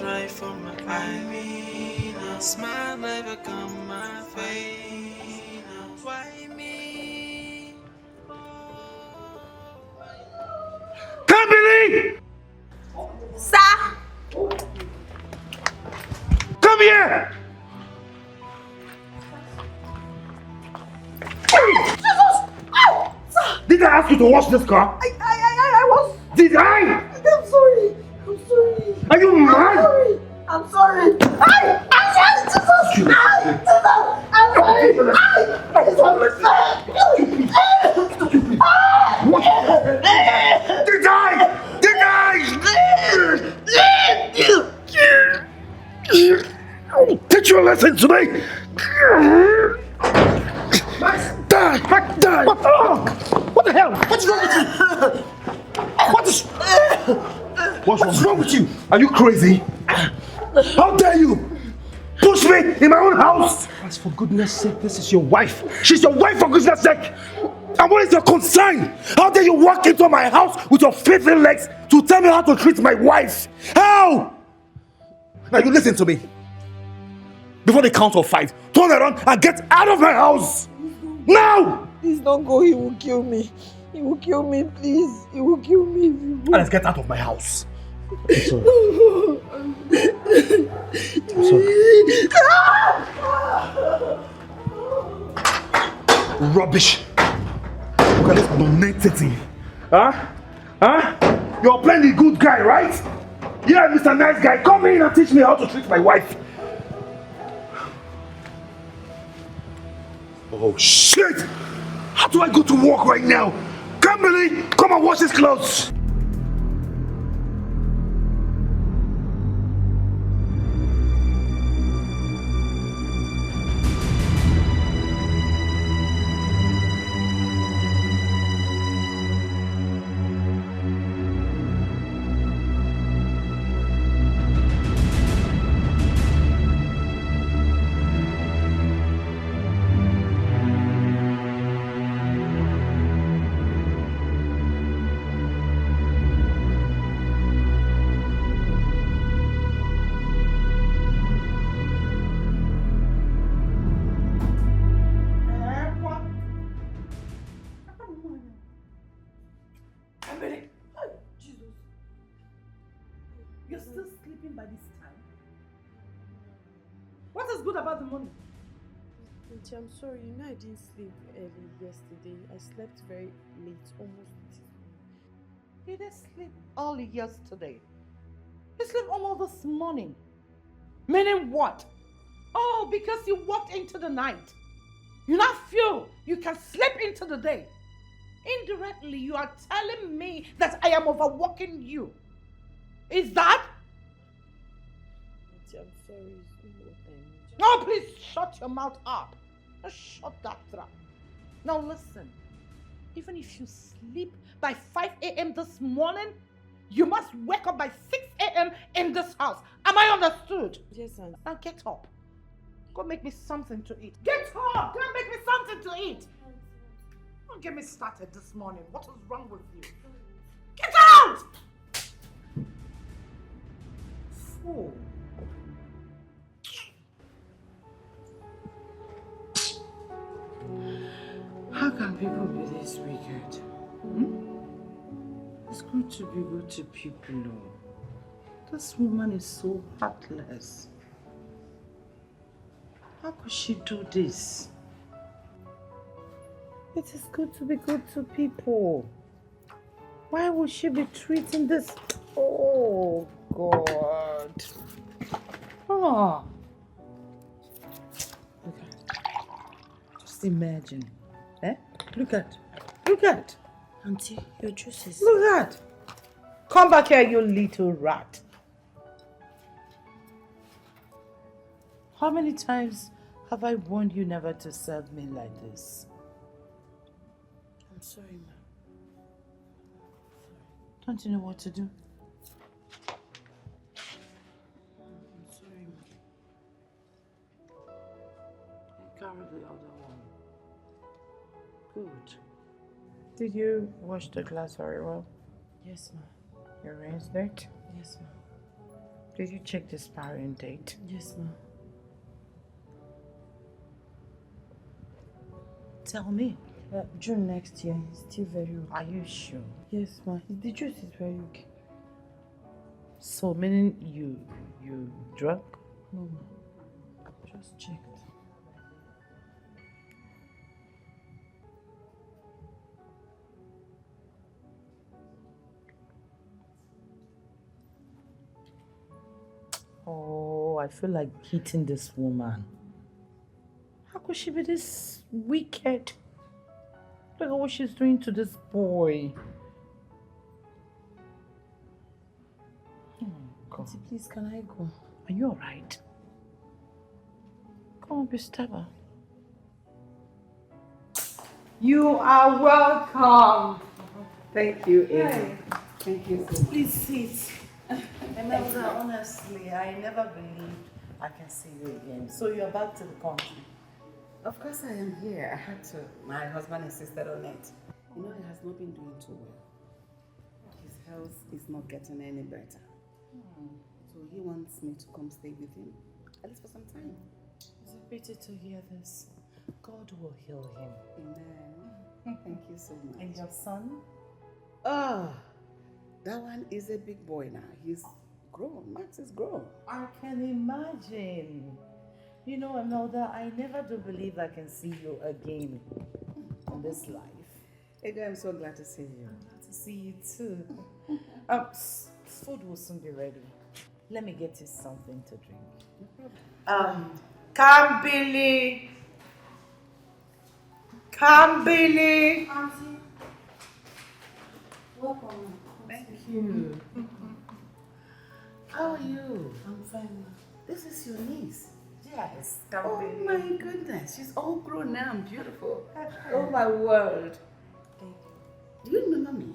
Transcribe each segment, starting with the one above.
right for my eye. Smile never come my way. Why me? Kamili! Sir! Come here! Jesus! Oh, sir! Did I ask you to wash this car? I was... Did I? I'm sorry. I'm sorry. Are you mad? I'm sorry. I'm sorry, Jesus! Jesus! I'm sorry. Did I? Teach you a lesson today. Die! Die! What the hell? What's wrong with you? What's wrong with you? Are you crazy? How dare you push me in my own house? As for goodness sake, this is your wife. She's your wife for goodness sake. And what is your concern? How dare you walk into my house with your filthy legs to tell me how to treat my wife? How? Now you listen to me. Before the count of 5, turn around and get out of my house! Now! Please don't go, he will kill me. He will kill me, please. He will kill me if you go. Let's get out of my house. I'm sorry. I'm sorry. Rubbish. Look at this nonentity. Huh? You're playing the good guy, right? Yeah, Mr. Nice Guy, come in and teach me how to treat my wife. Oh shit! How do I go to work right now? Kimberly, come and wash his clothes! I'm sorry, you know I didn't sleep early yesterday. I slept very late, almost. You didn't sleep early yesterday. You slept almost this morning. Meaning what? Oh, because you walked into the night. You not feel you can sleep into the day. Indirectly, you are telling me that I am overworking you. Is that? I'm sorry. No, please shut your mouth up. Just shut that trap. Now listen, even if you sleep by 5 a.m. this morning, you must wake up by 6 a.m. in this house. Am I understood? Yes, Aunt. Now get up. Go make me something to eat. Get up! Go make me something to eat. Don't get me started this morning. What is wrong with you? Get out! Fool. How can people be this wicked? It's good to be good to people. This woman is so heartless. How could she do this? It is good to be good to people. Why would she be treating this? Oh, God. Oh. Look at. Just imagine. Eh? Look at. Auntie, your juice is... Look at. Come back here, you little rat. How many times have I warned you never to serve me like this? I'm sorry, ma'am. Don't you know what to do? I'm sorry, ma'am. Carry the other one. Good. Did you wash the glass very well? Yes, ma'am. You rinsed it? Yes, ma'am. Did you check the expiring date? Yes, ma. Tell me. June next year. It's still very okay. Are you sure? Yes, ma. The juice is very okay. So meaning you drunk? No, ma. Just checked. Oh, I feel like hitting this woman. How could she be this wicked? Look at what she's doing to this boy. God. Auntie, please, can I go? Are you alright? Come on, be stubborn. You are welcome. Thank you, Amy. Thank you so much. Please sit. Imelda, honestly, I never believed I can see you again. So you're back to the country. Of course I am here. I had to. My husband insisted on it. You know, he has not been doing too well. His health is not getting any better. So he wants me to come stay with him, at least for some time. It's a pity to hear this. God will heal him. Amen. Thank you so much. And your son? Oh, that one is a big boy now. He's grown. Max is grown. I can imagine. You know, Imelda, I never do believe I can see you again in this life. Ego, I'm so glad to see you. I'm glad to see you too. Food will soon be ready. Let me get you something to drink. Kambili! Kambili! Auntie. Welcome. Thank you. How are you? I'm fine, ma. This is your niece. Yes, Oh Kambili. my goodness, she's all grown now and beautiful. Oh my word. Thank you. Do you remember me?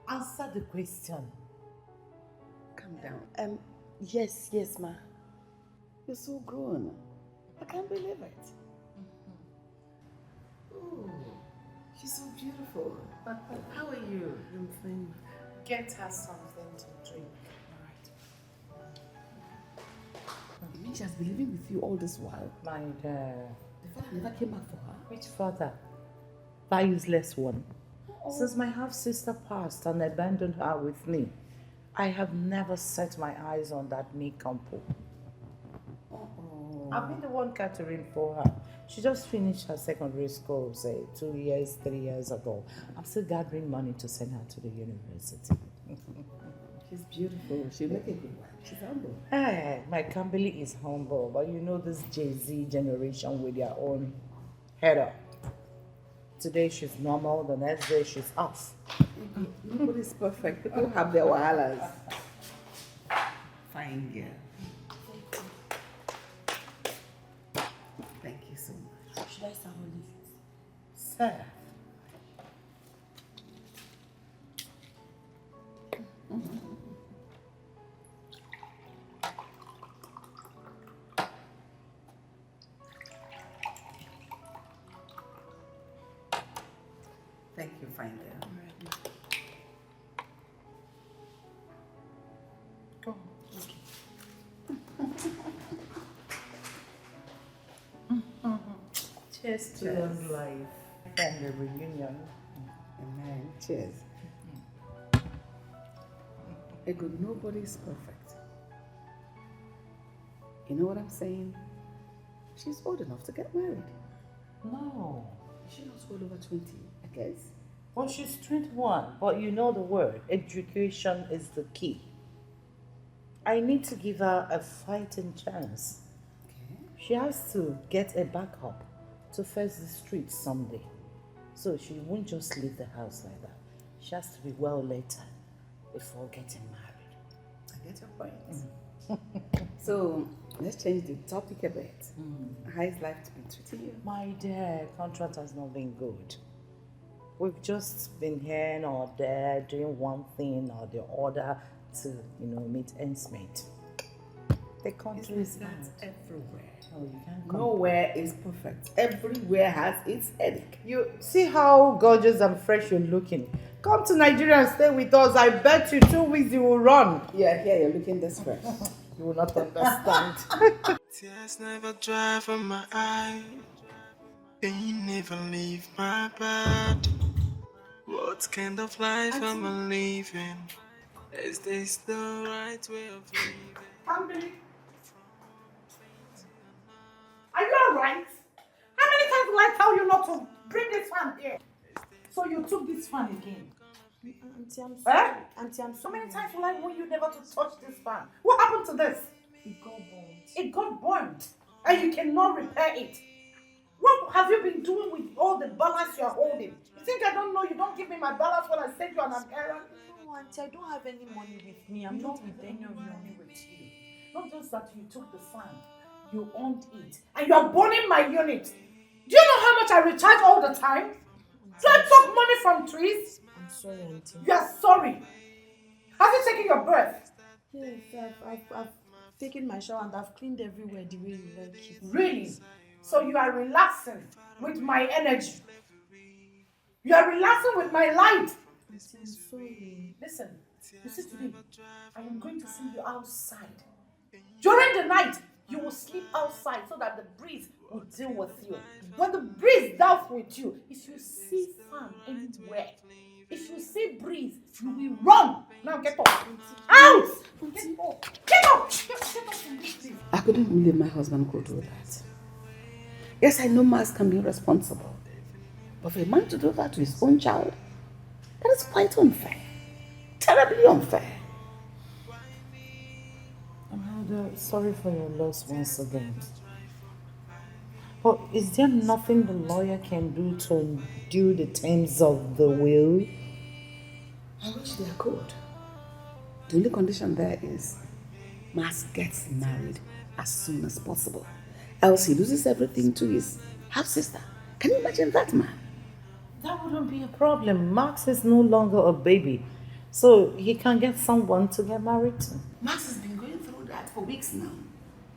Answer the question. Calm down. Yes, ma. You're so grown. I can't believe it. Oh, she's so beautiful. How are you? I'm fine, ma. Get her something to drink. You mean she has been living with you all this while? My The father never came back for her? which father? That useless one. Since my half-sister passed and abandoned her with me, I have never set my eyes on that Nikampo. I've been the one catering for her. She just finished her secondary school, say 2 years, 3 years ago. I'm still gathering money to send her to the university. She's beautiful. She'll make a good wife. She's humble. Hey, my Kambili is humble, but you know this Jay-Z generation with their own head up. Today she's normal, the next day she's off. Nobody's perfect. People have their wahalas. Fine girl. Thank you so much. Should I start holding it? Sir. Thank you, fine girl. All right, ma. Cheers to long life and the reunion. Amen. Cheers. Ego, nobody's perfect. You know what I'm saying? She's old enough to get married. No. She's not well over 20, I guess. Well, she's 21, but you know the word. Education is the key. I need to give her a fighting chance. Okay. She has to get a backup to face the streets someday. So she won't just leave the house like that. She has to be well later before getting married. I get your point. So, let's change the topic a bit. How is life been treating you? My dear, contract has not been good. We've just been here or there doing one thing or the other to, meet ends meet. The country is That's out. everywhere. Oh, you can't come. Nowhere is perfect. Everywhere has its headache. You see how gorgeous and fresh you're looking. Come to Nigeria and stay with us. I bet you 2 weeks you will run. Yeah, here you're looking this fresh. You will not understand. Tears never dry from my eye. Pain never leave my body. What kind of life am I living? Is this the right way of living? Family. Are you alright? How many times will I tell you not to bring this fan here? So you took this fan again. Auntie, I'm sorry. Eh? Auntie, I'm So sorry. many times will I warn you never to touch this fan? What happened to this? It got burnt. It got burnt and you cannot repair it. What have you been doing with all the balance you are holding? You think I don't know you don't give me my balance when I send you on an errand? No, Auntie, I don't have any money with me. I'm not with any of you. Money with you. Not just that you took the fan, you owned it, and you are burning my unit. Do you know how much I recharge all the time? Do I talk money from trees? I'm sorry, Auntie. You are sorry. Have you taken your breath? Yes, I've taken my shower and I've cleaned everywhere the way you like it. Really? So you are relaxing with my energy. You are relaxing with my light. Auntie, I'm sorry. Listen, you see today, I am going to send you outside. During the night, you will sleep outside so that the breeze will deal with you. When the breeze deals with you, if you see fan anywhere, if you see breeze, you will run. Now get up. Out! Get up. Get up. Get up from this place. I couldn't believe my husband could do that. Yes, I know Max can be responsible. But for a man to do that to his own child, that is quite unfair. Terribly unfair. Amelda, sorry for your loss once again. But is there nothing the lawyer can do to undo the terms of the will? I wish they could. The only condition there is Max gets married as soon as possible. Else he loses everything to his half-sister. Can you imagine that, man? That wouldn't be a problem. Max is no longer a baby, so he can get someone to get married to. Max has been going through that for weeks now.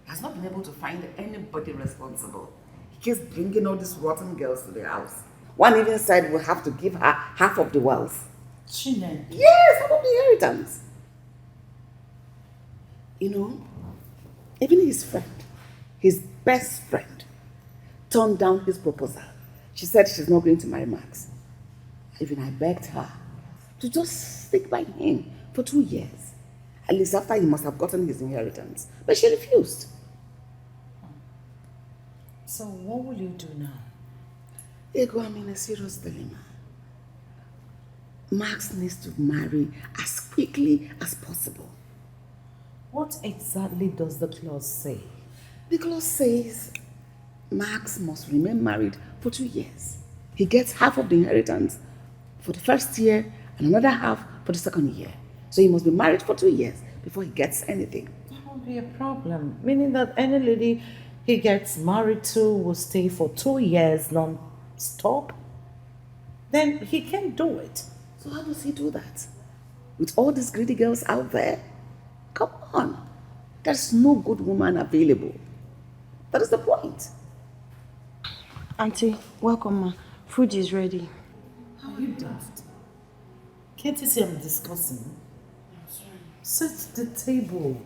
He has not been able to find anybody responsible. He keeps bringing all these rotten girls to the house. One even said we'll have to give her half of the wealth. Chinen. Yes, half of the inheritance. You know, even his friend, his best friend, turned down his proposal. She said she's not going to marry Max. Even I begged her to just stick by him for 2 years. At least after he must have gotten his inheritance. But she refused. So what will you do now? Ego, I'm in a serious dilemma. Max needs to marry as quickly as possible. What exactly does the clause say? The clause says Max must remain married for 2 years. He gets half of the inheritance for the first year and another half for the second year. So he must be married for 2 years before he gets anything. That won't be a problem. Meaning that any lady he gets married to will stay for 2 years non-stop? Then he can do it. So how does he do that? With all these greedy girls out there? Come on. There's no good woman available. That is the point. Auntie, welcome, ma. Food is ready. Are you daft? Can't you see I'm discussing? I'm sorry. Set the table.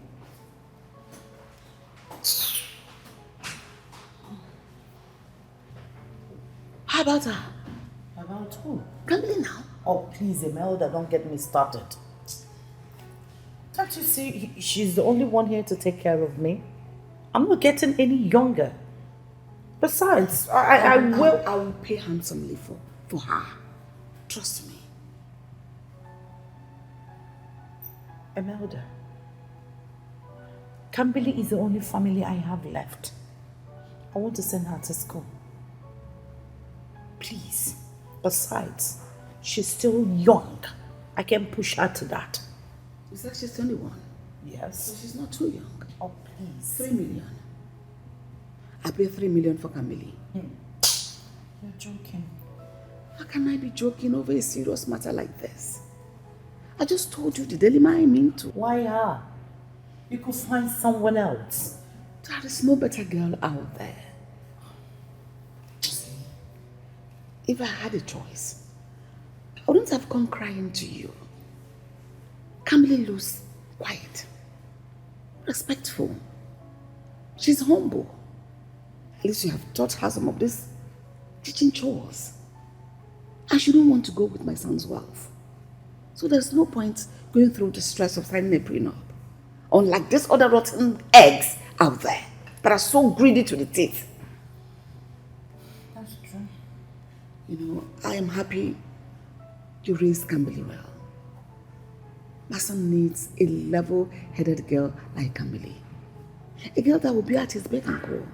How about her? About who? Gambling now. Oh, please, Imelda, don't get me started. Can't you see she's the only one here to take care of me? I'm not getting any younger. Besides, I will pay handsomely for her. Trust me. Imelda, Kambili is the only family I have left. I want to send her to school. Please. Besides, she's still young. I can push her to that. You said she's 21. Yes. So she's not too young. Oh, please. 3 million. I pay 3 million for Camille. You're joking. How can I be joking over a serious matter like this? I just told you the dilemma I'm into. Why her? You could find someone else. There is no better girl out there. If I had a choice, I wouldn't have come crying to you. Kamili looks quiet, respectful. She's humble. At least you have taught her some of these teaching chores. And she don't want to go with my son's wealth. So there's no point going through the stress of signing a prenup. Unlike these other rotten eggs out there that are so greedy to the teeth. That's true. You know, I am happy you raised Kamili well. My son needs a level-headed girl like Kamili. A girl that will be at his beck and call.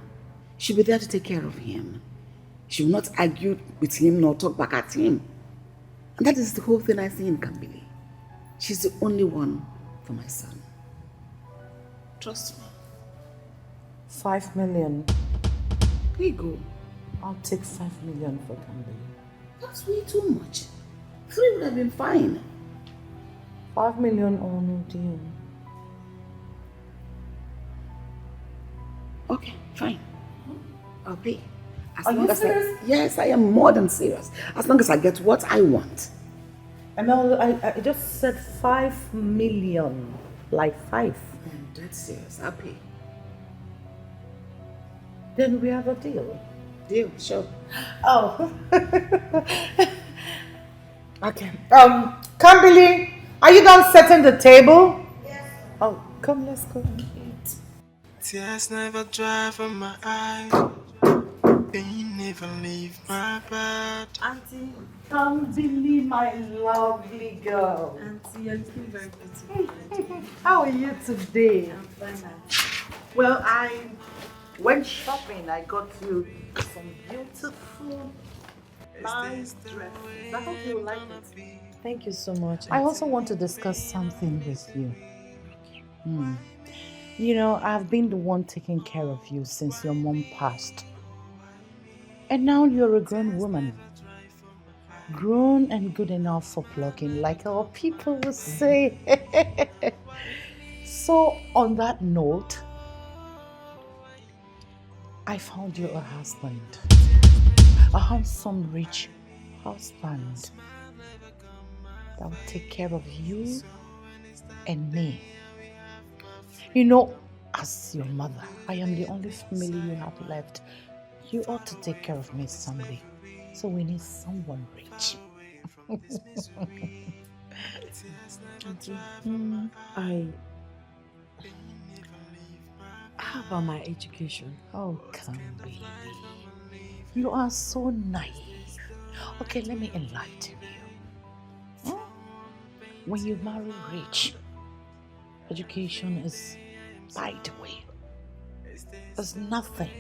She'll be there to take care of him. She will not argue with him nor talk back at him. And that is the whole thing I see in Kamili. She's the only one for my son. Trust me. 5 million. Here you go. I'll take 5 million for Kamili. That's way too much. 3 would have been fine. 5 million or no deal. Okay, fine. I'll pay. Are you serious? Yes, I am more than serious. As long as I get what I want. Emel, I just said 5 million. Like 5. I'm dead serious. I'll pay. Then we have a deal. Deal, sure. Oh. Okay. Kamili, are you done setting the table? Yes. Oh, come, let's go and eat. Tears never dry from my eyes. Pain never leave my bed. Auntie, Kamili, my lovely girl. Auntie, you're looking very beautiful. How are you today? I'm fine, Auntie. Well, I went shopping. I got you some beautiful, nice dresses. I hope you like it. Thank you so much. I Auntie. also want to discuss something with you. You know, I've been the one taking care of you since your mom passed. And now you're a grown woman. Grown and good enough for plucking, like our people would say. So, on that note, I found you a husband. A handsome, rich husband that will take care of you and me. You know, as your mother, I am the only family you have left. You ought to take care of me someday. So we need someone rich. Auntie, how about my education? Oh, come, baby. You are so naive. Okay, let me enlighten you. When you marry rich, education is by the way. There's nothing.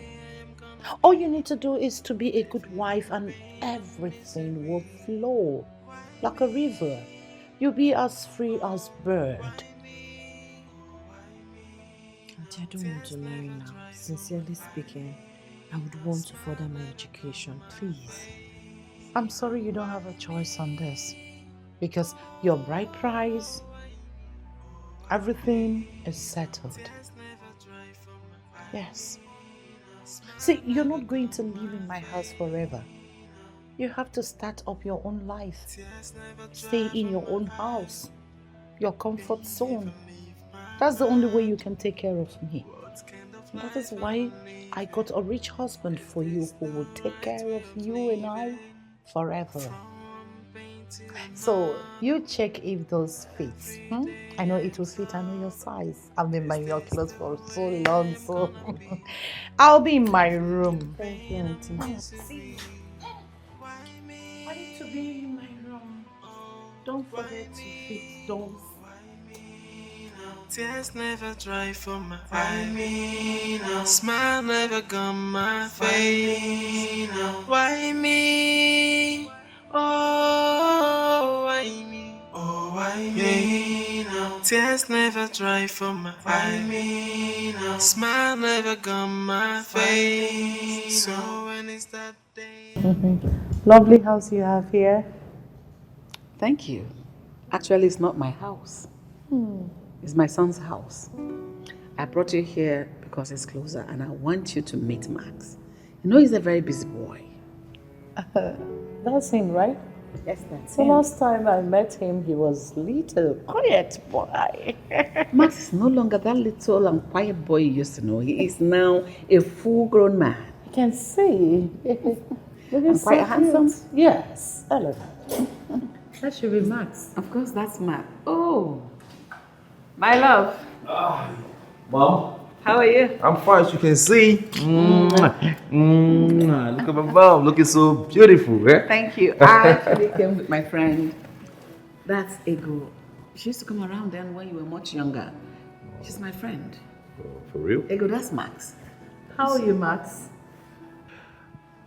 All you need to do is to be a good wife and everything will flow like a river. You'll be as free as bird. Auntie, I don't want to marry now. Sincerely speaking, I would want to further my education, please. I'm sorry you don't have a choice on this because your bride price, everything is settled. Yes. See, you're not going to live in my house forever. You have to start up your own life. Stay in your own house, your comfort zone. That's the only way you can take care of me. That is why I got a rich husband for you who will take care of you and I forever. So you check if those fits. I know it will fit. I know your size. I've been buying your clothes for so long, so I'll be in my room. Thank you, Auntie. See, I need to be in my room. Don't forget to fit those. Tears never dry from my eyes. Smile never gone my face. Why me? Oh, why me? Oh, why me? Tears never dry from my eyes. Smile never gone my face. So when is that day? Lovely house you have here. Thank you. Actually, it's not my house. It's my son's house. I brought you here because it's closer and I want you to meet Max. You know he's a very busy boy. That's him, right? Yes, that's So him. last time I met him, he was little, quiet boy. Max is no longer that little and quiet boy you used to know. He is now a full-grown man. You can see. And quite handsome. Yes, elegant. That should be Max. Of course, that's Max. Oh, my love. Mom? How are you? I'm fine, as you can see. Look at my mom, looking so beautiful, eh? Thank you. I actually came with my friend. That's Ego. She used to come around then when you were much younger. She's my friend. For real? Ego, that's Max. How are you, Max?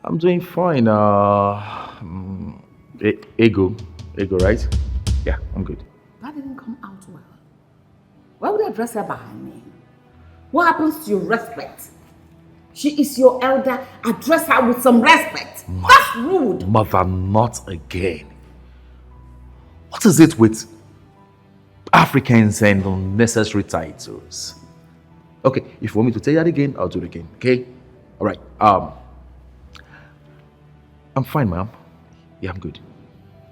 I'm doing fine. Ego, right? Yeah, I'm good. That didn't come out well. Why would I address her by her name? What happens to your respect? She is your elder. Address her with some respect. That's rude. Mother, not again. What is it with Africans and unnecessary titles? Okay, if you want me to tell you that again, I'll do it again, okay? All right, I'm fine, ma'am. Yeah, I'm good.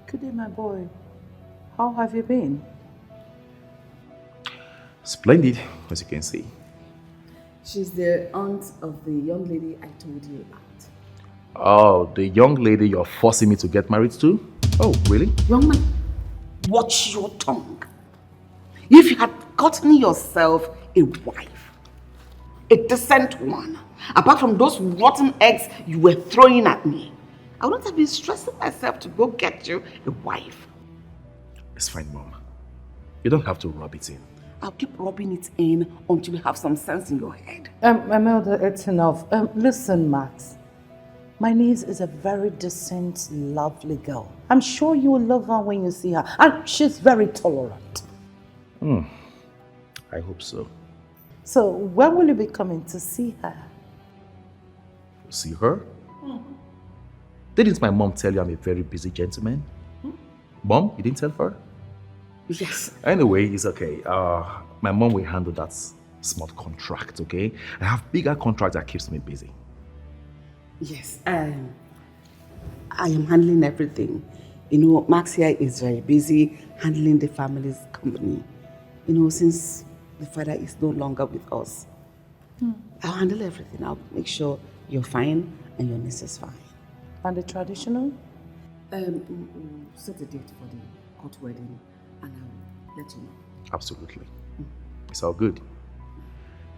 Good day, my boy. How have you been? Splendid, as you can see. She's the aunt of the young lady I told you about. Oh, the young lady you're forcing me to get married to? Oh, really? Young man, watch your tongue. If you had gotten yourself a wife, a decent one, apart from those rotten eggs you were throwing at me, I wouldn't have been stressing myself to go get you a wife. It's fine, Mom. You don't have to rub it in. I'll keep rubbing it in until you have some sense in your head. Imelda, it's enough. Listen, Max. My niece is a very decent, lovely girl. I'm sure you will love her when you see her. And she's very tolerant. I hope so. So, when will you be coming to see her? See her? Didn't my mom tell you I'm a very busy gentleman? Mom, you didn't tell her? Yes. Anyway, it's okay. My mom will handle that small contract, okay? I have bigger contract that keeps me busy. Yes. I am handling everything. You know, Max here is very busy handling the family's company. You know, since the father is no longer with us. I'll handle everything. I'll make sure you're fine and your niece is fine. And the traditional? Set a date for the court wedding and I'll let you know. Absolutely. It's all good.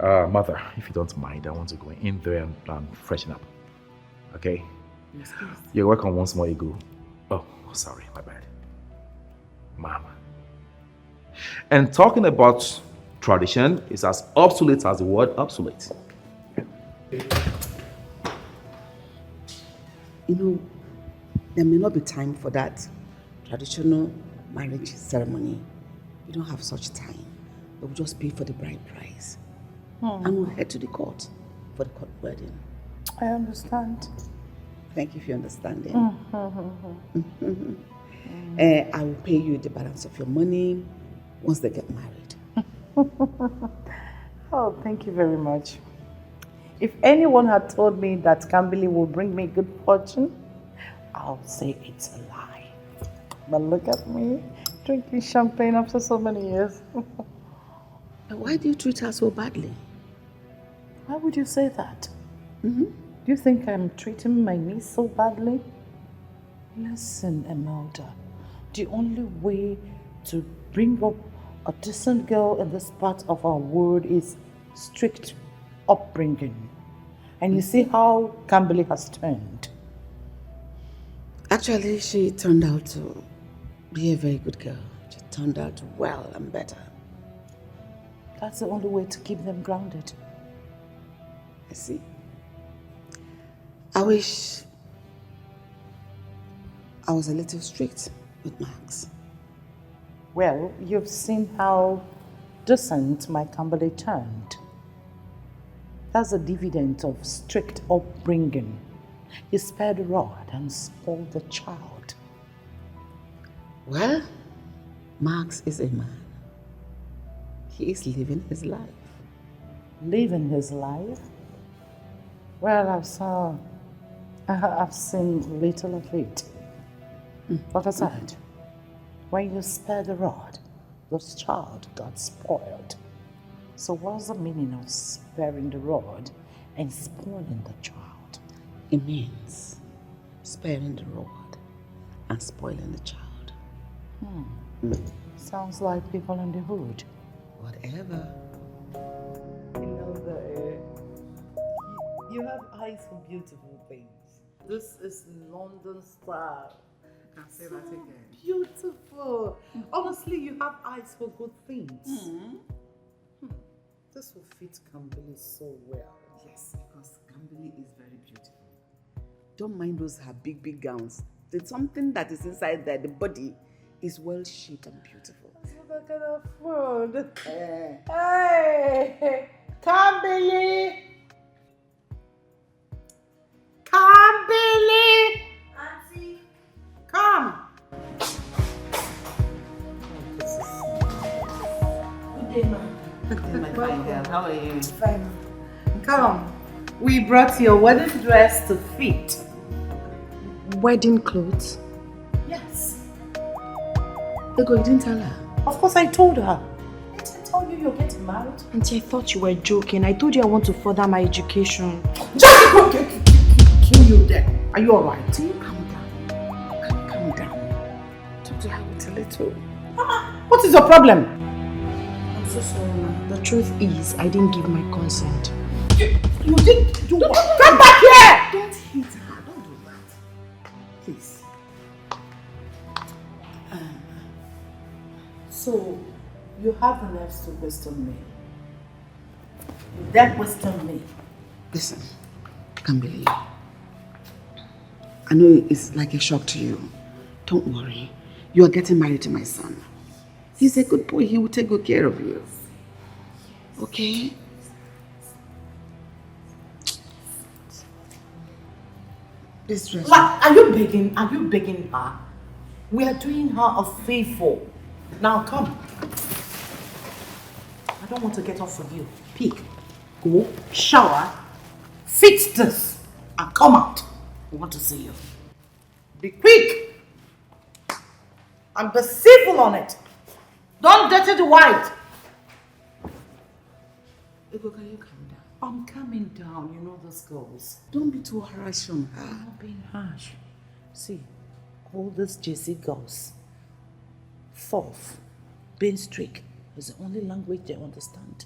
Mother, if you don't mind, I want to go in there and freshen up. Okay? Yes, please. You're welcome once more, Ego. Oh, sorry, my bad. Mama. And talking about tradition is as obsolete as the word obsolete. You know, there may not be time for that traditional marriage ceremony. We don't have such time. We'll just pay for the bride price. And we'll head to the court for the court wedding. I understand. Thank you for your understanding. I will pay you the balance of your money once they get married. Oh, thank you very much. If anyone had told me that Kambili will bring me good fortune, I'll say it's a lie. But look at me, drinking champagne after so many years. But why do you treat her so badly? Why would you say that? Do you think I'm treating my niece so badly? Listen, Imelda, the only way to bring up a decent girl in this part of our world is strict upbringing. And you see how Kambili has turned. Actually, she turned out to be a very good girl. She turned out well and better. That's the only way to keep them grounded. I see. I wish I was a little strict with Max. Well, you've seen how decent my Kambili turned. That's a dividend of strict upbringing. You spared the rod and spoiled the child. Well, Max is a man. He is living his life. living his life. Well, I've seen little of it. But aside, when you spare the rod, the child got spoiled. So what's the meaning of sparing the rod and spoiling the child? It means sparing the rod and spoiling the child. Sounds like people in the hood. Whatever. You have eyes for beautiful things. This is London style. I can say that again. Beautiful. Honestly, you have eyes for good things. This will fit Kambili so well. Yes, because Kambili is very beautiful. Don't mind those her big gowns. There's something that is inside there. The body is well shaped and beautiful. That's what I can afford. Hey, Kambili! Kambili! Auntie. Come! Good day, ma'am. My fine girl, how are you? Fine. Come. We brought your wedding dress to fit. Wedding clothes? Yes. Ego, you didn't tell her. Of course I told her. Didn't I tell you you're getting married? Auntie, I thought you were joking. I told you I want to further my education. Just go kill you there. Are you alright? Calm down. Calm down. Talk to her with a little. What is your problem? I'm so sorry, ma'am. The truth is, I didn't give my consent. You did do what? Come back here! Don't hit her. Don't do that. Please. So, you have the nerves to question me. You dare question me. Listen, I can't believe. I know it's like a shock to you. Don't worry. You are getting married to my son. He's a good boy. He will take good care of you. Okay? This dress. Are you begging? Are you begging her? We are doing her a favor. Now come. I don't want to get off with you. Pick, go, shower, fix this, and come out. I want to see you. Be quick. And be civil on it. Don't dirty the white. Ego, can you calm down? I'm coming down. You know those girls. Don't be too harsh on her. I'm not being harsh. See, all these JC girls, fourth, being strict is the only language they understand.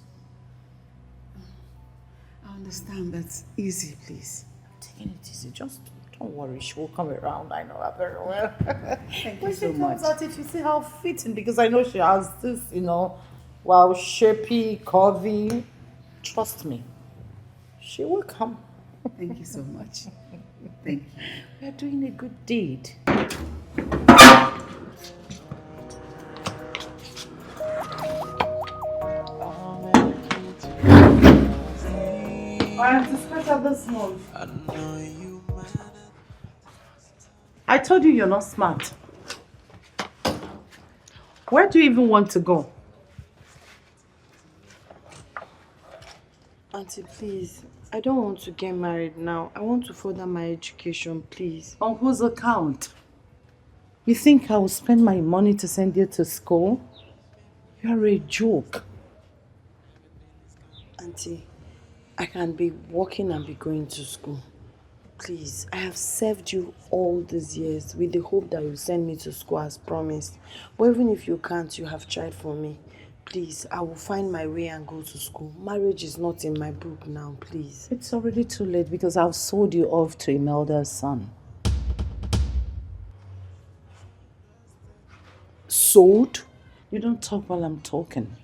I understand, but easy, please. I'm taking it easy. Just don't worry. She will come around. I know her very well. Thank When you so she comes much. out, if you see how fitting, because I know she has this, well, shapy, curvy. Trust me, she will come. Thank you so much. Thank you. We are doing a good deed. I have to scratch out this one. I told you you're not smart. Where do you even want to go? Auntie, please. I don't want to get married now. I want to further my education, please. On whose account? You think I will spend my money to send you to school? You're a joke. Auntie, I can be working and be going to school. Please, I have served you all these years with the hope that you send me to school as promised. But even if you can't, you have tried for me. Please, I will find my way and go to school. Marriage is not in my book now, please. It's already too late because I've sold you off to Imelda's son. Sold? You don't talk while I'm talking.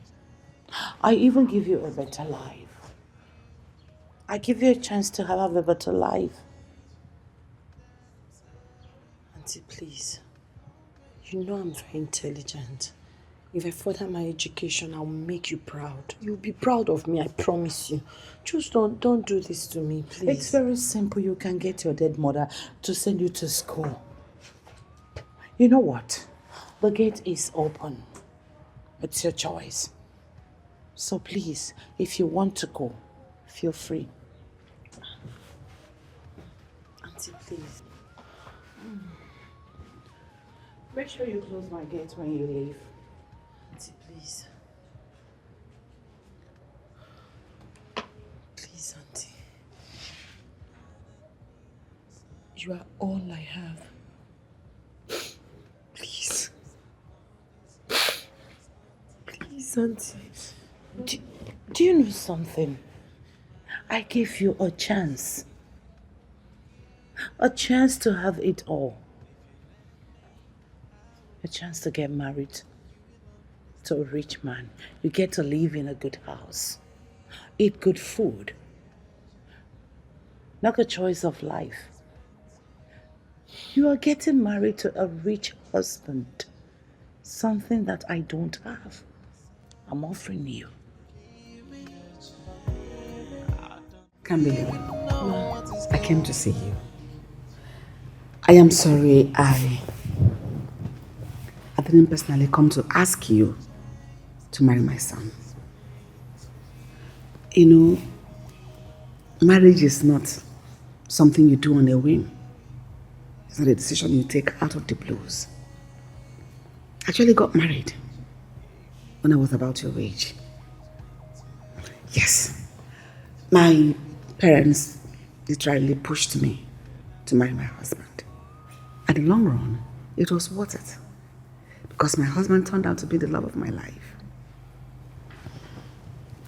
I even give you a better life. I give you a chance to have a better life. Auntie, please. You know I'm very intelligent. If I further my education, I'll make you proud. You'll be proud of me, I promise you. Just don't do this to me, please. It's very simple. You can get your dead mother to send you to school. You know what? The gate is open. It's your choice. So please, if you want to go, feel free. Auntie, please. Make sure you close my gate when you leave. Auntie, please. Please, Auntie. You are all I have. Please. Please, Auntie. Do you know something? I gave you a chance. A chance to have it all. A chance to get married to a rich man. You get to live in a good house. Eat good food. Not a choice of life. You are getting married to a rich husband. Something that I don't have. I'm offering you. Can't believe it. I came to see you. I am sorry I didn't personally come to ask you to marry my son. You know, marriage is not something you do on a whim. It's not a decision you take out of the blues. I actually got married when I was about your age. Yes, my parents literally pushed me to marry my husband. At the long run, it was worth it because my husband turned out to be the love of my life.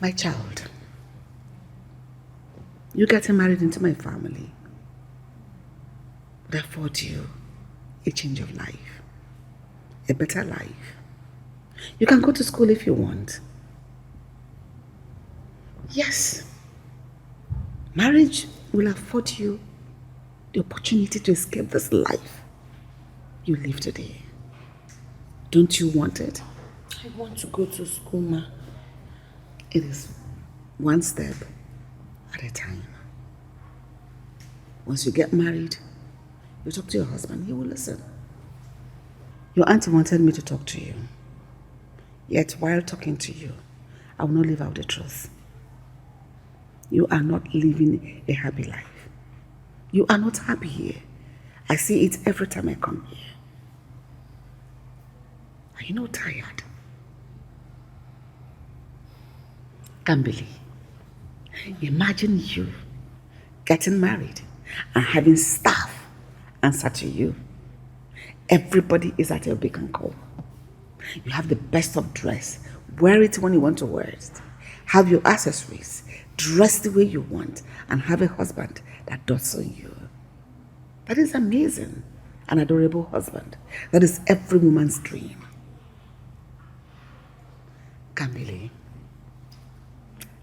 My child, you getting married into my family would afford you a change of life, a better life. You can go to school if you want. Yes, marriage will afford you the opportunity to escape this life you live today. Don't you want it? I want to go to school, Ma. It is one step at a time. Once you get married, you talk to your husband, he will listen. Your auntie wanted me to talk to you. Yet while talking to you, I will not leave out the truth. You are not living a happy life. You are not happy here. I see it every time I come here. Are you not tired? Can't believe. Imagine you getting married and having staff answer to you. Everybody is at your beck and call. You have the best of dress. Wear it when you want to wear it. Have your accessories. Dress the way you want and have a husband that dotes on you. That is amazing. An adorable husband. That is every woman's dream. Camille,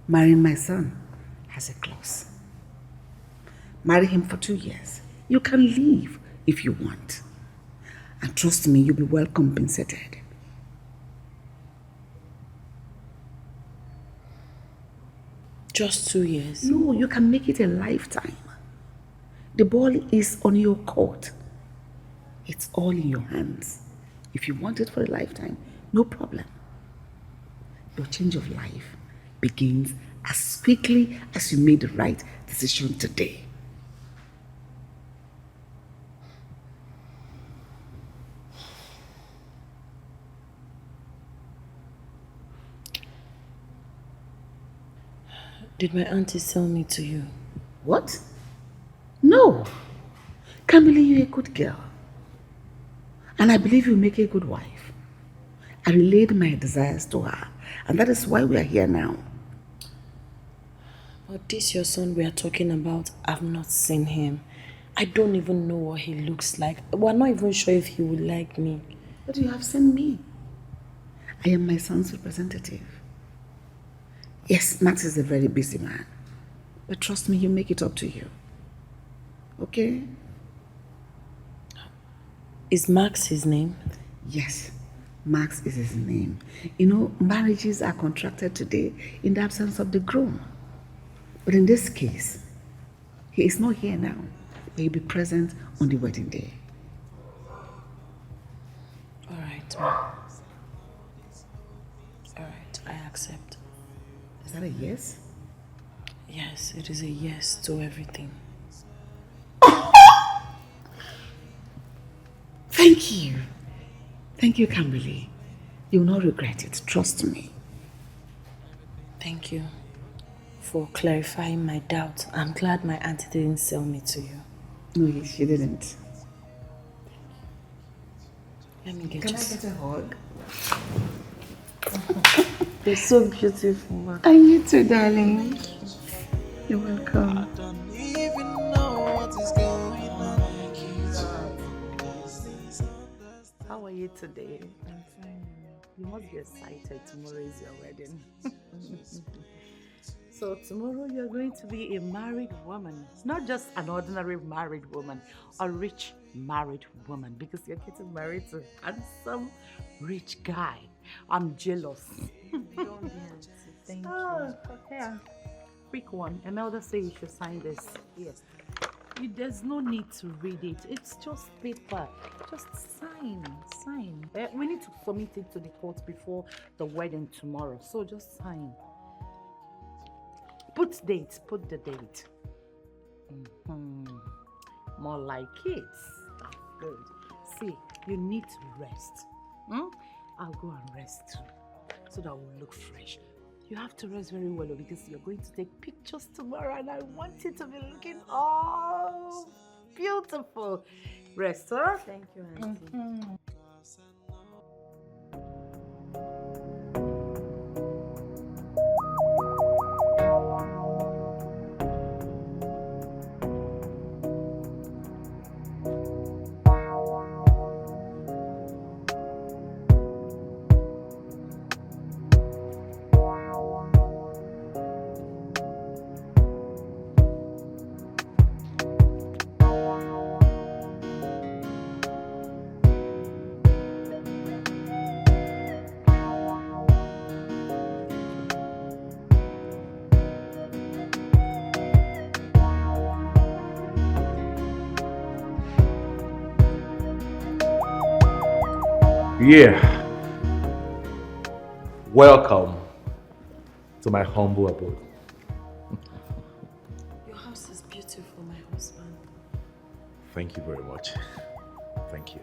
marrying my son has a clause. Marry him for 2 years. You can leave if you want. And trust me, you'll be well compensated. Just 2 years? No, you can make it a lifetime. The ball is on your court. It's all in your hands. If you want it for a lifetime, no problem. Your change of life begins as quickly as you made the right decision today. Did my auntie sell me to you? What? No. Camille, you're a good girl. And I believe you make a good wife. I relayed my desires to her. And that is why we are here now. But this your son we are talking about, I've not seen him. I don't even know what he looks like. We're not even sure if he would like me. But you have seen me. I am my son's representative. Yes, Max is a very busy man. But trust me, he'll make it up to you. Okay? Is Max his name? Yes, Max is his name. You know, marriages are contracted today in the absence of the groom. But in this case, he is not here now, but he'll be present on the wedding day. All right, Ma. All right, I accept. Is that a yes? Yes, it is a yes to everything. Thank you. Thank you, Kimberly. You will not regret it. Trust me. Thank you for clarifying my doubt. I'm glad my auntie didn't sell me to you. No, she didn't. Let me get Can you. I get a hug? You're so beautiful. I you too, darling. You're welcome. I don't even know what is going on. How are you today? I'm fine. You must be excited. Tomorrow is your wedding. So tomorrow you're going to be a married woman. Not just an ordinary married woman, a rich married woman, because you're getting married to a handsome, rich guy. I'm jealous. Don't be auntie. Thank you. Okay. Quick one. Imelda said you should sign this. Yes. There's no need to read it. It's just paper. Just sign. We need to submit it to the court before the wedding tomorrow. So just sign. Put the date. More like it. Good. See, you need to rest. I'll go and rest too, so that we'll look fresh. You have to rest very well because you're going to take pictures tomorrow and I want it to be looking all beautiful. Rest, huh? Thank you, auntie. Yeah. Welcome to my humble abode. Your house is beautiful, my husband. Thank you very much. Thank you.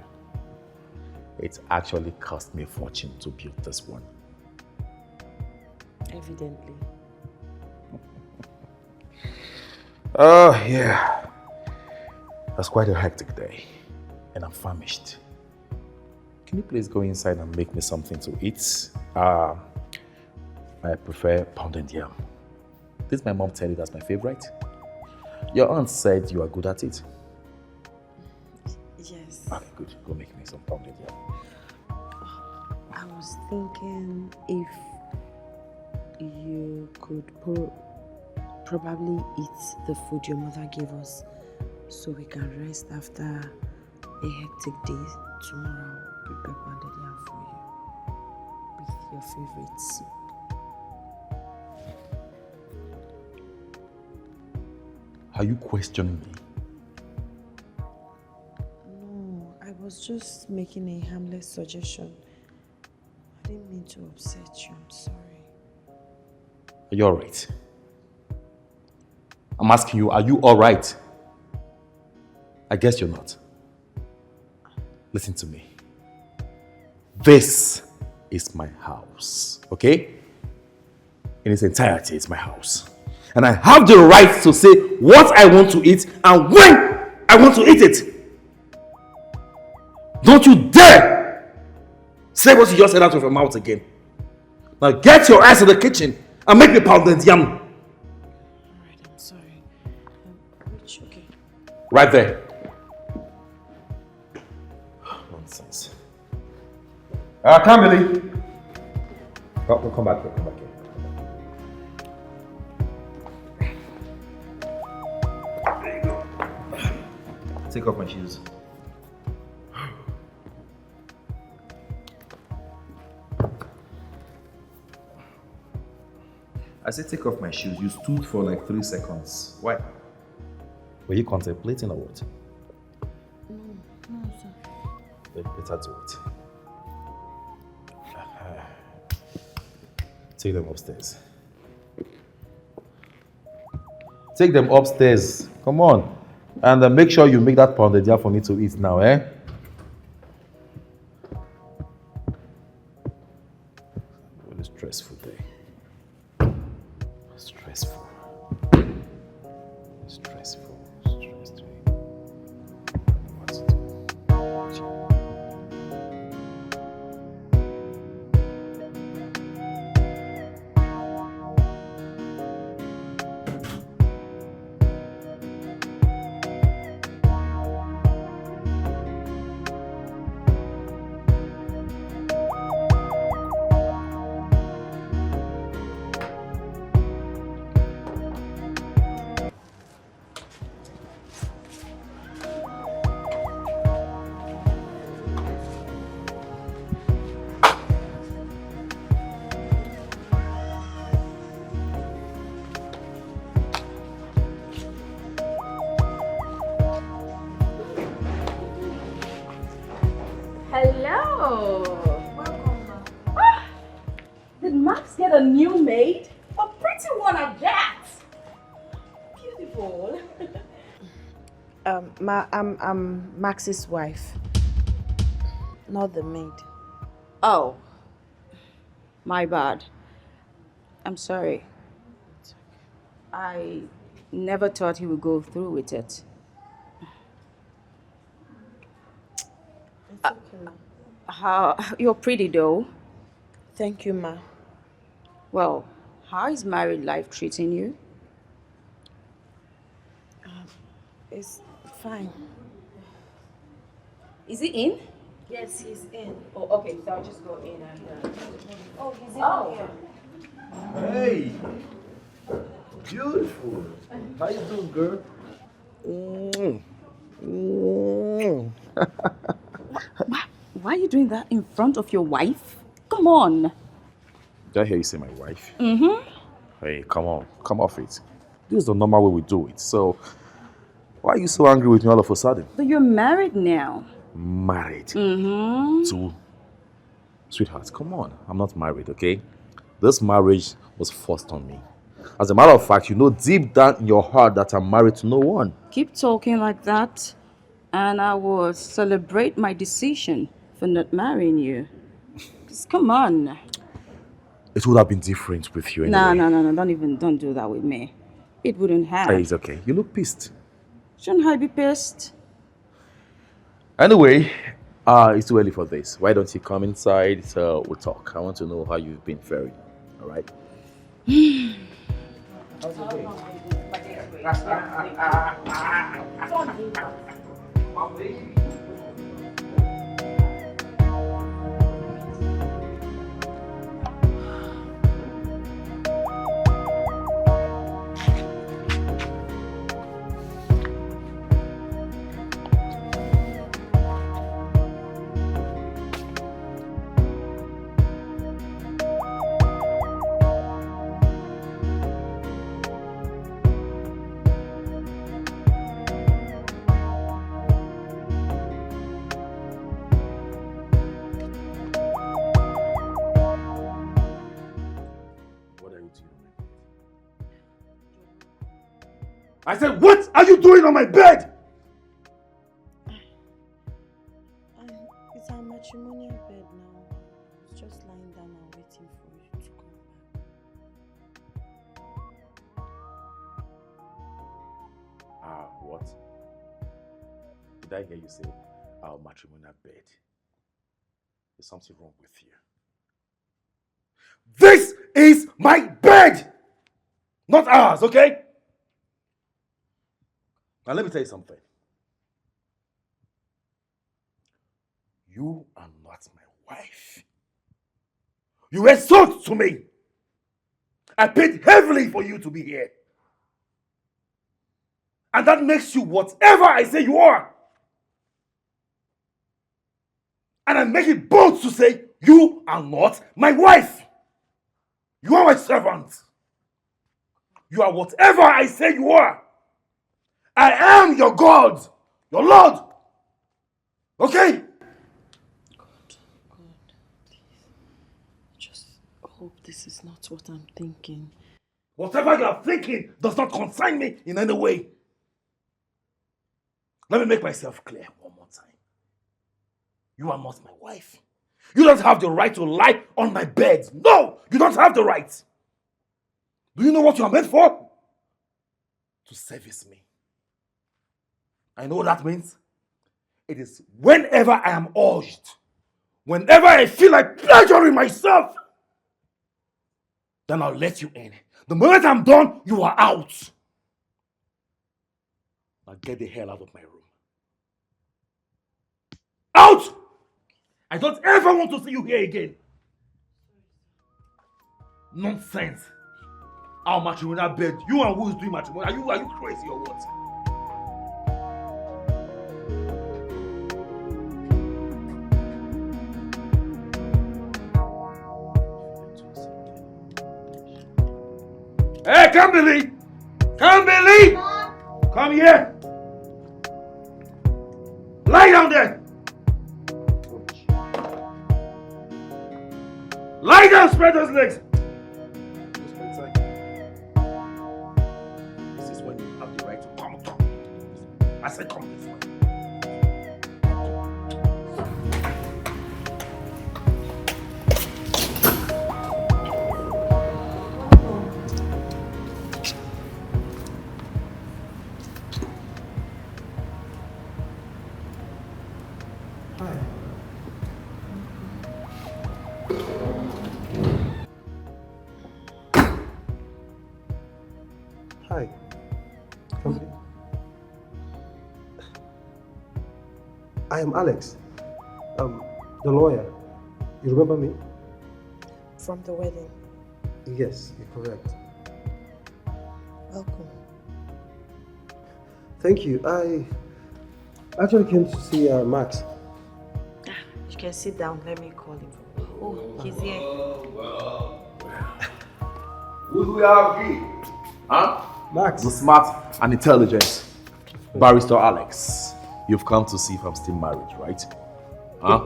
It actually cost me a fortune to build this one. Evidently. Oh, yeah. That's quite a hectic day, and I'm famished. Can you please go inside and make me something to eat? I prefer pounded yam. Did my mom tell you that's my favorite? Your aunt said you are good at it. Yes. Okay, good. Go make me some pounded yam. I was thinking if you could probably eat the food your mother gave us so we can rest after a hectic day. Tomorrow I'll prepare pounded yam for you with your favorite soup. Are you questioning me? No, I was just making a harmless suggestion. I didn't mean to upset you, I'm sorry. Are you alright? I'm asking you, are you alright? I guess you're not. Listen to me. This is my house, okay? In its entirety, it's my house. And I have the right to say what I want to eat and when I want to eat it. Don't you dare say what you just said out of your mouth again. Now get your ass to the kitchen and make me pounded yam. Alright, I'm sorry. Which, okay. Right there. Nonsense. I can't believe. Oh, we'll come back here. Come back here. There you go. Take off my shoes. I said take off my shoes. You stood for like 3 seconds. Why? Were you contemplating or what? No, sir. Better do it. Take them upstairs. Take them upstairs. Come on. And make sure you make that pounded yam for me to eat now, eh? Really stressful day. Stressful. Stressful. Stressful. What to do? Hello. Welcome, ma. Did Max get a new maid? A pretty one at that. Beautiful. I'm Max's wife, not the maid. Oh, my bad. I'm sorry. I never thought he would go through with it. It's okay. You're pretty though. Thank you, ma. Well, how is married life treating you? It's fine. Is he in? Yes, he's in. Oh, okay. So I'll just go in and. Oh, he's in Oh. here. Hey! Beautiful. How you doing, girl? Why are you doing that in front of your wife? Come on. Did I hear you say my wife? Mm-hmm. Hey, come on. Come off it. This is the normal way we do it. So, why are you so angry with me all of a sudden? But you're married now. Married? Mm-hmm. To... Sweetheart, come on. I'm not married, okay? This marriage was forced on me. As a matter of fact, you know deep down in your heart that I'm married to no one. Keep talking like that, and I will celebrate my decision for not marrying you. Just come on. It would have been different with you anyway. No. Don't do that with me. It wouldn't have. Hey, it's okay. You look pissed. Shouldn't I be pissed? Anyway, it's too early for this. Why don't you come inside so we'll talk? I want to know how you've been faring. All right? How's your day? I said, what are you doing on my bed? It's our matrimonial bed now. It's just lying down and waiting for you to come back. What? Did I hear you say our matrimonial bed? There's something wrong with you. This is my bed! Not ours, okay? Now let me tell you something. You are not my wife. You insult to me. I paid heavily for you to be here. And that makes you whatever I say you are. And I make it bold to say you are not my wife. You are my servant. You are whatever I say you are. I am your God, your Lord. Okay? God, please. Just hope this is not what I'm thinking. Whatever you are thinking does not concern me in any way. Let me make myself clear one more time. You are not my wife. You don't have the right to lie on my bed. No, you don't have the right. Do you know what you are meant for? To service me. I know what that means. It is whenever I am urged, whenever I feel like pleasuring myself, then I'll let you in. The moment I'm done, you are out. Now get the hell out of my room. Out! I don't ever want to see you here again. Nonsense. Our matrimonial bed. You and who is doing matrimonial? Are you crazy or what? Hey, Kamberly! Kamberly! Come here! Lie down there! Lie down, spread those legs! This is when you have the right to come. I said come this way. Hi. I am Alex, the lawyer. You remember me? From the wedding. Yes, you're correct. Welcome. Thank you. I actually came to see Max. You can sit down. Let me call him. Oh, he's here. Who do we have here? Huh? Max. The smart and intelligent barrister Alex. You've come to see if I'm still married, right? Huh?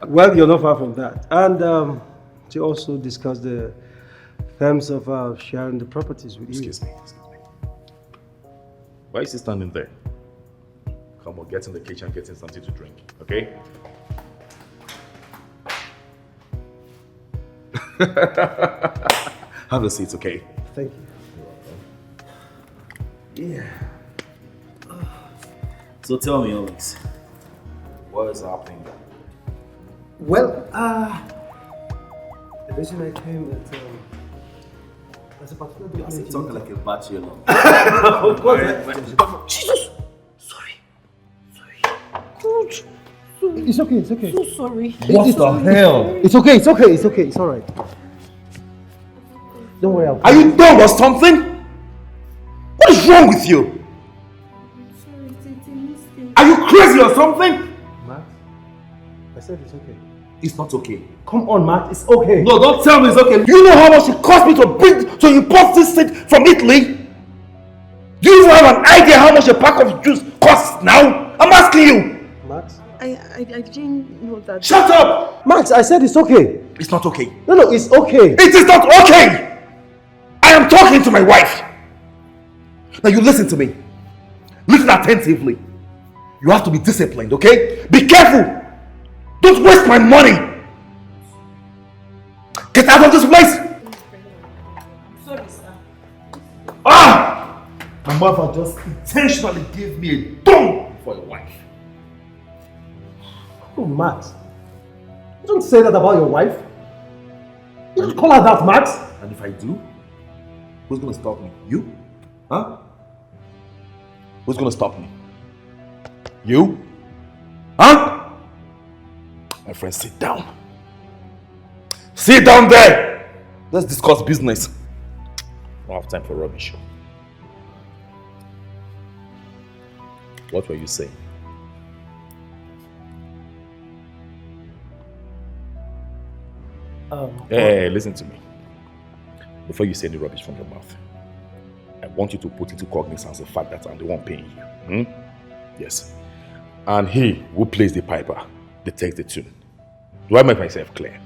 Well, you're not far from that. And to also discuss the terms of sharing the properties with you. Excuse me. Why is he standing there? Come on, get in the kitchen, get in something to drink, okay? Have a seat, okay? Thank you. Yeah. So tell me, Alex, what is happening? Well, the reason I came that there's a particular You're document. talking like a bachelor. Of course. Jesus! Sorry. God. Sorry. It's okay, it's okay. So sorry. What the hell? It's okay, it's alright. Don't worry, Are you dumb or something? What is wrong with you? Sorry, it's a mistake. Are you crazy or something? Max, I said it's okay. It's not okay. Come on, Max, it's okay. No, don't tell me it's okay. Do you know how much it cost me to import this thing from Italy? Do you even have an idea how much a pack of juice costs now? I'm asking you. Max? I didn't know that. Shut up! Max, I said it's okay. It's not okay. No, it's okay. It is not okay! I am talking to my wife. Now you listen to me. Listen attentively. You have to be disciplined, okay? Be careful. Don't waste my money. Get out of this place. I'm sorry, sir. Ah! My mother just intentionally gave me a dumb for a wife. Oh, Max. You don't say that about your wife. You don't call her that, Max. And if I do, who's gonna stop me? You? Huh? Who's gonna stop me? You? Huh? My friend, sit down. Sit down there! Let's discuss business. I don't have time for rubbish. What were you saying? Hey, listen to me. Before you say any rubbish from your mouth, I want you to put into cognizance the fact that I'm the one paying you. Yes. And he who plays the piper dictates the tune. Do I make myself clear?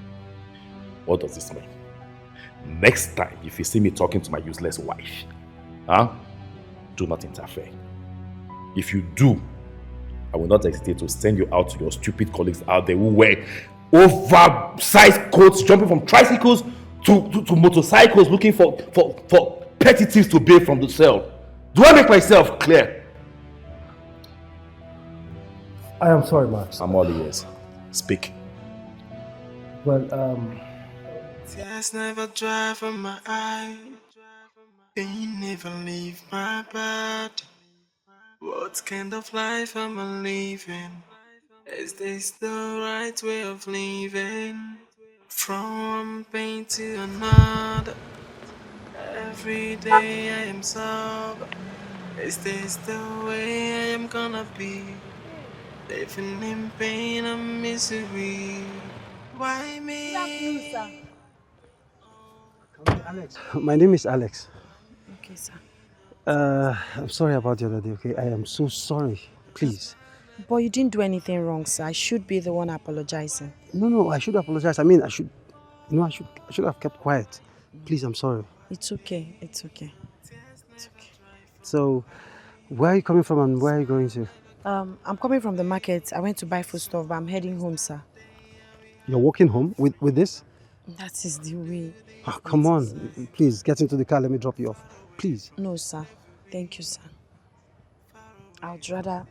What does this mean? Next time, if you see me talking to my useless wife, do not interfere. If you do, I will not hesitate to send you out to your stupid colleagues out there who wear oversized coats, jumping from tricycles to motorcycles, looking for petty thieves to bail from the cell. Do I make myself clear? I am sorry, Max. I'm all ears. Speak. Well, Tears never dry from my eye. Pain never leave my body. What kind of life am I living? Is this the right way of living? From one pain to another. Every day I am sober. Is this the way I am gonna be? Living in pain and misery. Why me? Alex. My name is Alex. Okay, sir. I'm sorry about the other day, okay? I am so sorry. Please. But you didn't do anything wrong, sir. I should be the one apologizing. No, I should apologize. I mean, I should have kept quiet. Please, I'm sorry. It's okay. It's okay. It's okay. So, where are you coming from and where are you going to? I'm coming from the market. I went to buy food stuff, but I'm heading home, sir. You're walking home with this? That is the way. Oh, come on. Please, get into the car. Let me drop you off. Please. No, sir. Thank you, sir. I'd rather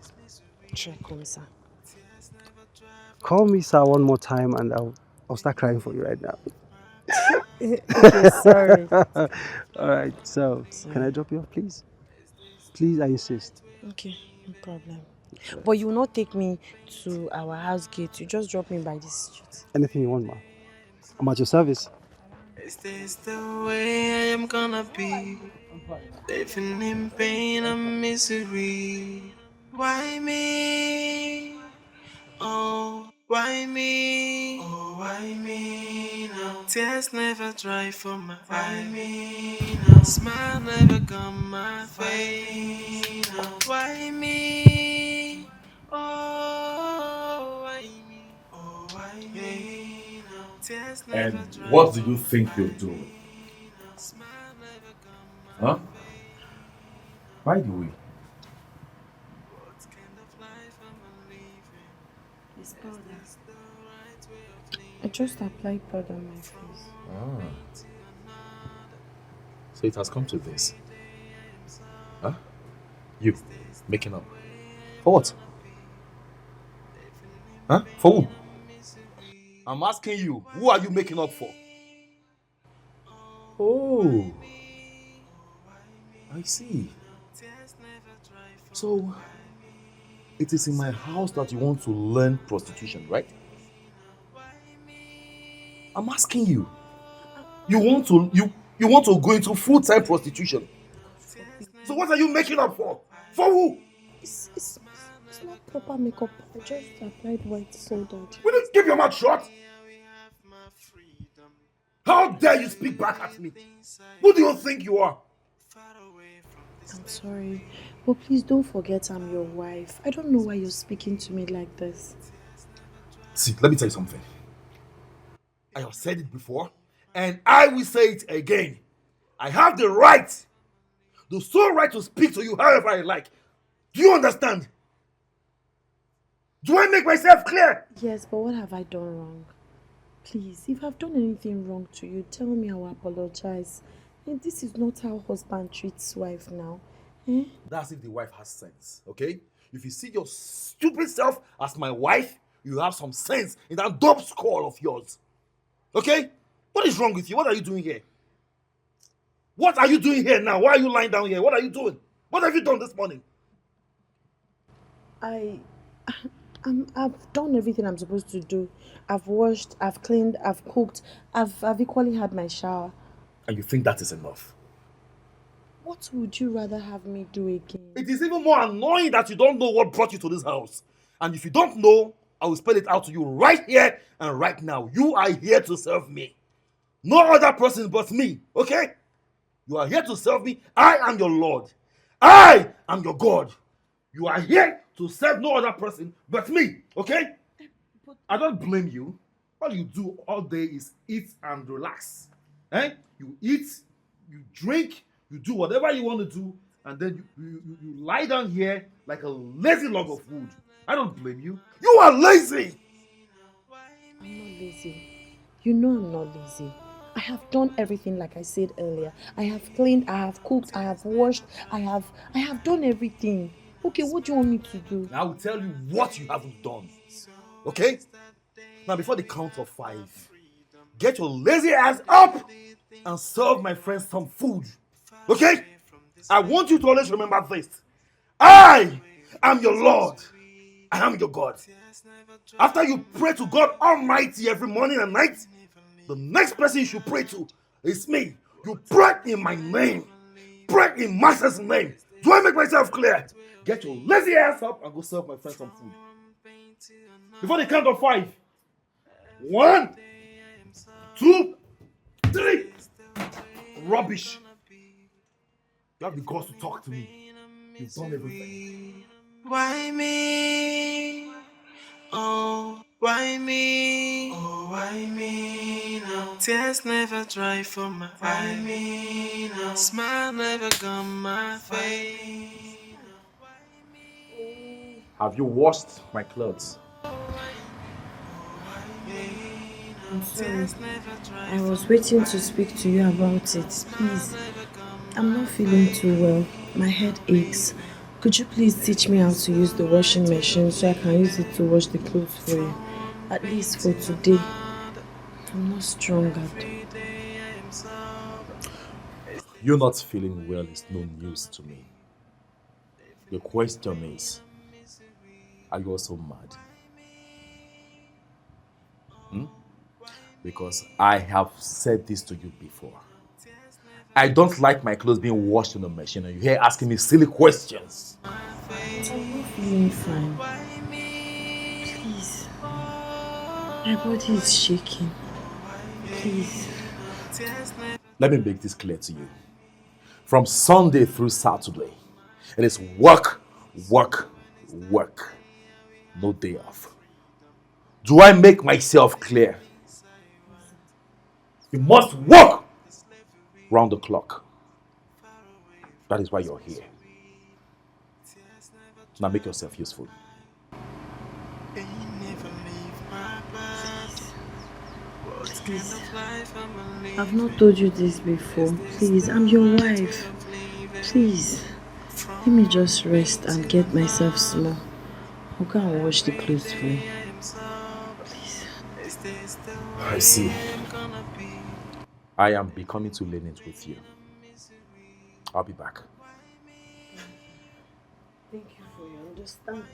trek home, sir. Call me, sir, one more time and I'll start crying for you right now. Okay, sorry. All right, so can I drop you off, please? Please, I insist. Okay, no problem. But you will not take me to our house gate. You just drop me by the street. Anything you want, ma. I'm at your service. Is this the way I am gonna be? Living in pain and misery. Why me? Oh, why me? Oh, why me now? Tears never dry from my eye. Why me now? Smile never come my face. Why me? Oh, why me? Oh, why me now? Tears never And dry what do you think you're doing? Huh? By the way, It's powder. I just applied powder on my face. So it has come to this. Huh? You making up. For what? Huh? For who? I'm asking you, who are you making up for? Oh, I see. So, it is in my house that you want to learn prostitution, right? I'm asking you. You want to go into full-time prostitution. So what are you making up for? For who? It's not proper makeup. I just applied white soda. Will you keep your mouth shut? How dare you speak back at me? Who do you think you are? I'm sorry, but please don't forget I'm your wife. I don't know why you're speaking to me like this. See, let me tell you something. I have said it before, and I will say it again. I have the right, the sole right to speak to you however I like. Do you understand? Do I make myself clear? Yes, but what have I done wrong? Please, if I've done anything wrong to you, tell me. I will apologize. And this is not how husband treats wife now. Eh? That's if the wife has sense, okay? If you see your stupid self as my wife, you have some sense in that dope skull of yours. Okay? What is wrong with you? What are you doing here? What are you doing here now? Why are you lying down here? What are you doing? What have you done this morning? I've done everything I'm supposed to do. I've washed, I've cleaned, I've cooked, I've equally had my shower. And you think that is enough? What would you rather have me do again? It is even more annoying that you don't know what brought you to this house. And if you don't know, I will spell it out to you right here and right now. You are here to serve me. No other person but me, okay? You are here to serve me. I am your Lord. I am your God. You are here to serve no other person but me, okay? I don't blame you. All you do all day is eat and relax. Eh? You eat, you drink, you do whatever you want to do, and then you lie down here like a lazy log of wood. I don't blame you. You are lazy! I'm not lazy. You know I'm not lazy. I have done everything like I said earlier. I have cleaned, I have cooked, I have washed, I have done everything. Okay, what do you want me to do? Now I will tell you what you haven't done. Okay? Now before the count of 5, get your lazy ass up and serve my friends some food. Okay? I want you to always remember this. I am your Lord. I am your God. After you pray to God Almighty every morning and night, the next person you should pray to is me. You pray in my name. Pray in Master's name. Do I make myself clear? Get your lazy ass up and go serve my friends some food. Before the count of 5. 1, 2, 3. Rubbish. You have the guts to talk to me. You've done everything. Why me? Oh, why me? Oh, why me now? Tears never dry from my eye. Why me now? Smile never gone my face. Have you washed my clothes? I'm sorry. I was waiting to speak to you about it. Please. I'm not feeling too well. My head aches. Could you please teach me how to use the washing machine so I can use it to wash the clothes for you? At least for today. I'm not strong at all. You're not feeling well is no news to me. The question is, are you also mad? Because I have said this to you before. I don't like my clothes being washed in the machine and you're here asking me silly questions. I'm not feeling fine. Please. My body is shaking. Please. Let me make this clear to you. From Sunday through Saturday, it is work, work, work. No day off. Do I make myself clear? You must work round the clock. That is why you're here. Now make yourself useful. Please. I've not told you this before. Please, I'm your wife. Please. Let me just rest and get myself small. I'll go and wash the clothes for you. Please. I see. I am becoming too lenient with you. I'll be back. Thank you for your understanding.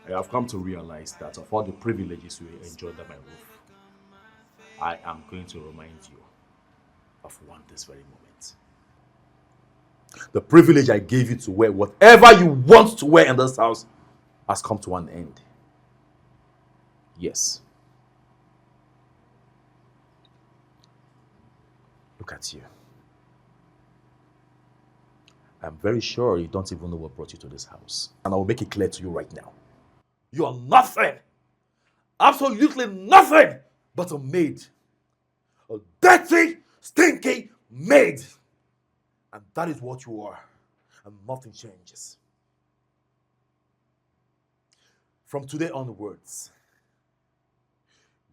I have come to realize that of all the privileges you enjoy under my roof, I am going to remind you of one this very moment. The privilege I gave you to wear whatever you want to wear in this house has come to an end. Yes. Look at you. I'm very sure you don't even know what brought you to this house. And I will make it clear to you right now. You are nothing. Absolutely nothing but a maid. A dirty, stinky maid. And that is what you are. And nothing changes. From today onwards,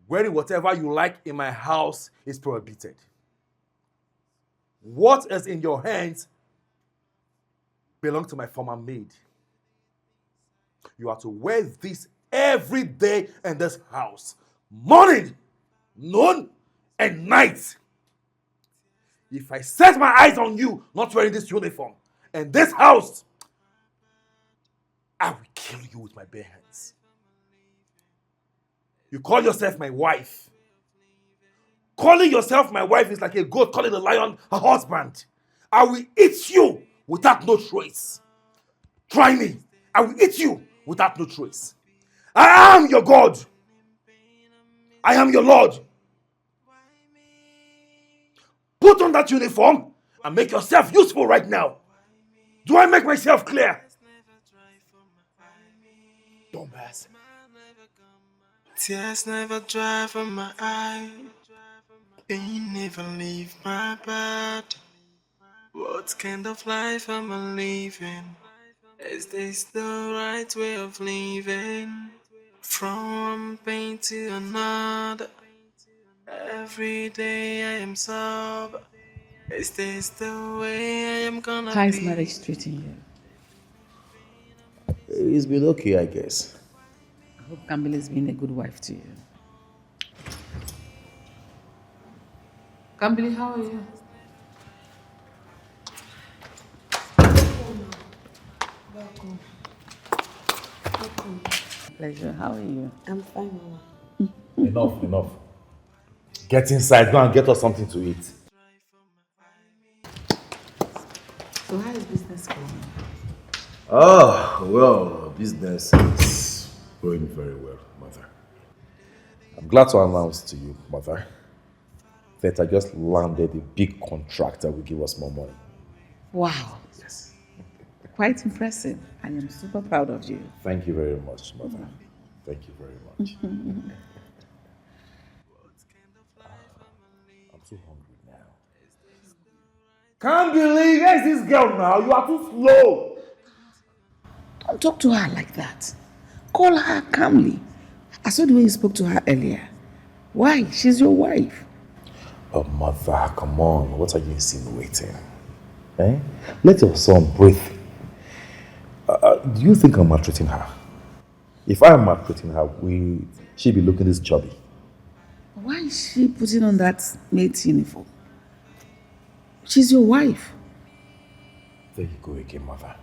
wearing whatever you like in my house is prohibited. What is in your hands belongs to my former maid. You are to wear this every day in this house. Morning, noon, and night. If I set my eyes on you not wearing this uniform in this house, I will kill you with my bare hands. You call yourself my wife. Calling yourself my wife is like a goat calling a lion her husband. I will eat you without no trace. Try me. I will eat you without no trace. I am your God. I am your Lord. Put on that uniform and make yourself useful right now. Do I make myself clear? Dumbass. Tears never dry from my eye. Pain never leave my body. What kind of life am I living? Is this the right way of living? From pain to another. Every day I am sober. Is this the way I am gonna How is be? marriage treating you? It's been okay, I guess. I hope Kambile's been a good wife to you. Kambile, how are you? Welcome. Pleasure. How are you? I'm fine, Mama. Enough. Get inside, go and get us something to eat. So how is business going? Oh, well, business is going very well, Mother. I'm glad to announce to you, Mother, that I just landed a big contract that will give us more money. Wow. Yes. Quite impressive. I am super proud of you. Thank you very much, Mother. Thank you very much. I'm so hungry now. Can't believe it's this girl now. You are too slow. Don't talk to her like that. Call her calmly. I saw the way you spoke to her earlier. Why? She's your wife. Oh, Mother, come on. What are you insinuating? Eh? Let your son breathe. Do you think I'm maltreating her? If I am maltreating her, she'll be looking this chubby. Why is she putting on that maid's uniform? She's your wife. There you go again, Mother.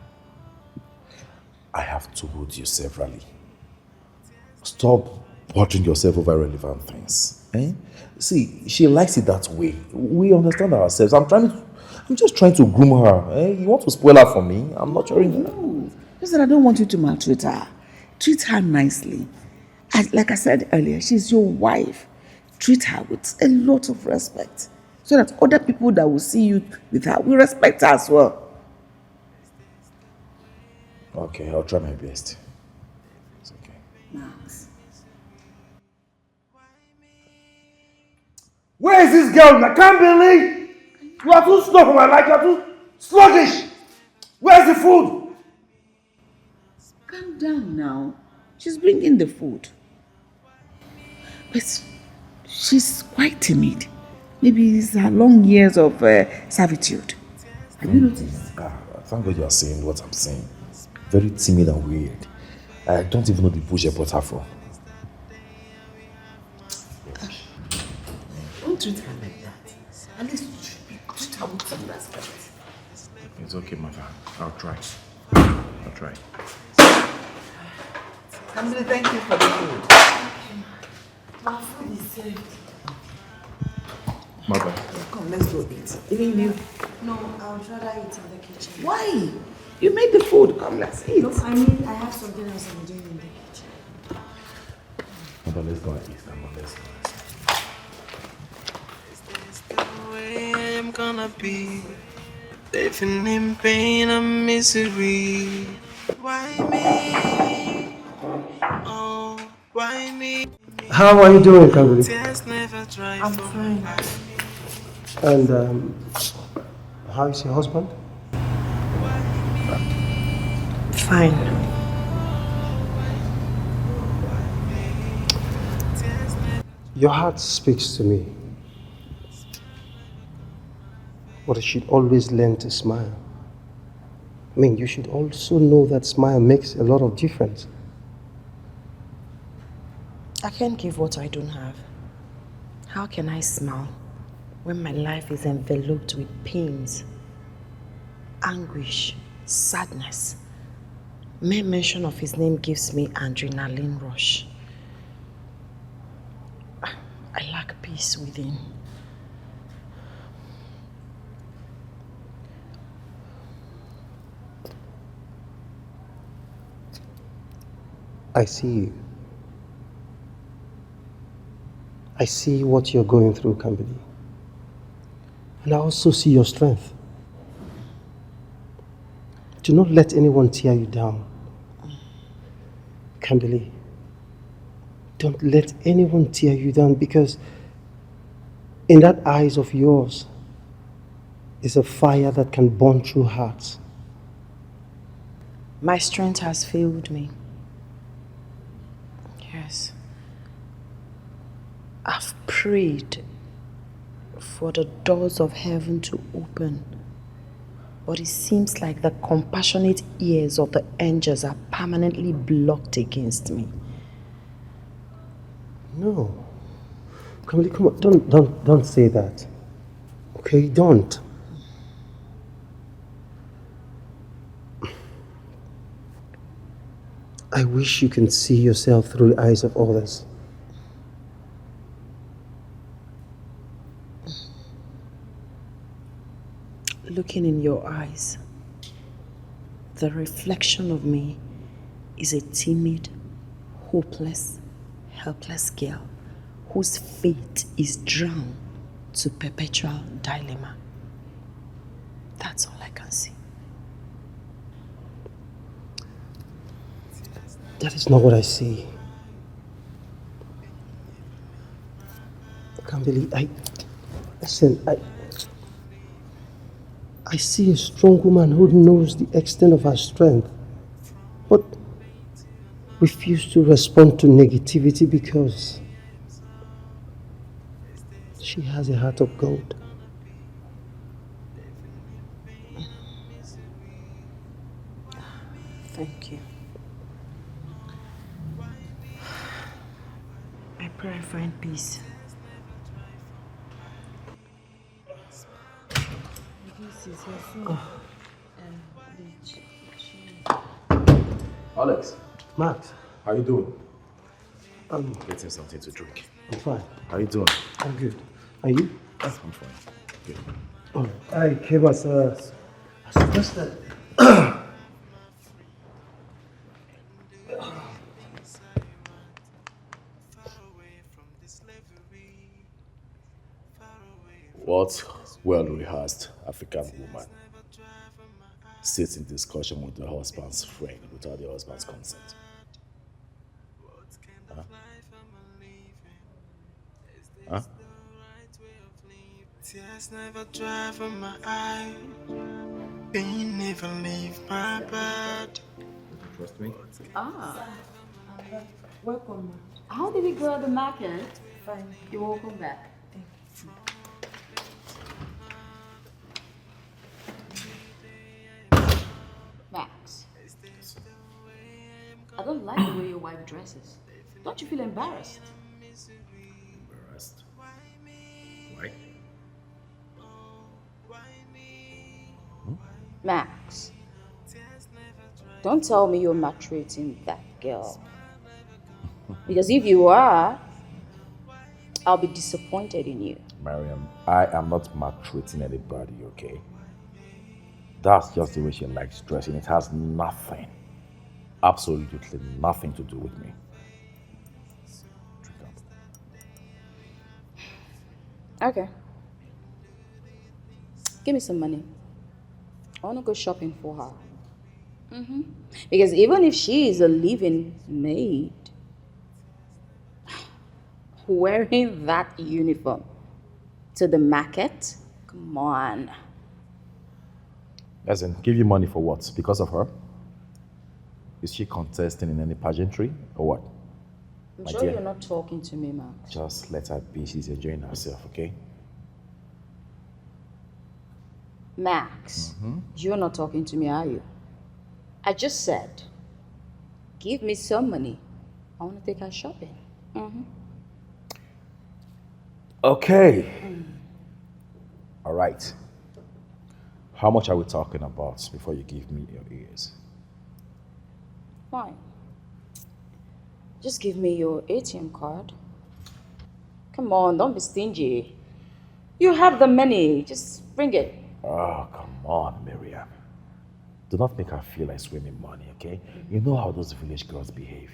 I have told you severally. Stop bothering yourself over irrelevant things. Eh? See, she likes it that way. We understand ourselves. I'm just trying to groom her. Eh? You want to spoil her for me? I'm not sharing her. No. Just that I don't want you to maltreat her. Treat her nicely. Like I said earlier, she's your wife. Treat her with a lot of respect. So that other people that will see you with her will respect her as well. Okay, I'll try my best. It's okay. Max. Where is this girl? I can't believe you are too slow for my life. You are too sluggish. Where's the food? Calm down now. She's bringing the food. But she's quite timid. Maybe it's her long years of servitude. Have you noticed? Thank God you are saying what I'm saying. Very timid and weird. I don't even know the bush I brought her from. Don't treat her like that. At least treat her with some respect. It's okay, Mother. I'll try. Kamile, thank you for the food. My food is served. Mother. Come, let's go eat. Even you. No, I would rather eat in the kitchen. Why? You made the food. Come, let's eat. No, I mean, I have something else I'm doing in the kitchen. Mother, let's go and eat. Come on, let's go. Is this the way I am gonna be? Living in pain and misery. Why me? Oh, why me? How are you doing, Kambili? Tears never dry I'm from fine. my eyes. And how is your husband? Fine. Your heart speaks to me. But you should always learn to smile. I mean, you should also know that smile makes a lot of difference. I can't give what I don't have. How can I smile when my life is enveloped with pains, anguish, sadness? Mere mention of his name gives me adrenaline rush. I lack peace within. I see you. I see what you're going through, Kambili. And I also see your strength. Do not let anyone tear you down. Kimberly, don't let anyone tear you down, because in that eyes of yours is a fire that can burn through hearts. My strength has failed me. Yes. I've prayed for the doors of heaven to open, but it seems like the compassionate ears of the angels are permanently blocked against me. No. Come on, don't say that. Okay, don't. I wish you can see yourself through the eyes of others. Looking in your eyes, the reflection of me is a timid, hopeless, helpless girl whose fate is drowned to perpetual dilemma. That's all I can see. That is not what I see. I can't believe I see a strong woman who knows the extent of her strength, but refuses to respond to negativity because she has a heart of gold. Thank you. I pray I find peace. Alex, Max, how you doing? I'm Getting something to drink. fine. How you doing? I'm good. Are you? I'm fine. Good. Oh, I came as suggested. What well-rehearsed African woman sits in discussion with the husband's friend without the husband's consent? Huh? Huh? Tears never dry from my eye. Pain never leave my body. Trust me? Ah, Welcome. how did we go at the market? Fine. You're welcome back. Max, I don't like the way your wife dresses. Don't you feel embarrassed? Embarrassed. Why? Max, don't tell me you're maltreating that girl. Because if you are, I'll be disappointed in you. Mariam, I am not maltreating anybody, okay? That's just the way she likes dressing. It has nothing, absolutely nothing to do with me. Drink up. Okay. Give me some money. I want to go shopping for her. Because even if she is a living maid, wearing that uniform to the market, come on. As in, give you money for what? Because of her? Is she contesting in any pageantry or what? I'm My sure dear, you're not talking to me, Max. just let her be. She's enjoying herself, okay? Max, you're not talking to me, are you? I just said, give me some money. I want to take her shopping. Okay. All right. How much are we talking about before you give me your ears? Fine. Just give me your ATM card. Come on, don't be stingy. You have the money. Just bring it. Oh, come on, Miriam. Do not make her feel like swimming money, okay? You know how those village girls behave.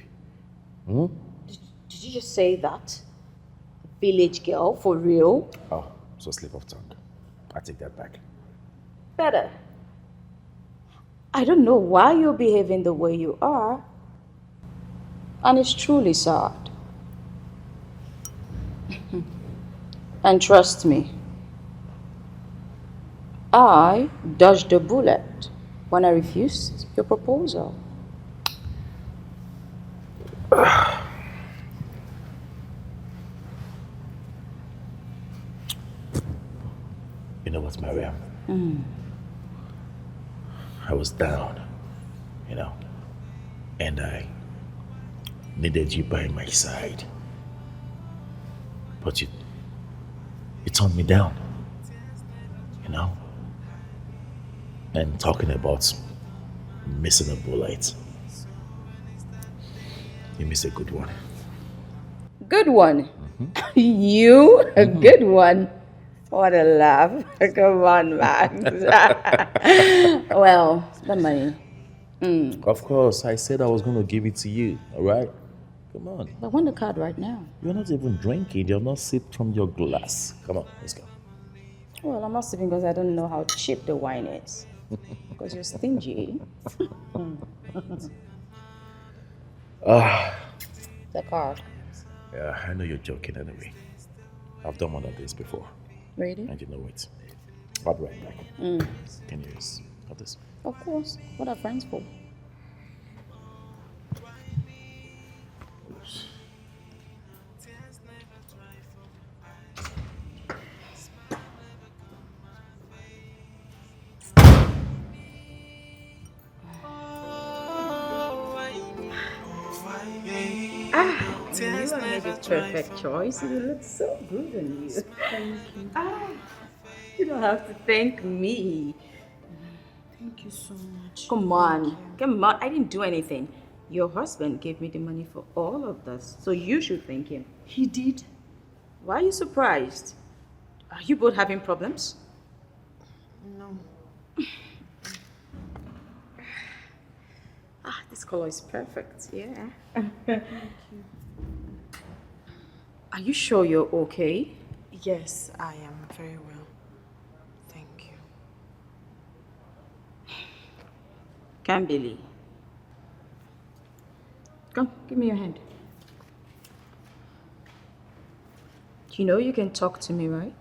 Did you just say that? Village girl, for real? Oh, so slip of tongue. I take that back. Better. I don't know why you're behaving the way you are. And it's truly sad. And trust me, I dodged a bullet when I refused your proposal. You know what, Mariam? I was down, and I needed you by my side. But you turned me down, And talking about missing a bullet, you missed a good one. Good one. You? A good one. What a laugh. Come on, Max. Well, the money. Of course, I said I was going to give it to you, all right? Come on. I want the card right now. You're not even drinking. You're not sipped from your glass. Come on, let's go. Well, I'm not sipping because I don't know how cheap the wine is. Because you're stingy. The card. Yeah, I know you're joking anyway. I've done one of these before. Really? And you know it. I'll be right back. Can you use of this? Of course. What are friends for? You I made the perfect choice. You look so good on you. Thank you. You don't have to thank me. Thank you so much. Come on. Come on. I didn't do anything. Your husband gave me the money for all of this, so you should thank him. He did? Why are you surprised? Are you both having problems? No. This color is perfect. Yeah. Thank you. Are you sure you're okay? Yes, I am very well. Thank you. Can't believe. Come, give me your hand. You know you can talk to me, right?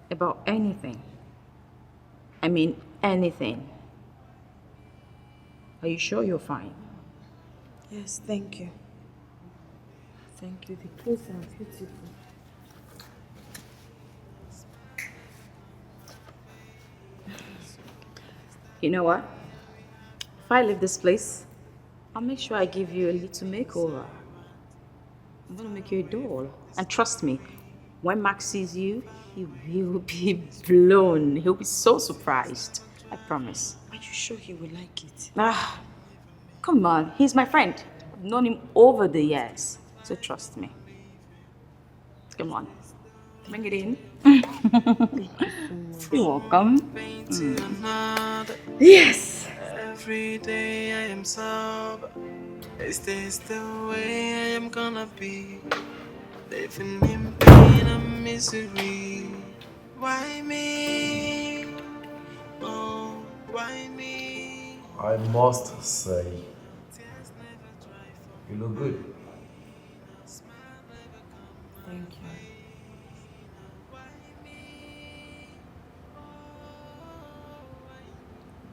About anything. I mean, anything. Are you sure you're fine? Yes, thank you. Thank you. The clothes are beautiful. You know what? If I leave this place, I'll make sure I give you a little makeover. I'm gonna make you a doll. And trust me, when Max sees you, he will be blown. He'll be so surprised. I promise. Are you sure he will like it? Come on, he's my friend. I've known him over the years. So trust me. Come on. Bring it in. You're welcome. Yes. Every day I am sober. Is this the way I am gonna be? Living in pain and misery. Why me? Oh, why me? I must say, you look good. Thank you.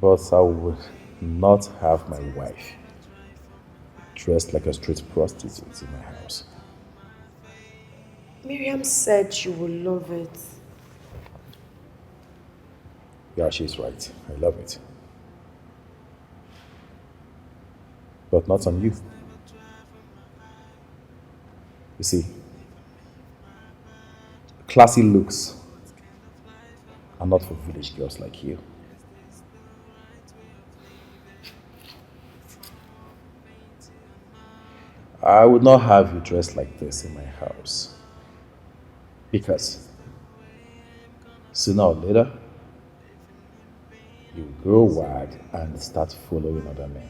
But I would not have my wife dressed like a street prostitute in my house. Miriam said she would love it. Yeah, she's right. I love it. But not on you. You see, classy looks are not for village girls like you. I would not have you dressed like this in my house. Because sooner or later, you will grow wild and start following other men.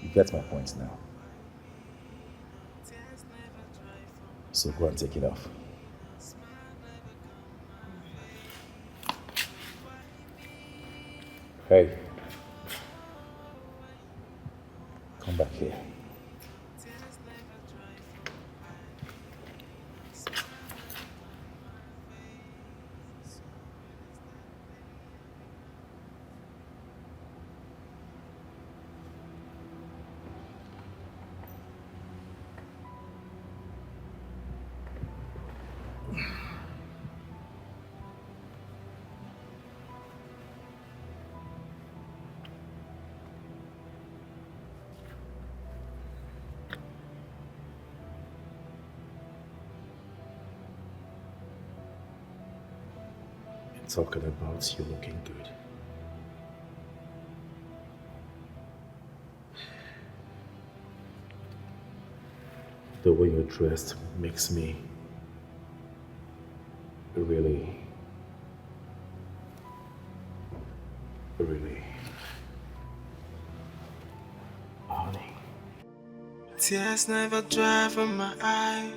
You get my point now. So go and take it off. Hey. Come back here. Talking about you looking good. The way you're dressed makes me really honey. Tears never dry from my eye.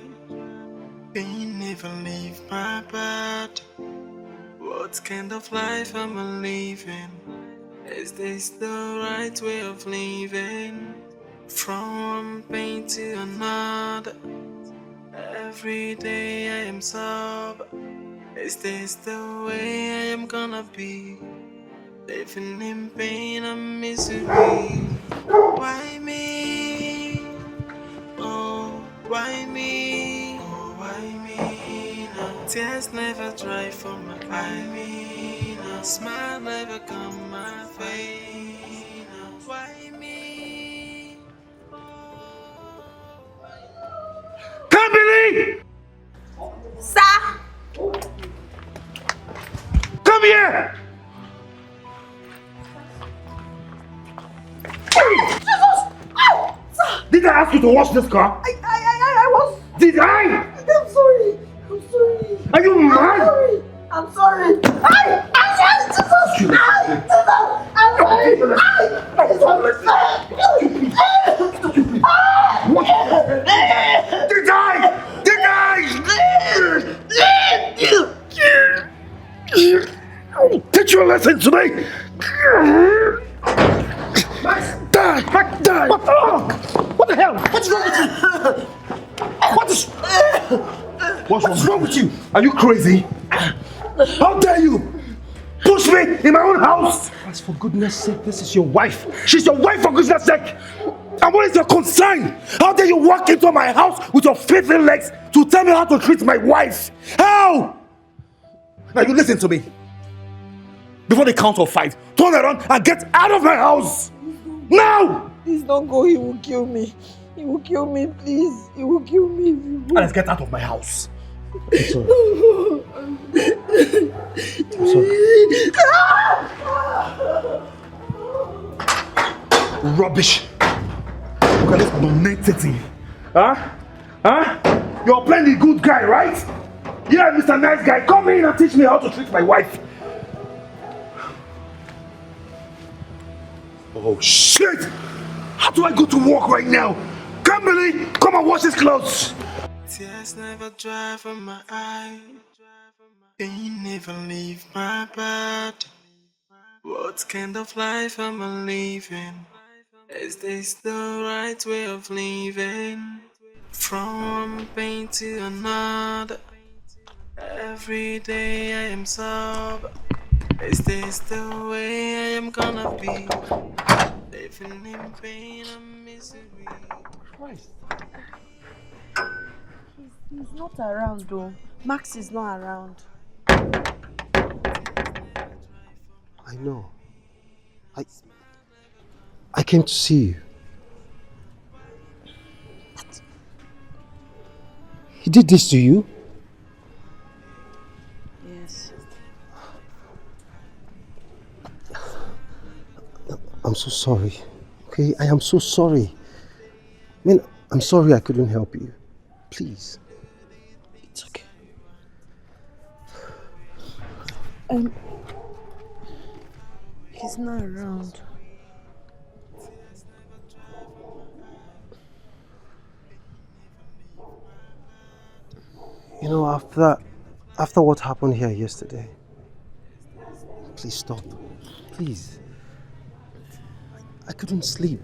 Pain never leave my body. What kind of life am I living? Is this the right way of living? From one pain to another, every day I am sober. Is this the way I am gonna be? Living in pain and misery. Why me? Oh, why me? Oh, why me now? Tears never dry from my eye. Now smile never come my way. Now why me? Kamili! Sir! Come here! Did I ask you to wash this car? I was... Did I? I'm sorry. I'm sorry. Are you mad? I'm sorry. I'm sorry, Jesus. I'm sorry. Did I? I'll teach you a lesson today. Die! What the hell? What's wrong with you? What's wrong with you? Are you crazy? How dare you push me in my own house? As for goodness sake, this is your wife. She's your wife for goodness sake. And what is your concern? How dare you walk into my house with your filthy legs to tell me how to treat my wife? How? Now you listen to me. Before the count of 5, turn around and get out of my house! Now! Please don't go, he will kill me. He will kill me, please. He will kill me if you go. Let's get out of my house. I'm sorry. I'm sorry. Rubbish. Look at this nonentity. Huh? You're playing the good guy, right? Yeah, Mr. Nice Guy, come in and teach me how to treat my wife. Oh shit! How do I go to work right now? Kimberly, come and wash his clothes. Tears never dry from my eye. Pain never leave my body. What kind of life am I living? Is this the right way of living? From one pain to another, every day I am sober. Is this the way I am gonna be? Living in pain and misery. Christ. He's not around though. Max is not around. I know. I came to see you. But he did this to you? Yes. I'm so sorry. Okay, I am so sorry. I mean, I'm sorry I couldn't help you. Please. It's okay. He's not around. You know, after what happened here yesterday, please stop. Please. I couldn't sleep.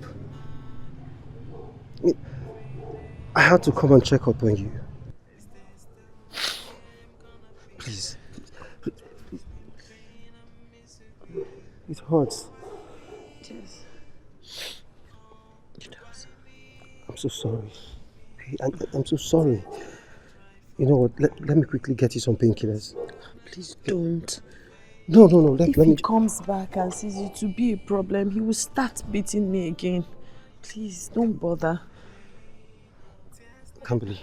I mean, I had to come and check up on you. Please. It hurts. Yes. It does. I'm so sorry. Okay, I'm so sorry. You know what? Let me quickly get you some painkillers. Please don't. No. If Let he me. comes back and sees it to be a problem, he will start beating me again. Please, don't bother. Can't believe.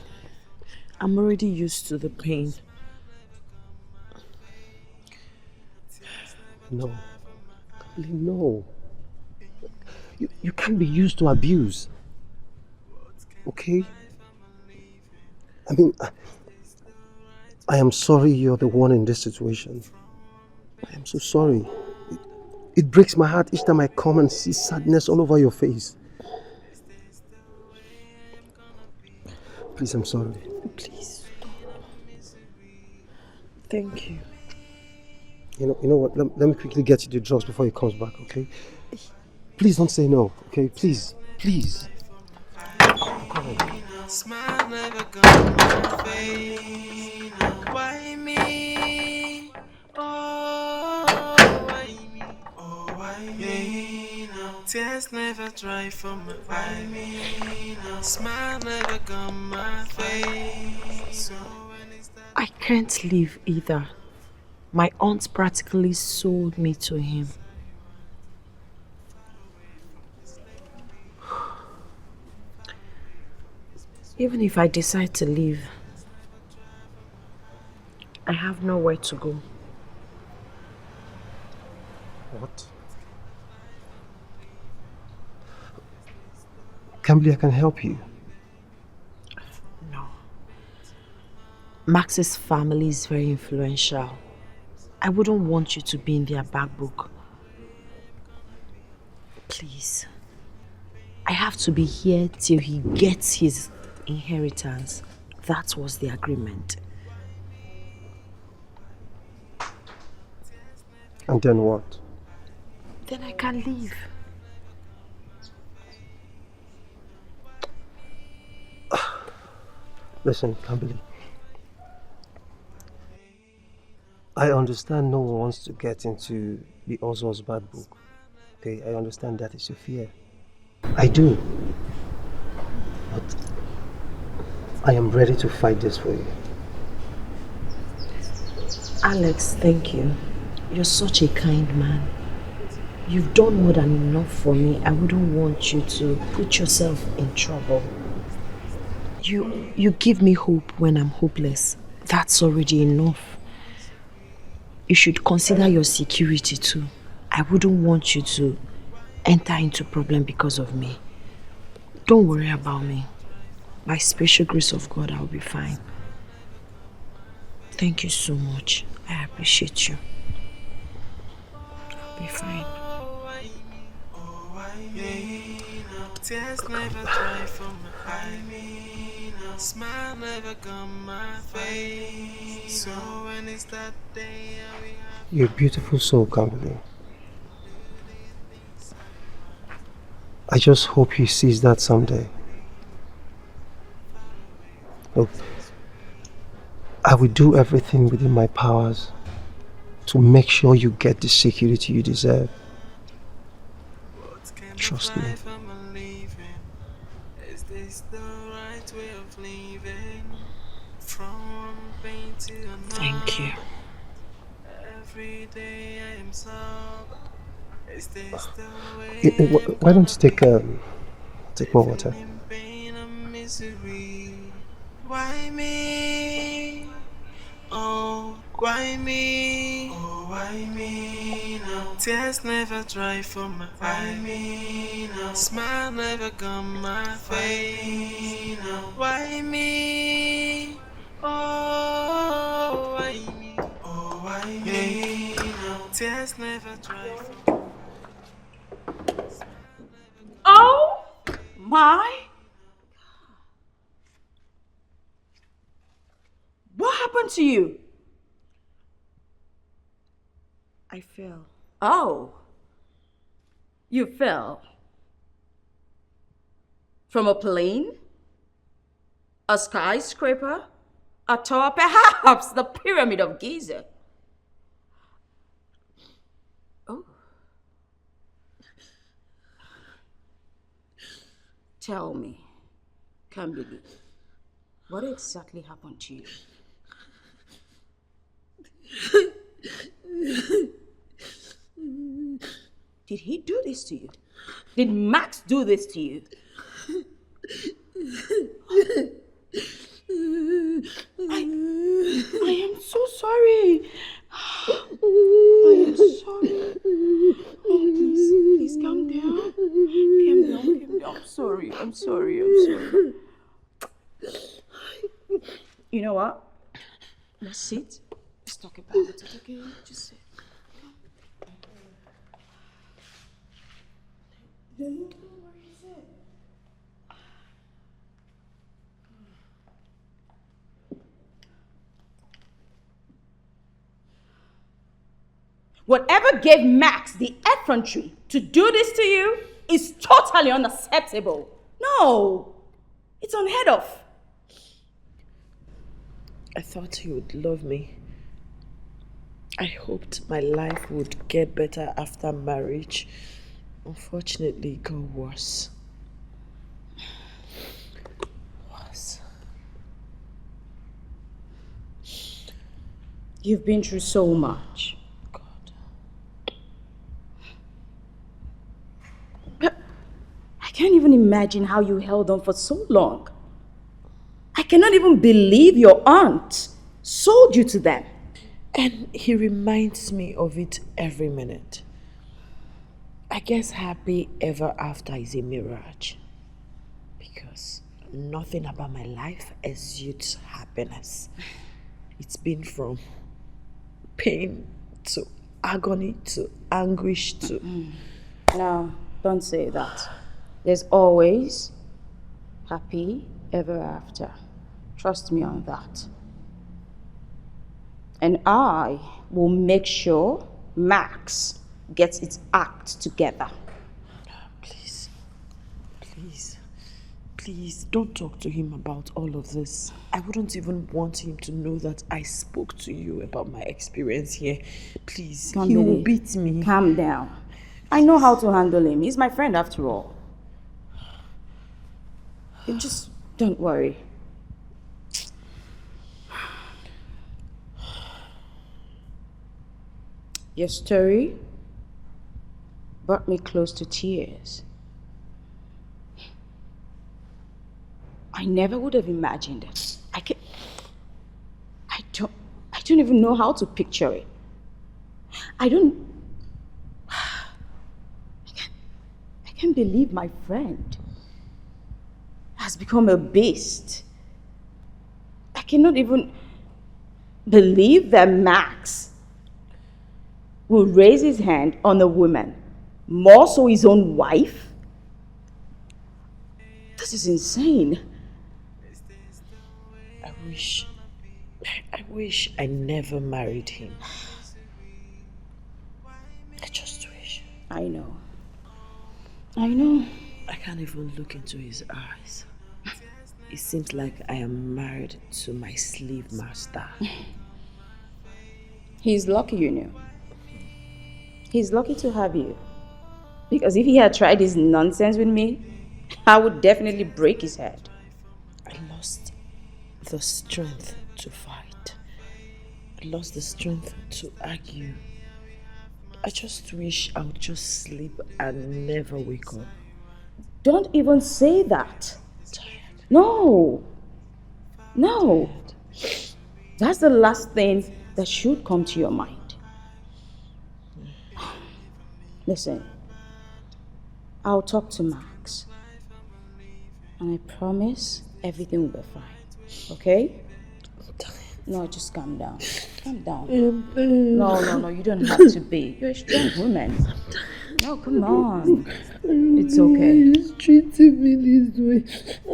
I'm already used to the pain. No. Can't believe. No. You can't be used to abuse. Okay? I mean, I am sorry you're the one in this situation. I am so sorry. It breaks my heart each time I come and see sadness all over your face. Please, I'm sorry. Please stop. Thank you. You know what? Let me quickly get you the drugs before he comes back, okay? Please don't say no, okay? Please. Come on. Smile never gone my way. Why me? Oh, why me? Oh, why me? Tears never dry from my eye. Smile never gone my face. So when it's that I can't leave either. My aunt practically sold me to him. Even if I decide to leave, I have nowhere to go. What? Kimberly, I can help you. No. Max's family is very influential. I wouldn't want you to be in their back book. Please. I have to be here till he gets his inheritance. That was the agreement. And then what? Then I can leave. Listen, Kimberly. I understand no one wants to get into the Oswald's bad book. Okay, I understand that is your fear. I do. But I am ready to fight this for you. Alex, thank you. You're such a kind man. You've done more than enough for me. I wouldn't want you to put yourself in trouble. You give me hope when I'm hopeless. That's already enough. You should consider your security too. I wouldn't want you to enter into problem because of me. Don't worry about me. By special grace of God, I'll be fine. Thank you so much. I appreciate you. I'll be fine. tears never dry from my eye. Smile never gone my face. So when it's that day we have You're a beautiful soul, Kimberly. I just hope he sees that someday. Look, I will do everything within my powers to make sure you get the security you deserve. Trust me. Is this the right way of living? From pain to another. Thank you. Every day I am sober. Is this the way? Why don't you take more water? In pain and misery. Why me? Oh, why me? Oh, why me now? Tears never dry from my eye. Smile never gone my face. Why me? Oh, why me? Oh, why me now? Tears never dry from Oh my! What happened to you? I fell. Oh, you fell. From a plane? A skyscraper? A tower? Perhaps the Pyramid of Giza? Oh. Tell me, Kambili, what exactly happened to you? Did he do this to you? Did Max do this to you? I am so sorry. I am sorry. Oh, please calm down. Calm down. I'm sorry. I'm sorry. You know what? Let's sit. Let's talk about it, okay? Just sit. Whatever gave Max the effrontery to do this to you is totally unacceptable. No, it's unheard of. I thought he would love me. I hoped my life would get better after marriage. Unfortunately, it got worse. You've been through so much. I can't even imagine how you held on for so long. I cannot even believe your aunt sold you to them. And he reminds me of it every minute. I guess happy ever after is a mirage. Because nothing about my life exudes happiness. It's been from pain to agony to anguish to... No, don't say that. There's always happy ever after. Trust me on that. And I will make sure Max gets its act together. Please, don't talk to him about all of this. I wouldn't even want him to know that I spoke to you about my experience here. Please, he will beat me. Calm down. I know how to handle him. He's my friend after all. You just don't worry. Your story brought me close to tears. I never would have imagined it. I don't even know how to picture it. I can't believe my friend has become a beast. I cannot even believe that Max will raise his hand on a woman, more so his own wife. This is insane. I wish I never married him. I just wish. I know. I can't even look into his eyes. It seems like I am married to my slave master. He's lucky, you know. He's lucky to have you. Because if he had tried his nonsense with me, I would definitely break his head. I lost the strength to fight. I lost the strength to argue. I just wish I would just sleep and never wake up. Don't even say that. Tired. No. That's the last thing that should come to your mind. Listen, I'll talk to Max. And I promise everything will be fine. Okay? No, just calm down. Calm down. No, you don't have to be. You're a strong woman. No, come on. It's okay. He's treating me this way.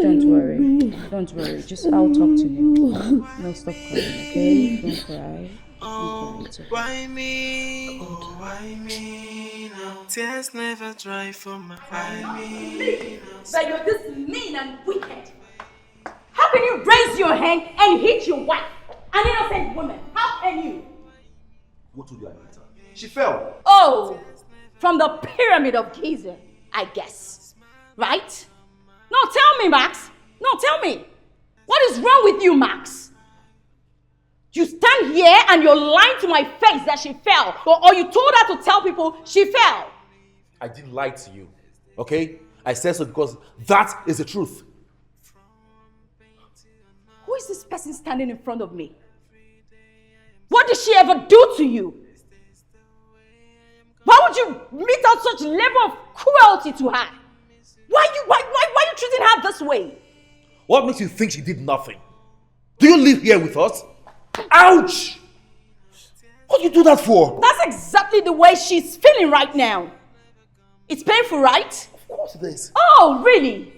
Don't worry. Just I'll talk to him. No, stop crying, okay? Don't cry. It's okay. Why me? Oh, why me now? Tears never dry for my eye. that you're this mean and wicked? How can you raise your hand and hit your wife, an innocent woman? How can you? What would you hit her? She fell. Oh, from the pyramid of Giza, I guess. Right? No, tell me, Max. No, tell me. What is wrong with you, Max? You stand here and you're lying to my face that she fell. Or you told her to tell people she fell. I didn't lie to you, okay? I said so because that is the truth. Who is this person standing in front of me? What did she ever do to you? Why would you mete out such level of cruelty to her? Why are you treating her this way? What makes you think she did nothing? Do you live here with us? Ouch! What do you do that for? That's exactly the way she's feeling right now. It's painful, right? Of course it is. Oh, really?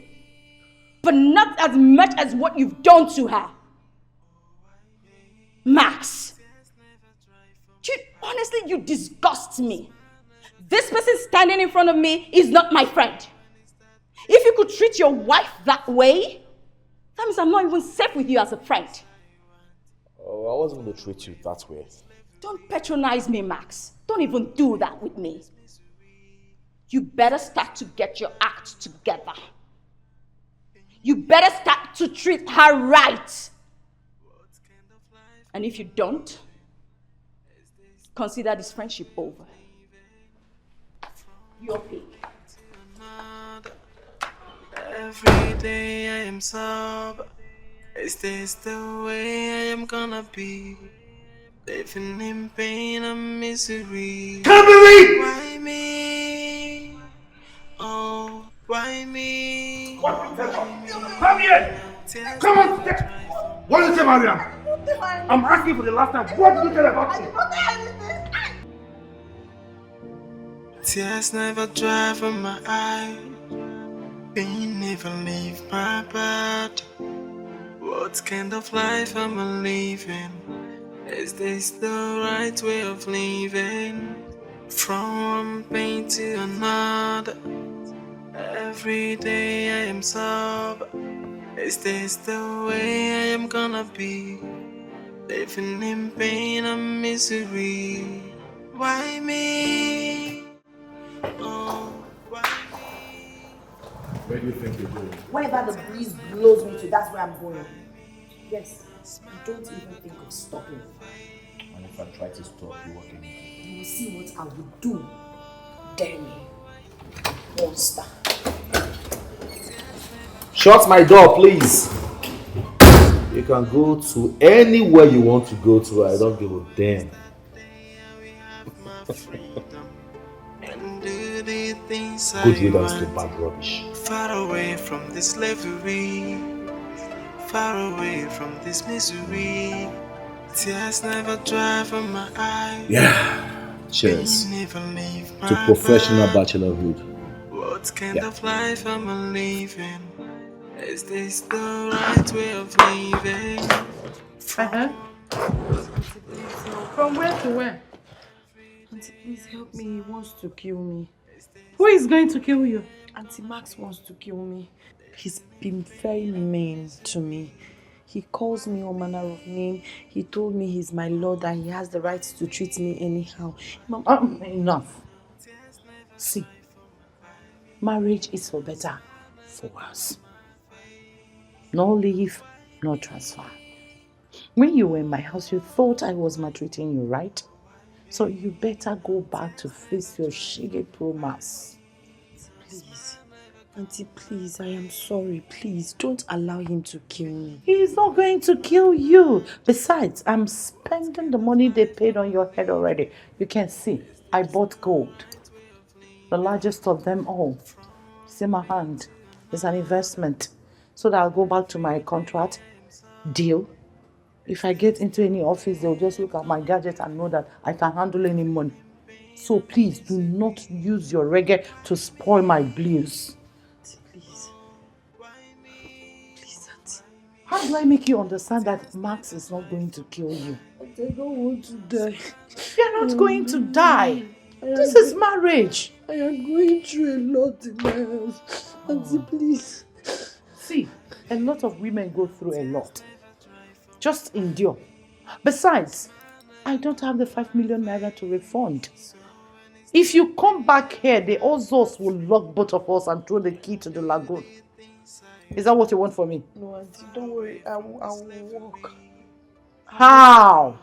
But not as much as what you've done to her. Max, honestly, you disgust me. This person standing in front of me is not my friend. If you could treat your wife that way, that means I'm not even safe with you as a friend. Oh, I wasn't going to treat you that way. Don't patronize me, Max. Don't even do that with me. You better start to get your act together. You better start to treat her right. And if you don't, consider this friendship over. Your pick. Every day I am sober. Is this the way I am gonna be? Living in pain and misery. Can't believe! Why me? Oh, why me? What? Come here! Come on! What did you say, Mariam? I'm asking for the last time. What did you tell about me? Tears never dry from my eye. Pain never leave my body. What kind of life am I living? Is this the right way of living? From one pain to another. Every day I am sober. Is this the way I am gonna be? Living in pain and misery. Why me? Oh, why me? Where do you think you're going? Wherever the breeze blows me to, that's where I'm going. Yes, I don't even think of stopping. And if I try to stop you, what can you do? You will see what I will do. Dare me. Monster. Shut my door, please. You can go to anywhere you want to go to. I don't give a damn. Good riddance to bad rubbish. Far away from this slavery, far away from this misery. Tears never dry from my eyes. Yeah. Cheers. Pain never leave my To professional body. bachelorhood. What kind of life am I living? Is this the right way of living? From where to where? Auntie, please help me. He wants to kill me. Who is going to kill you? Auntie Max wants to kill me. He's been very mean to me. He calls me all manner of name. He told me he's my lord and he has the right to treat me anyhow. Mom, Enough. see, marriage is for better, for worse. No leave, no transfer. When you were in my house, you thought I was maltreating you, right? So you better go back to face your shiggy promise. Please, Auntie, please, I am sorry. Please, don't allow him to kill me. He is not going to kill you. Besides, I'm spending the money they paid on your head already. You can see, I bought gold. The largest of them all. See my hand. It's an investment. So that I'll go back to my contract deal. If I get into any office, they'll just look at my gadget and know that I can handle any money. So please, do not use your reggae to spoil my blues. Please. Please, Auntie. How do I make you understand that Max is not going to kill you? I don't want to die. You're not going to die. This is marriage. I am going through a lot in my house. Auntie, please. See, a lot of women go through a lot. Just endure. Besides, I don't have the 5 million naira to refund. If you come back here, the Ozos will lock both of us and throw the key to the lagoon. Is that what you want for me? No, Auntie, don't worry. I will walk. How?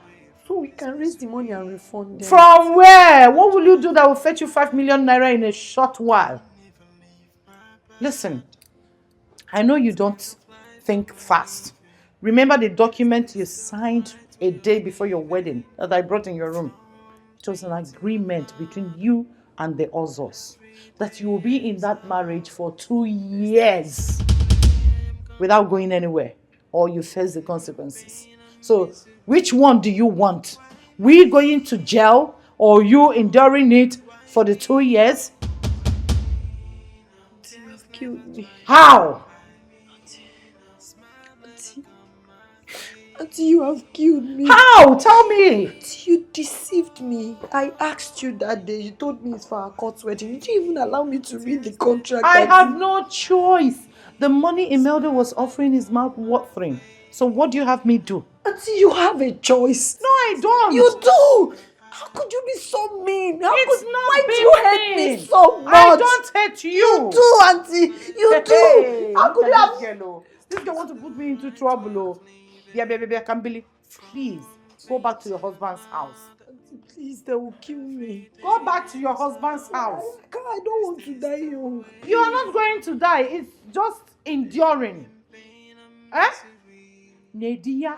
So we can raise the money and refund them. From where? What will you do that will fetch you 5 million naira in a short while? Listen, I know you don't think fast. Remember the document you signed a day before your wedding that I brought in your room? It was an agreement between you and the Ozos that you will be in that marriage for 2 years without going anywhere, or you face the consequences. So, which one do you want? We going to jail or you enduring it for the 2 years? Auntie, you have killed me. How? Auntie, you have killed me. How? Tell me. Auntie, you deceived me. I asked you that day. You told me it's for our court wedding. You didn't even allow me to read the contract. I have no choice. The money Imelda was offering is mouth watering. So what do you have me do? Auntie, you have a choice. No, I don't. You do. How could you be so mean? Why do being you hate mean. me so much? I don't hate you. You do, Auntie. You do. How could you have... This girl want to put me into trouble. Oh. Yeah, baby, I can't believe. Please, go back to your husband's house. Auntie, please, they will kill me. Go back to your husband's house. I don't want to die young. You are not going to die. It's just enduring. Eh? Nedia.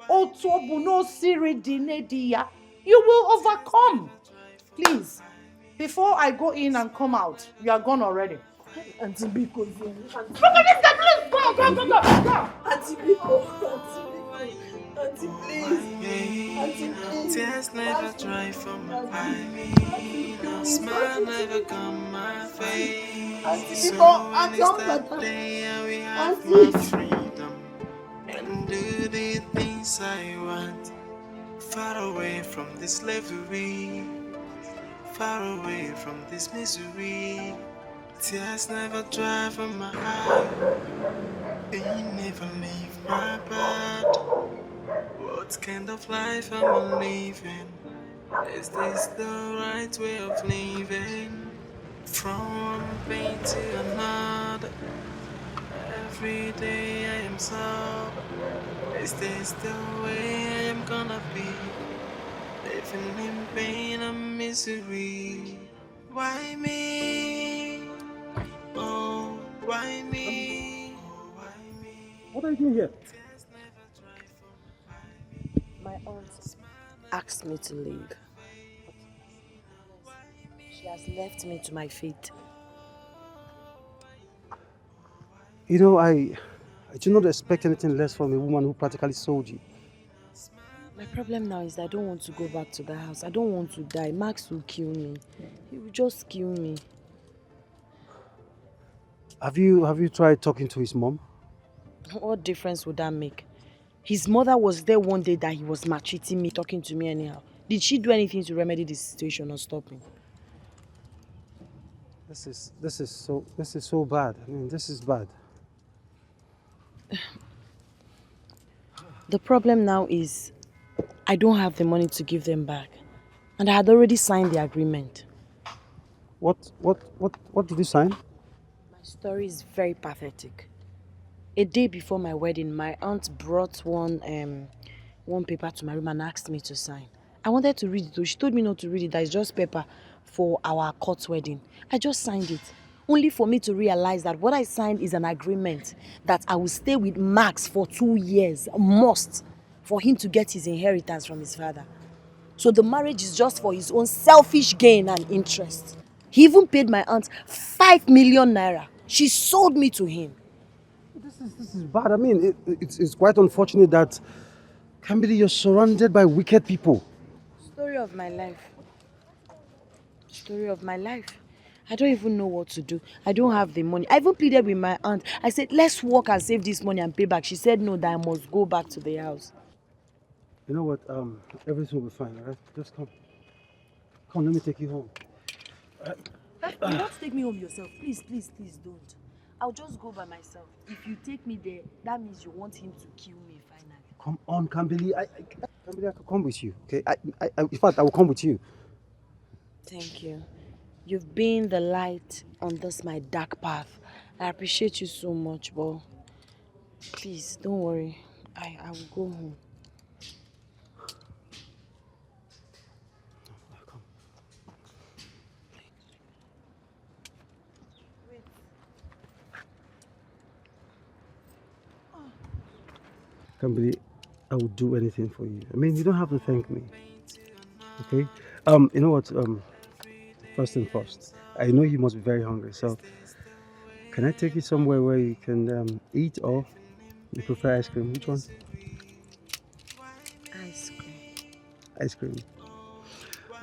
Otobu no siridi Nedia. You will overcome. Please, before I go in and come out, you are gone already. Auntie Biko, Please go. Auntie Biko, Auntie, please. Auntie, please. Tears never dry from my eyes. No smile never come my face. Auntie So Biko, when Auntie, it's that day and we have my freedom and do the things I want, far away from this slavery, far away from this misery. Tears never dry from my eye. Pain never leave my bed. What kind of life am I living? Is this the right way of living? From one pain to another, every day I am so. Is this the way I am gonna be? Living in pain and misery. Why me? Oh, why me? What are you doing here? My aunt asked me to leave. She has left me to my fate. You know, I do not expect anything less from a woman who practically sold you. My problem now is I don't want to go back to the house. I don't want to die. Max will kill me. He will just kill me. Have you tried talking to his mom? What difference would that make? His mother was there one day that he was maltreating me, talking to me anyhow. Did she do anything to remedy the situation or stop him? This is so bad. I mean, this is bad. The problem now is I don't have the money to give them back. And I had already signed the agreement. What did you sign? My story is very pathetic. A day before my wedding, my aunt brought one paper to my room and asked me to sign. I wanted to read it, though. She told me not to read it, that it's just paper for our court wedding. I just signed it, only for me to realize that what I signed is an agreement that I will stay with Max for 2 years, must, for him to get his inheritance from his father. So the marriage is just for his own selfish gain and interest. He even paid my aunt 5 million naira. She sold me to him. This is bad. I mean, it's quite unfortunate that, Kambili, you're surrounded by wicked people. Story of my life. Story of my life. I don't even know what to do. I don't have the money. I even pleaded with my aunt. I said, let's work and save this money and pay back. She said no, that I must go back to the house. You know what? Everything will be fine, all right? Just come. Come, let me take you home. You want to take me home yourself? Please, please, please don't. I'll just go by myself. If you take me there, that means you want him to kill me finally. Come on, Kambili. Kambili, I can come with you, okay? In fact, I will come with you. Thank you. You've been the light on this my dark path. I appreciate you so much, but please, don't worry. I will go home. Kambili, I will do anything for you. I mean, you don't have to thank me, okay? You know what? First and first, I know you must be very hungry, so can I take you somewhere where you can eat, or you prefer ice cream? Which one? Ice cream. Ice cream.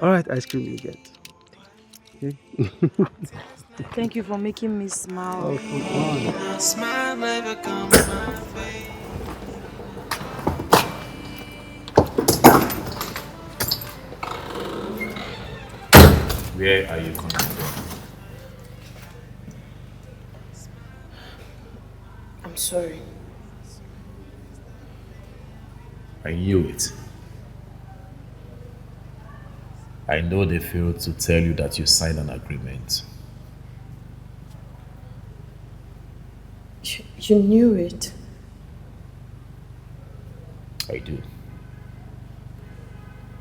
All right, ice cream you get. Okay? Thank you for making me smile. Oh, come on. A smile never comes my face. Where are you coming from? I'm sorry. I knew it. I know they failed to tell you that you signed an agreement. You knew it. I do.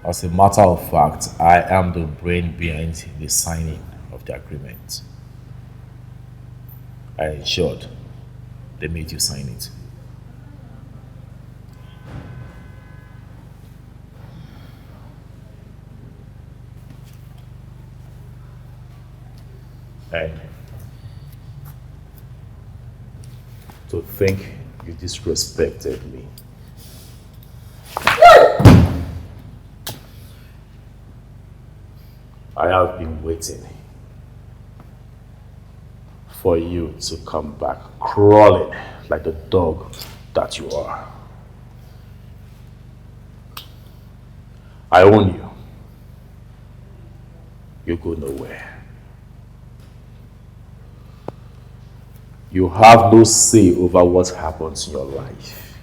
As a matter of fact, I am the brain behind the signing of the agreement. I ensured they made you sign it. And to think you disrespected me. I have been waiting for you to come back crawling like the dog that you are. I own you. You go nowhere. You have no say over what happens in your life.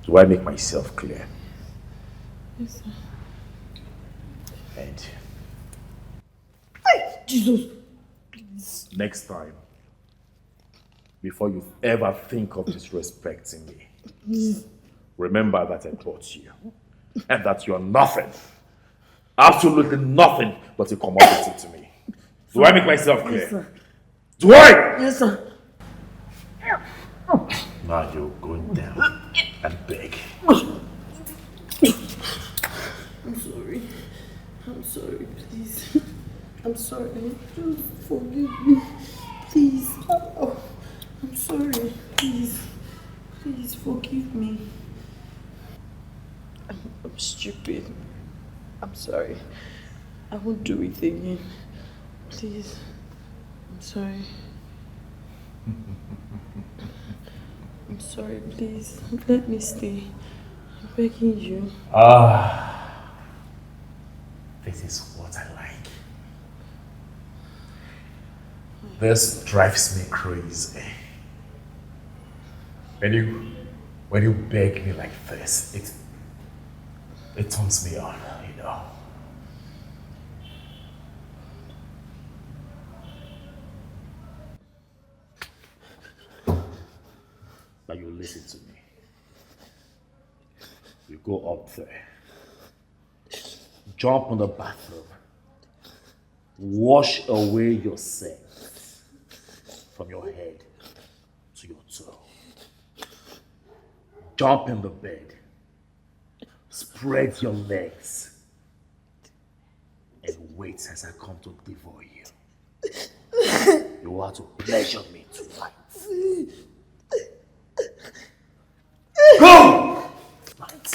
Do I make myself clear? Yes, sir. And Jesus! next time, before you ever think of disrespecting me, remember that I bought you. And that you're nothing. Absolutely nothing but a commodity to me. Do I make myself clear? Yes, sir. Do I? Yes, sir. Now you're going down and beg. I'm sorry. I'm sorry, please. I'm sorry. Just forgive me. Please. Oh, I'm sorry. Please. Please forgive me. I'm stupid. I'm sorry. I won't do it again. Please. I'm sorry. I'm sorry, please. Let me stay. I'm begging you. This is what I like. This drives me crazy. When you beg me like this, it turns me on, you know. Now you listen to me. You go up there, jump on the bathroom, wash away yourself from your head to your toe. Jump in the bed, spread your legs, and wait as I come to devour you. You are to pleasure me tonight. Go! Right.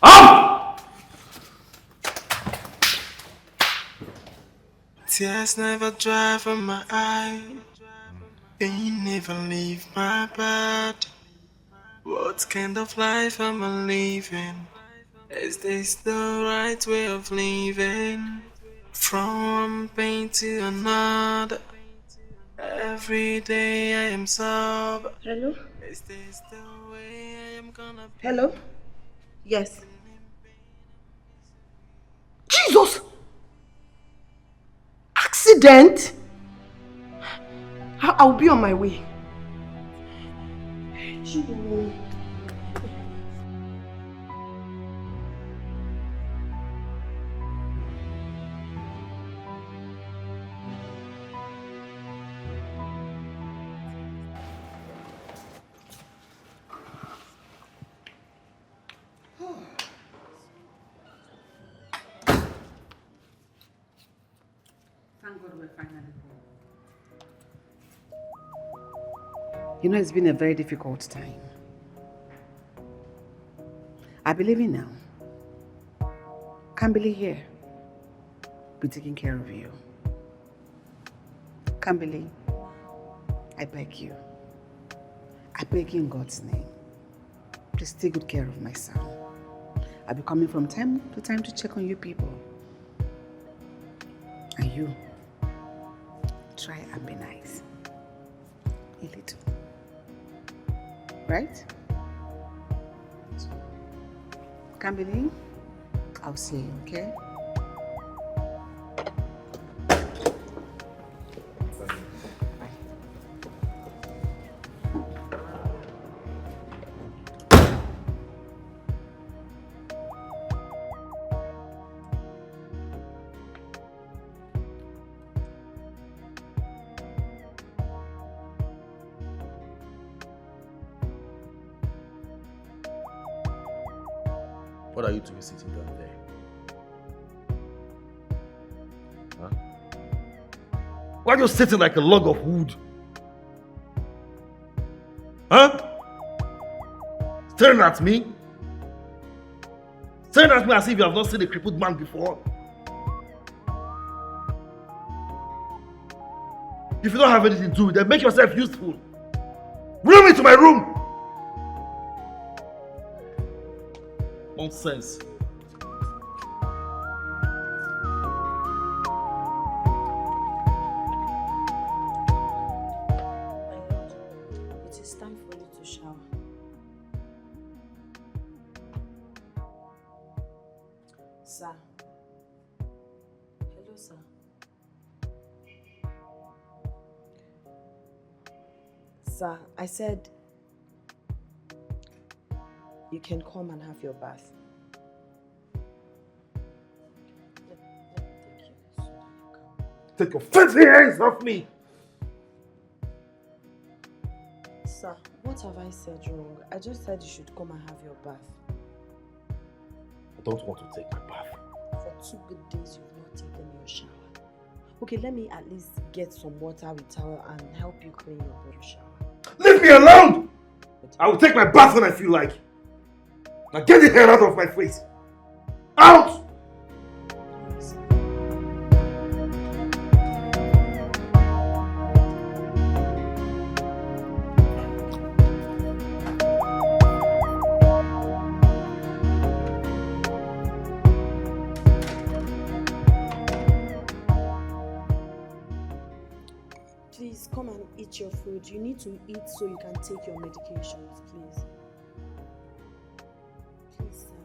Up! Tears never dry from my eye. Pain never leave my body. What kind of life am I living? Is this the right way of living? From pain to another. Every day I am sober. Hello? Is this the way I am gonna be? Hello? Yes. Jesus! Accident? I'll be on my way. Jesus. Thank God we're finally home. You know, it's been a very difficult time. I believe in now. Kambili here. Be taking care of you. Kambili, I beg you. I beg you in God's name. Please take good care of my son. I'll be coming from time to time to check on you people. And you, try and be nice. A little. Right? Kambili, I'll see you, okay? What are you two sitting down there? Huh? Why are you sitting like a log of wood? Huh? Staring at me? Staring at me as if you have not seen a crippled man before? If you don't have anything to do, then make yourself useful. Bring me to my room! Nonsense. It is time for you to shower. Sir. Hello, sir. Sir, I said you can come and have your bath. Take your filthy hands off me! Sir, what have I said wrong? I just said you should come and have your bath. I don't want to take my bath. For 2 good days you've not taken your shower. Okay, let me at least get some water with towel and help you clean your shower. Leave me alone! I will take my bath when I feel like. Now get the hair out of my face! Out! Please come and eat your food. You need to eat so you can take your medications, please. Please, sir.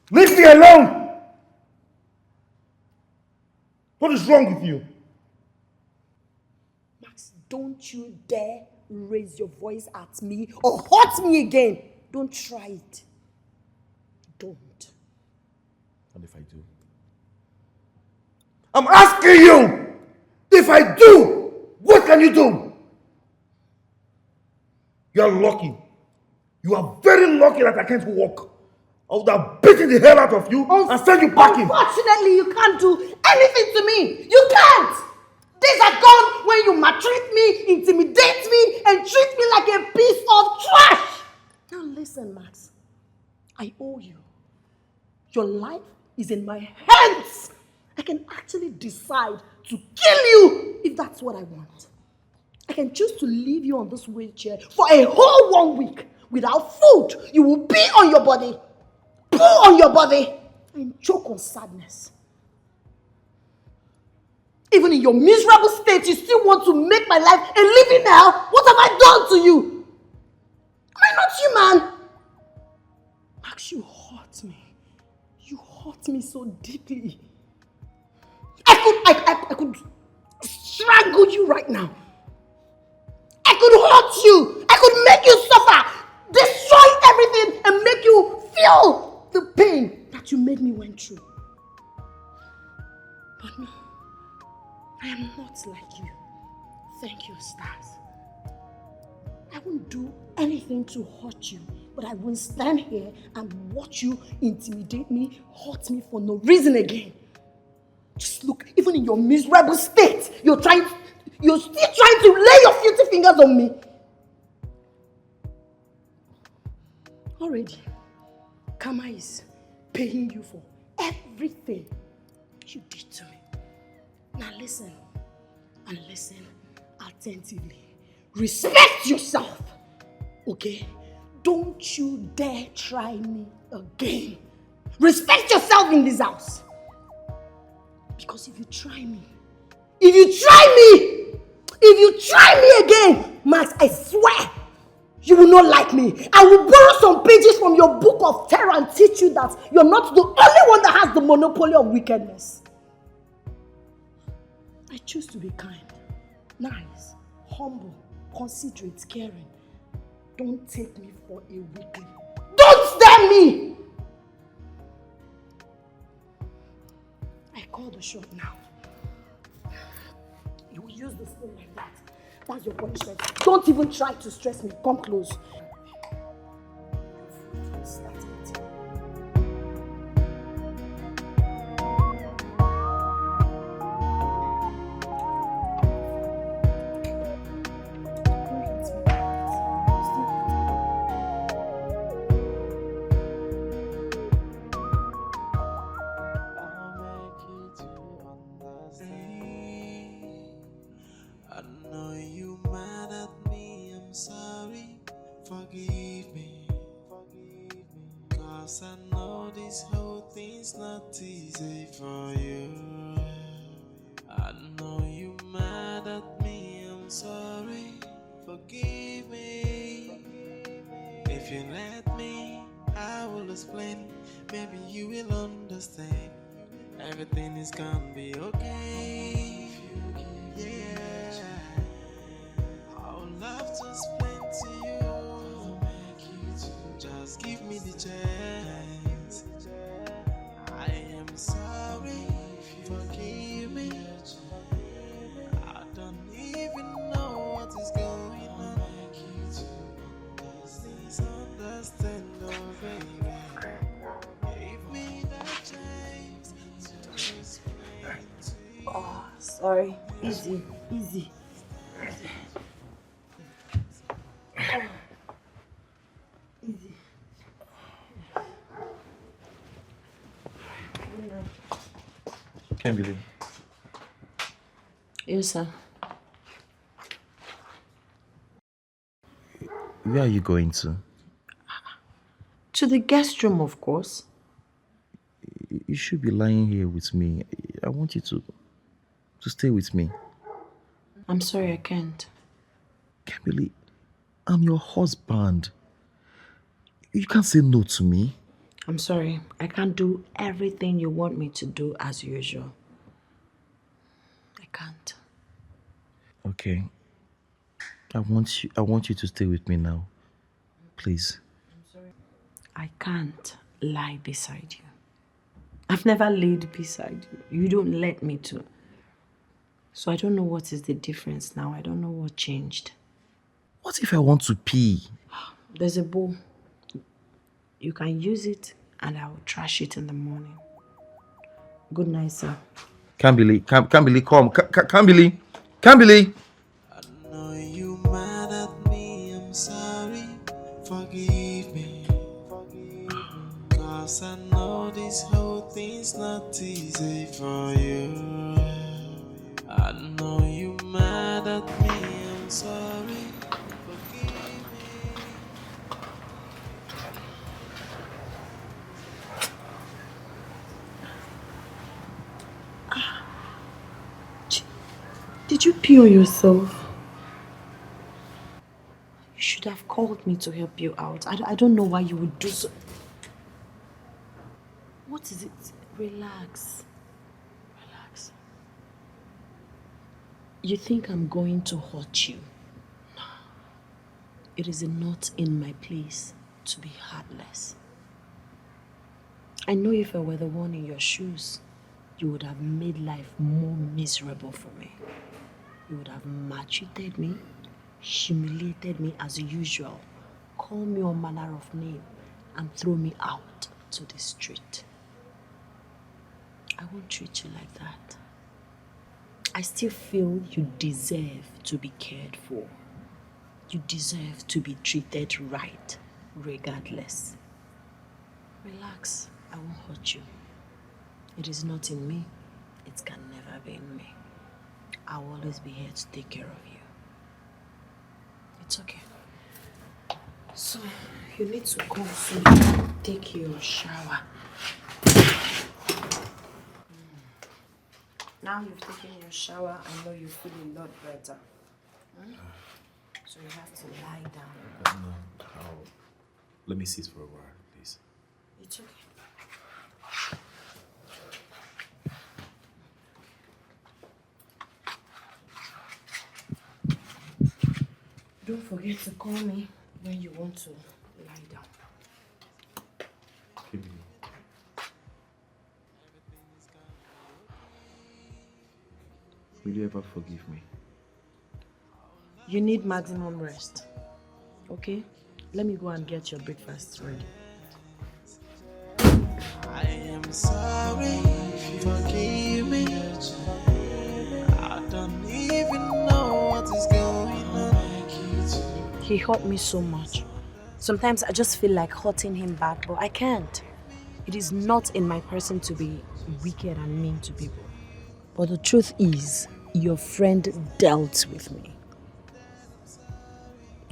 Leave me alone! What is wrong with you? Max, don't you dare raise your voice at me or hurt me again. Don't try it. Don't. And if I do? I'm asking you! If I do, what can you do? You are lucky. You are very lucky that I can't walk. I would have beaten the hell out of you and send you packing. Unfortunately, you can't do anything to me. You can't! Days are gone when you maltreat me, intimidate me, and treat me like a piece of trash. Now listen, Max. I owe you. Your life is in my hands. I can actually decide to kill you if that's what I want. I can choose to leave you on this wheelchair for a whole 1 week. Without food, you will be on your body, poo on your body, and choke on sadness. Even in your miserable state, you still want to make my life a living hell? What have I done to you? Am I not human? Max, you hurt me. You hurt me so deeply. I could strangle you right now. I could hurt you. I could make you suffer, destroy everything, and make you feel the pain that you made me went through. But no, I am not like you. Thank you, stars. I won't do anything to hurt you, but I won't stand here and watch you intimidate me, hurt me for no reason again. Just look, even in your miserable state, you're still trying to lay your filthy fingers on me. Already, Karma is paying you for everything you did to me. Now listen, and listen attentively. Respect yourself, okay? Don't you dare try me again. Respect yourself in this house. Because if you try me again, Max, I swear, you will not like me. I will borrow some pages from your book of terror and teach you that you're not the only one that has the monopoly of wickedness. I choose to be kind, nice, humble, considerate, caring. Don't take me for a weakling. Don't stare me! I call the shot now. You will use the spoon like that. That's your punishment. Don't even try to stress me. Come close. Start it. I know you mad at me, I'm sorry. Forgive me. 'Cause I know this whole thing's not easy for you. I know you mad at me, I'm sorry. Forgive me. If you let me, I will explain. Maybe you will understand. Everything is gonna be okay. Yeah, I would love to explain to you. Just give me the chance. I am sorry, forgive me. I don't even know what is going on. Please understand, oh baby. Give me the chance to explain to you. Oh, sorry. Easy. Easy. Can't believe. Yes, sir. Where are you going to? To the guest room, of course. You should be lying here with me. I want you to stay with me. I'm sorry, I can't. Camille, I'm your husband. You can't say no to me. I'm sorry. I can't do everything you want me to do as usual. I can't. Okay. I want you to stay with me now. Please. I can't lie beside you. I've never laid beside you. You don't let me to. So I don't know what is the difference now. I don't know what changed. What if I want to pee? There's a bowl. You can use it and I will trash it in the morning. Good night, sir. Can't believe, come. Can't believe. Kimberly! I know you mad at me, I'm sorry. Forgive me. Cause I know this whole thing's not easy for you. I know you mad at me, I'm sorry. Forgive me. Did you pee on yourself? You should have called me to help you out. I don't know why you would do so. What is it? Relax. Relax. You think I'm going to hurt you? No. It is not in my place to be heartless. I know if I were the one in your shoes, you would have made life more miserable for me. You would have maltreated me, humiliated me as usual, call me all manner of name, and throw me out to the street. I won't treat you like that. I still feel you deserve to be cared for. You deserve to be treated right, regardless. Relax, I won't hurt you. It is not in me. It can never be in me. I'll always be here to take care of you. It's okay. So, you need to go so you can take your shower. Now you've taken your shower, I know you feel a lot better. So you have to lie down. No, let me sit for a while, please. It's okay. Don't forget to call me when you want to lie down. Kimberly. Will you ever forgive me? You need maximum rest. Okay? Let me go and get your breakfast ready. I am sorry, forgive me. I don't even know what is going on. He hurt me so much. Sometimes I just feel like hurting him back, but I can't. It is not in my person to be wicked and mean to people. But the truth is, your friend dealt with me.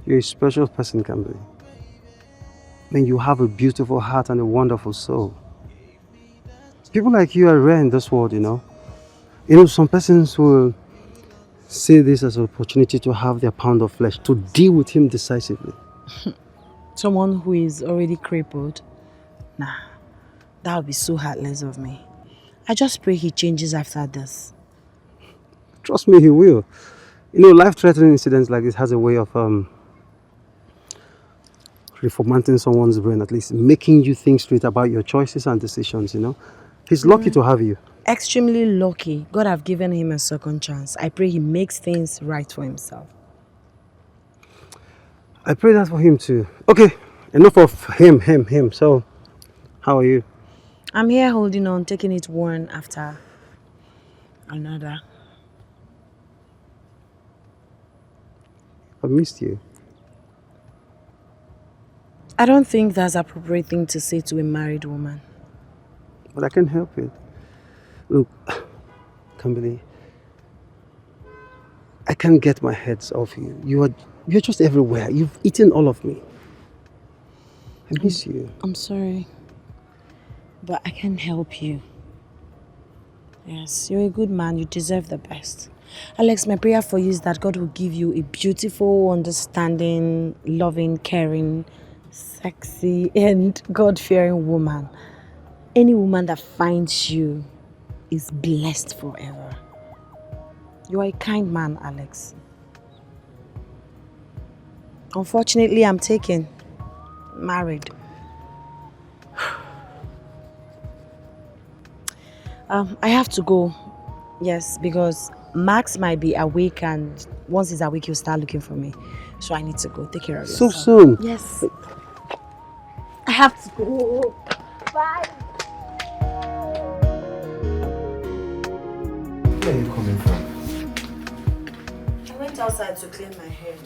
You're a special person, Kimberly. I mean, you have a beautiful heart and a wonderful soul. People like you are rare in this world, you know. You know, some persons will see this as an opportunity to have their pound of flesh, to deal with him decisively. Someone who is already crippled? Nah, that would be so heartless of me. I just pray he changes after this. Trust me, he will. You know, life-threatening incidents like this has a way of reformatting someone's brain, at least making you think straight about your choices and decisions, you know. He's lucky to have you. Extremely lucky. God have given him a second chance. I pray he makes things right for himself. I pray that for him too. Okay, enough of him. So, how are you? I'm here holding on, taking it one after another. I missed you. I don't think that's an appropriate thing to say to a married woman. But I can't help it. Look, Kimberly, I can't get my head off you. You're just everywhere. You've eaten all of me. I miss you. I'm sorry, but I can't help you. Yes, you're a good man. You deserve the best. Alex, my prayer for you is that God will give you a beautiful, understanding, loving, caring, sexy, and God-fearing woman. Any woman that finds you is blessed forever. You are a kind man, Alex. Unfortunately, I'm taken. Married. I have to go. Yes, because Max might be awake, and once he's awake, he'll start looking for me. So I need to go. Take care of yourself. So soon? Yes. I have to go. Bye. Where are you coming from? went outside to clear my head.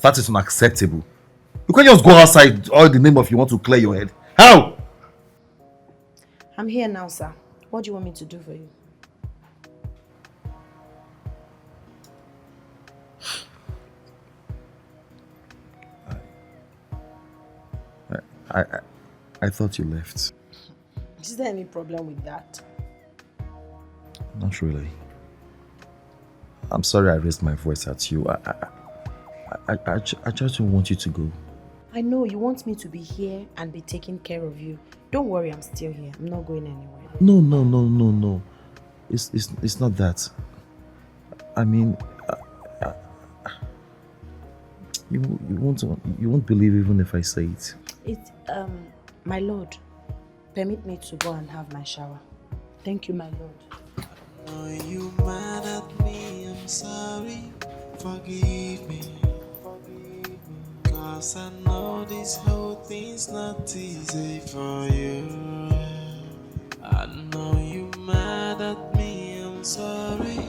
That is unacceptable. You can't just go outside all in the name of you want to clear your head. How? I'm here now, sir. What do you want me to do for you? I thought you left. Is there any problem with that? Not really. I'm sorry I raised my voice at you. I just don't want you to go. I know you want me to be here and be taking care of you. Don't worry, I'm still here. I'm not going anywhere. No. It's not that. I mean, you won't believe even if I say it. It's my lord, permit me to go and have my shower. Thank you, my lord. Are you mad at me? I'm sorry. Forgive me. Cause I know this whole thing's not easy for you. I know you mad at me. I'm sorry.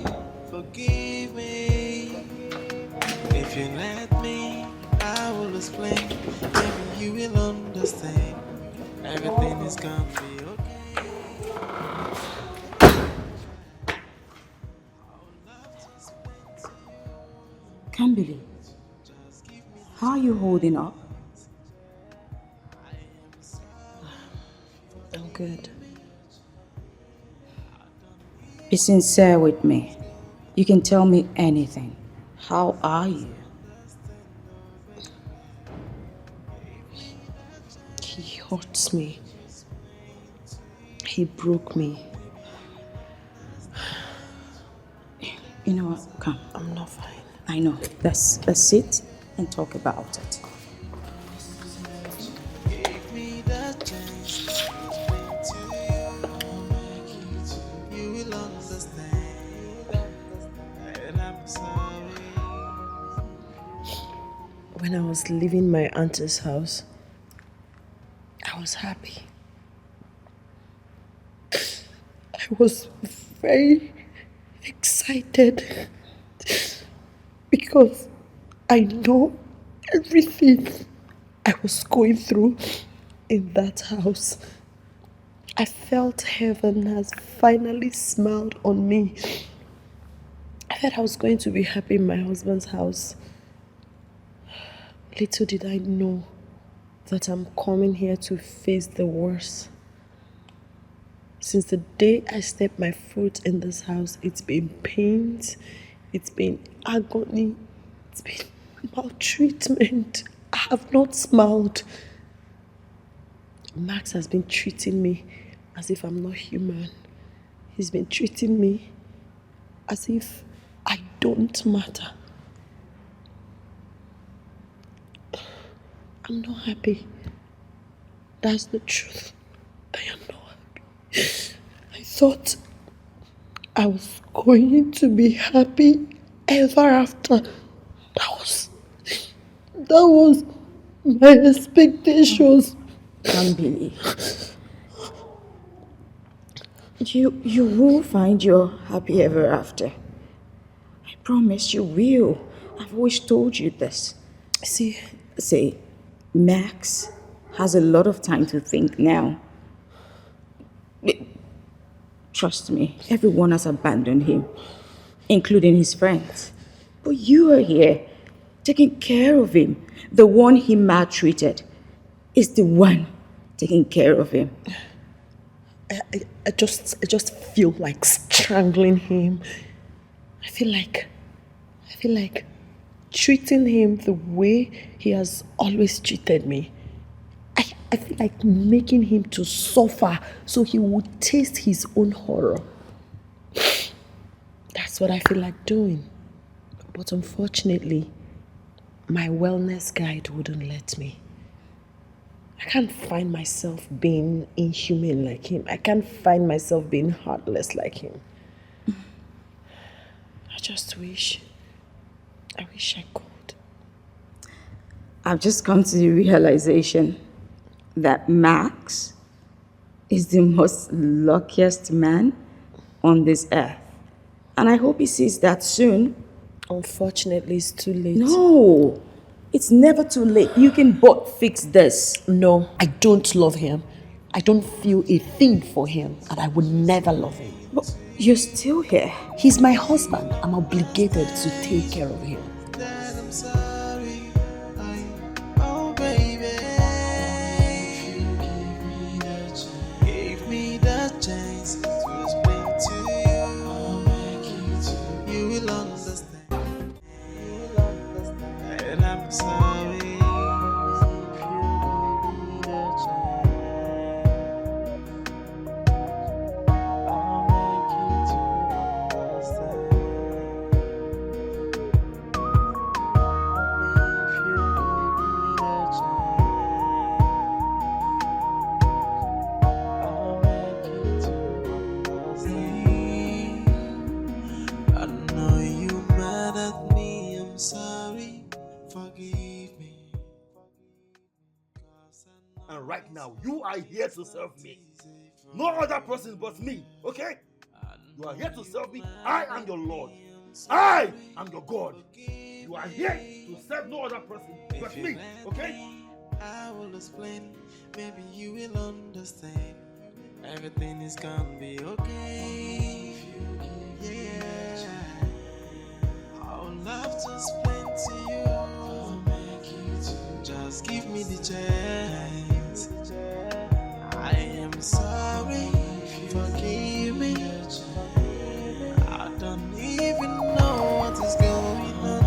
Forgive me. If you let me, I will explain. Maybe you will understand. Everything is gonna be okay. Can't believe. How are you holding up? I'm good. Be sincere with me. You can tell me anything. How are you? He hurts me. He broke me. You know what? Come. I'm not fine. I know. Let's sit and talk about it. Give me that chance to you. You will understand. And I'm sorry. When I was leaving my auntie's house, I was happy. I was very excited because I know everything I was going through in that house. I felt heaven has finally smiled on me. I thought I was going to be happy in my husband's house. Little did I know that I'm coming here to face the worst. Since the day I stepped my foot in this house, it's been pains, it's been agony, it's been maltreatment. I have not smiled. Max has been treating me as if I'm not human. He's been treating me as if I don't matter. I'm not happy. That's the truth. I am not happy. I thought I was going to be happy ever after. That was my expectations. Can't believe. You will find your happy ever after. I promise you will. I've always told you this. See, Max has a lot of time to think now. Trust me, everyone has abandoned him, including his friends. But you are here, taking care of him. The one he maltreated is the one taking care of him. I just feel like strangling him. I feel like treating him the way he has always treated me. I feel like making him to suffer so he would taste his own horror. That's what I feel like doing. But unfortunately, my wellness guide wouldn't let me. I can't find myself being inhuman like him. I can't find myself being heartless like him. I just wish I could. I've just come to the realization that Max is the most luckiest man on this earth. And I hope he sees that soon. Unfortunately, it's too late. No, it's never too late. You can both fix this. No, I don't love him. I don't feel a thing for him, and I would never love him. But you're still here. He's my husband. I'm obligated to take care of him. That I'm sorry. Oh baby, if you give me the chance to explain to you, I'll make it to you will understand. You will understand. And I'm sorry. If you give me the chance, I'll make it to understand. I know you mad at me, I'm sorry, forgive me. And right now, you are here to serve me. No other person but me, okay? You are here to serve me. I am your Lord. I am your God. You are here to serve no other person but me, okay? I will explain, maybe you will understand. Everything is gonna be okay. Yeah, I would love to explain to you. Just give me the chance. I am sorry, forgive me. I don't even know what is going on.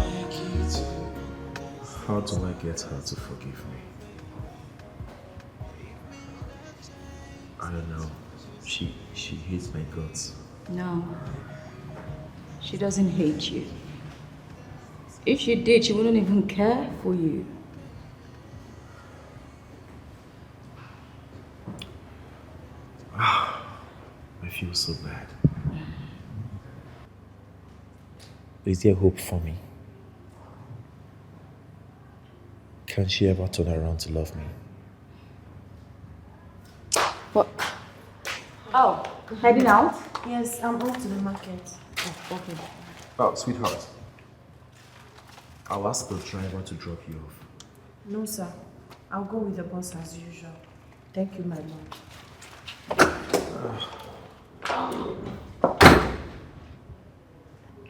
How do I get her to forgive me? I don't know. She hates my guts. No, she doesn't hate you. If she did, she wouldn't even care for you. I feel so bad. Is there hope for me? Can she ever turn around to love me? What? Oh, heading out? Yes, I'm off to the market. Oh, okay. Oh, sweetheart. I'll ask the driver to drop you off. No, sir. I'll go with the boss as usual. Thank you, my lord.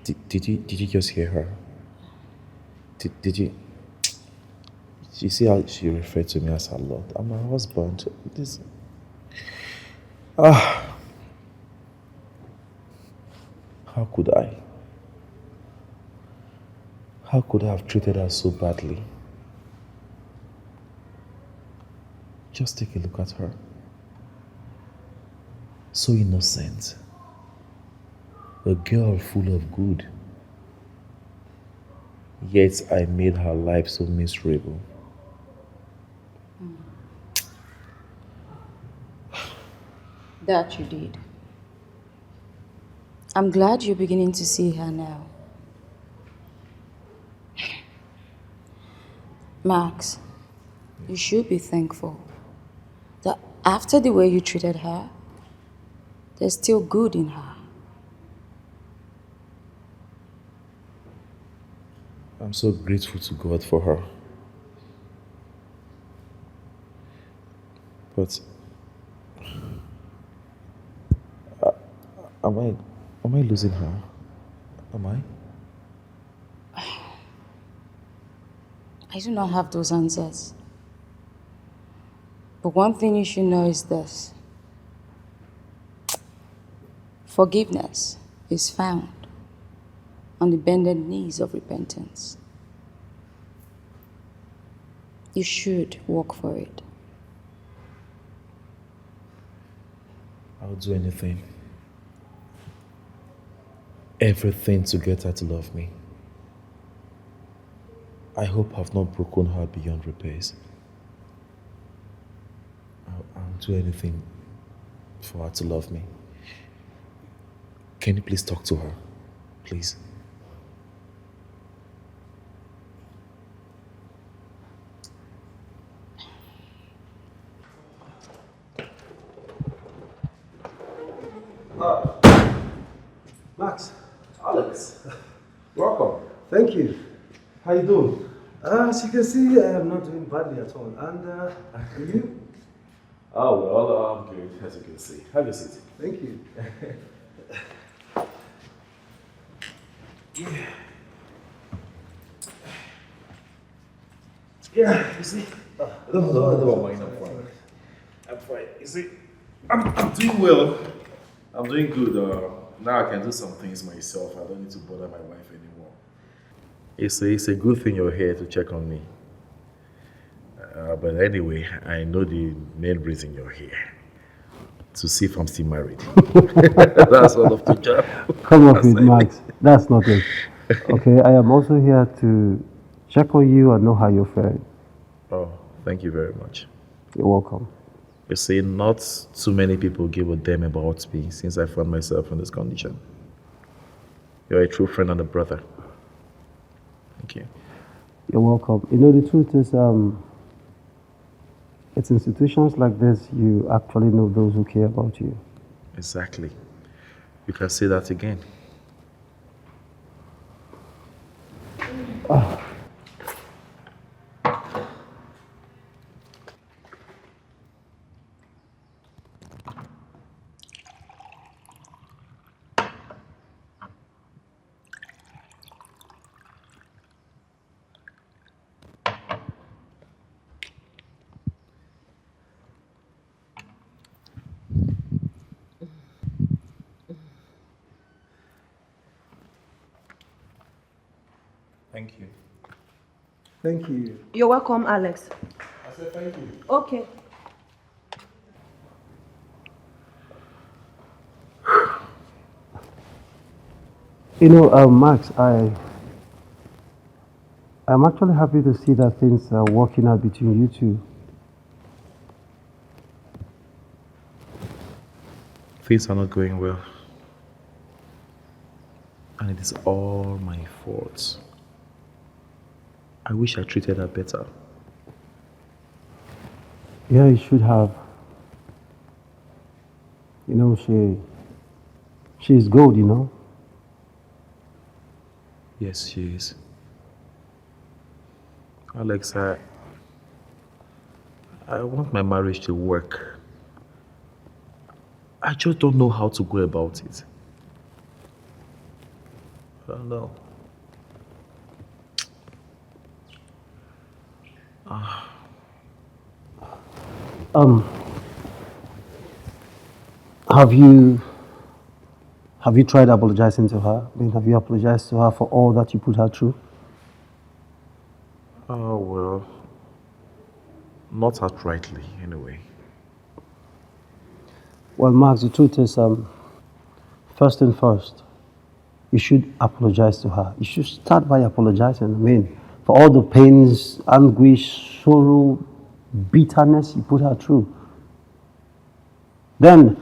Did you just hear her? Did you see how she referred to me as her lord? I'm her husband. This. How could I? How could I have treated her so badly? Just take a look at her. So innocent. A girl full of good. Yet I made her life so miserable. That you did. I'm glad you're beginning to see her now. Max, you should be thankful that after the way you treated her, there's still good in her. I'm so grateful to God for her. But am I losing her? Am I? I do not have those answers. But one thing you should know is this. Forgiveness is found on the bended knees of repentance. You should work for it. I'll do anything. Everything to get her to love me. I hope I've not broken her beyond repairs. I'll do anything for her to love me. Can you please talk to her? Please. Max. Alex. Welcome. Thank you. How you doing? As you can see, I am not doing badly at all. And you? Oh, well, I'm good, as you can see. Have a seat. Thank you. Yeah, you see? Don't mind, I'm fine. I'm fine. You see, I'm doing well. I'm doing good. Now I can do some things myself. I don't need to bother my wife anymore. It's a good thing you're here to check on me. But anyway, I know the main reason you're here. To see if I'm still married. That's all of the job. Come off it, Max. That's not it. Okay, I am also here to check on you and know how you're faring. Oh, thank you very much. You're welcome. You see, not too many people give a damn about me since I found myself in this condition. You're a true friend and a brother. Thank you. You're welcome. You know, the truth is, it's in situations like this you actually know those who care about you. Exactly. You can say that again. Thank you. Thank you. You're welcome, Alex. I said thank you. Okay. You know, Max, I'm actually happy to see that things are working out between you two. Things are not going well. And it is all my fault. I wish I treated her better. Yeah, you should have. You know, she's gold, you know. Yes, she is. Alex, I want my marriage to work. I just don't know how to go about it. I don't know. Have you tried apologizing to her? I mean, have you apologized to her for all that you put her through? Oh, well, not outrightly, anyway. Well, Max, the truth is, first thing first, you should apologize to her. You should start by apologizing. I mean, for all the pains, anguish, sorrow, bitterness you put her through. Then,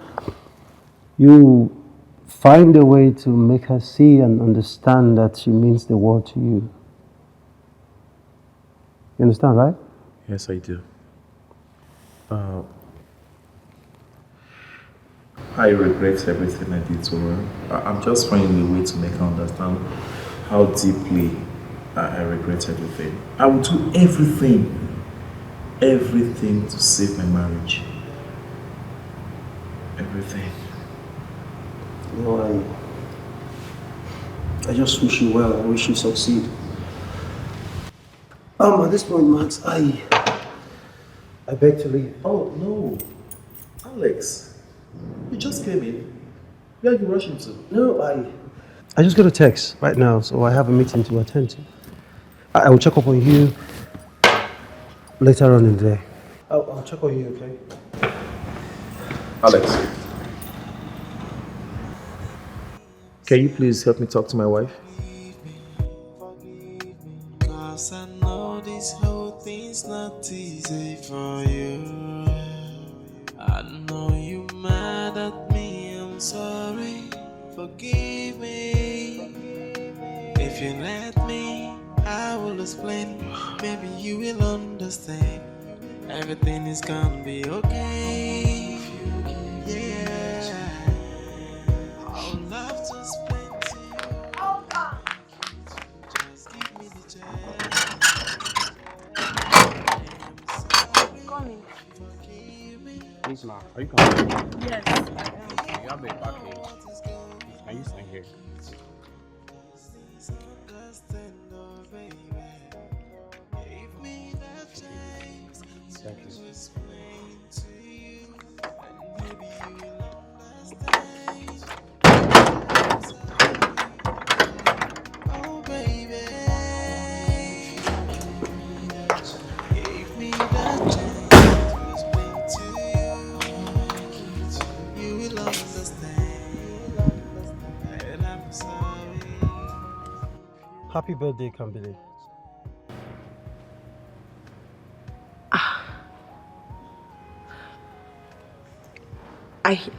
you find a way to make her see and understand that she means the world to you. You understand, right? Yes, I do. I regret everything I did to her. I'm just finding a way to make her understand how deeply I regret everything. I will do everything to save my marriage. Everything. You know, I just wish you well. I wish you succeed. At this point, Max, I beg to leave. Oh, no. Alex, you just came in. Where are you rushing to? No, I just got a text right now, so I have a meeting to attend to. I will check up on you later on in the day. I'll check on you, okay? Alex, can you please help me talk to my wife? Cause I know this whole thing's not easy for you. I know you mad at me, I'm sorry. Forgive me. If you let me, I will explain. Maybe you will understand. Everything is gonna be okay. Yeah. I would love to explain to you. Just Please, ma, are you coming? Yes, I am. You have a package. Please, can you sign here? Thank you. Happy birthday, Kambili.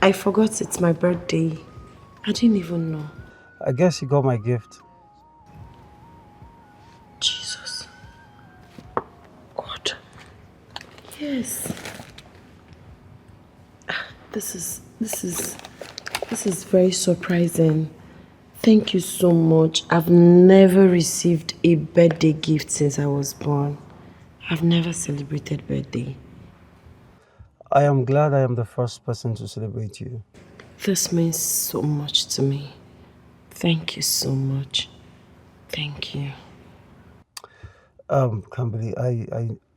I forgot it's my birthday. I didn't even know. I guess you got my gift. Jesus. God. Yes. This is very surprising. Thank you so much. I've never received a birthday gift since I was born. I've never celebrated birthday. I am glad I am the first person to celebrate you. This means so much to me. Thank you so much. Thank you. Kambili,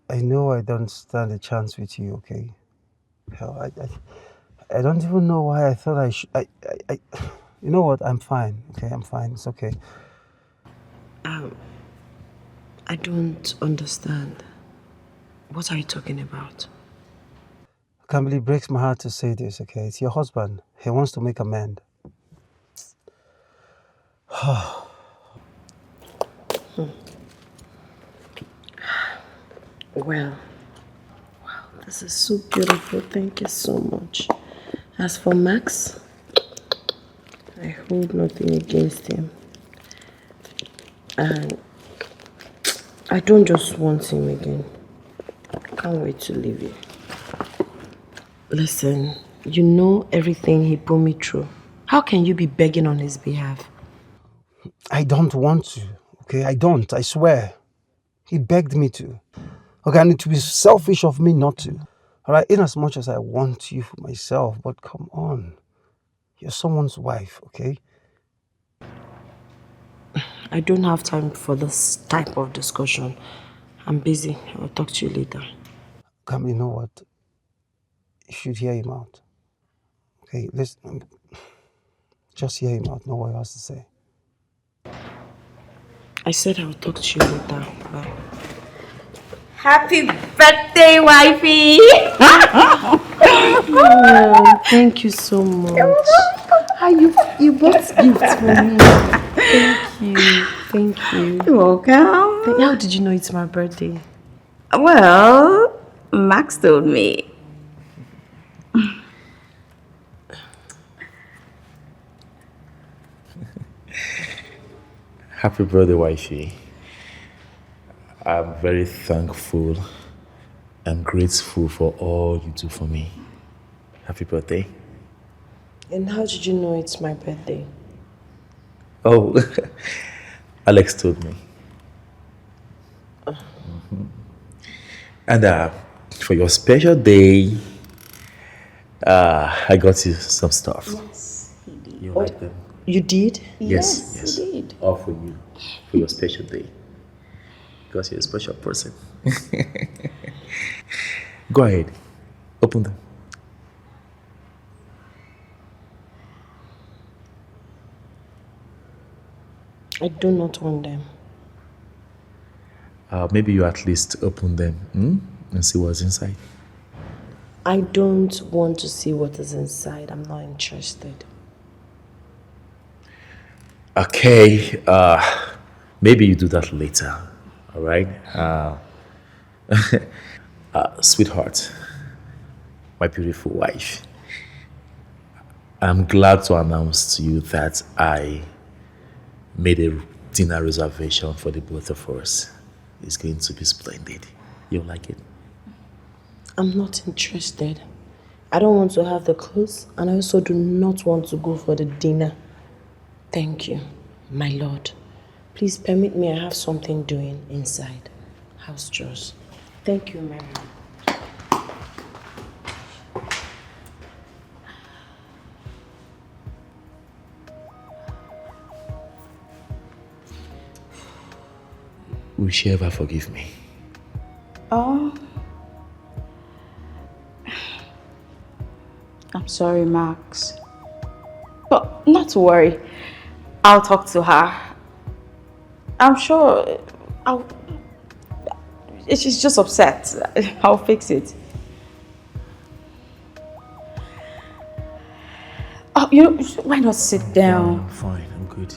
I know I don't stand a chance with you, okay? Hell, I don't even know why I thought I should. You know what? I'm fine. Okay, I'm fine. It's okay. I don't understand. What are you talking about? Kambili, it breaks my heart to say this, okay? It's your husband. He wants to make amends. Well, wow, this is so beautiful. Thank you so much. As for Max, I hold nothing against him. And I don't just want him again. I can't wait to leave you. Listen, you know everything he put me through. How can you be begging on his behalf? I don't want to, okay? I don't, I swear. He begged me to. Okay, and it would be selfish of me not to. All right, in as much as I want you for myself, but come on. You're someone's wife, okay? I don't have time for this type of discussion. I'm busy. I'll talk to you later. Come, you know what? You should hear him out. Okay, listen. Just hear him out. Know what he has to say. I said I'll talk to you later. Bye. Happy birthday, wifey! Oh, thank you so much. You bought gifts for me. Thank you. Thank you. You're welcome. How did you know it's my birthday? Well, Max told me. Happy birthday, wifey. I'm very thankful and grateful for all you do for me. Happy birthday. And how did you know it's my birthday? Oh, Alex told me. And for your special day, I got you some stuff. Yes, he did. You like them? You did? Yes. He did. All for you, for your special day. Because you're a special person. Go ahead, open them. I do not want them. Maybe you at least open them and see what's inside. I don't want to see what is inside. I'm not interested. Okay, maybe you do that later, all right? Sweetheart, my beautiful wife, I'm glad to announce to you that I made a dinner reservation for the both of us. It's going to be splendid. You'll like it. I'm not interested. I don't want to have the clothes, and I also do not want to go for the dinner. Thank you, my lord. Please permit me, I have something doing inside. House chores. Thank you, my lord. will she ever forgive me? Oh. I'm sorry, Max. But not to worry. I'll talk to her. I'm sure she's just upset. I'll fix it. Oh, why not sit down? Fine, I'm good.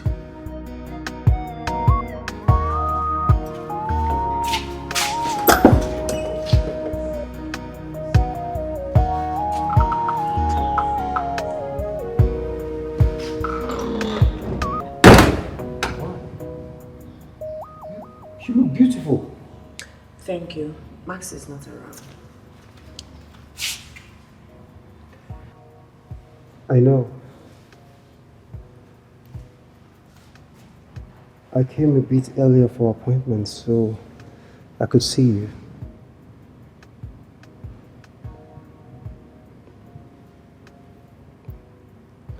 You look beautiful. Thank you. Max is not around. I know. I came a bit earlier for appointments so I could see you.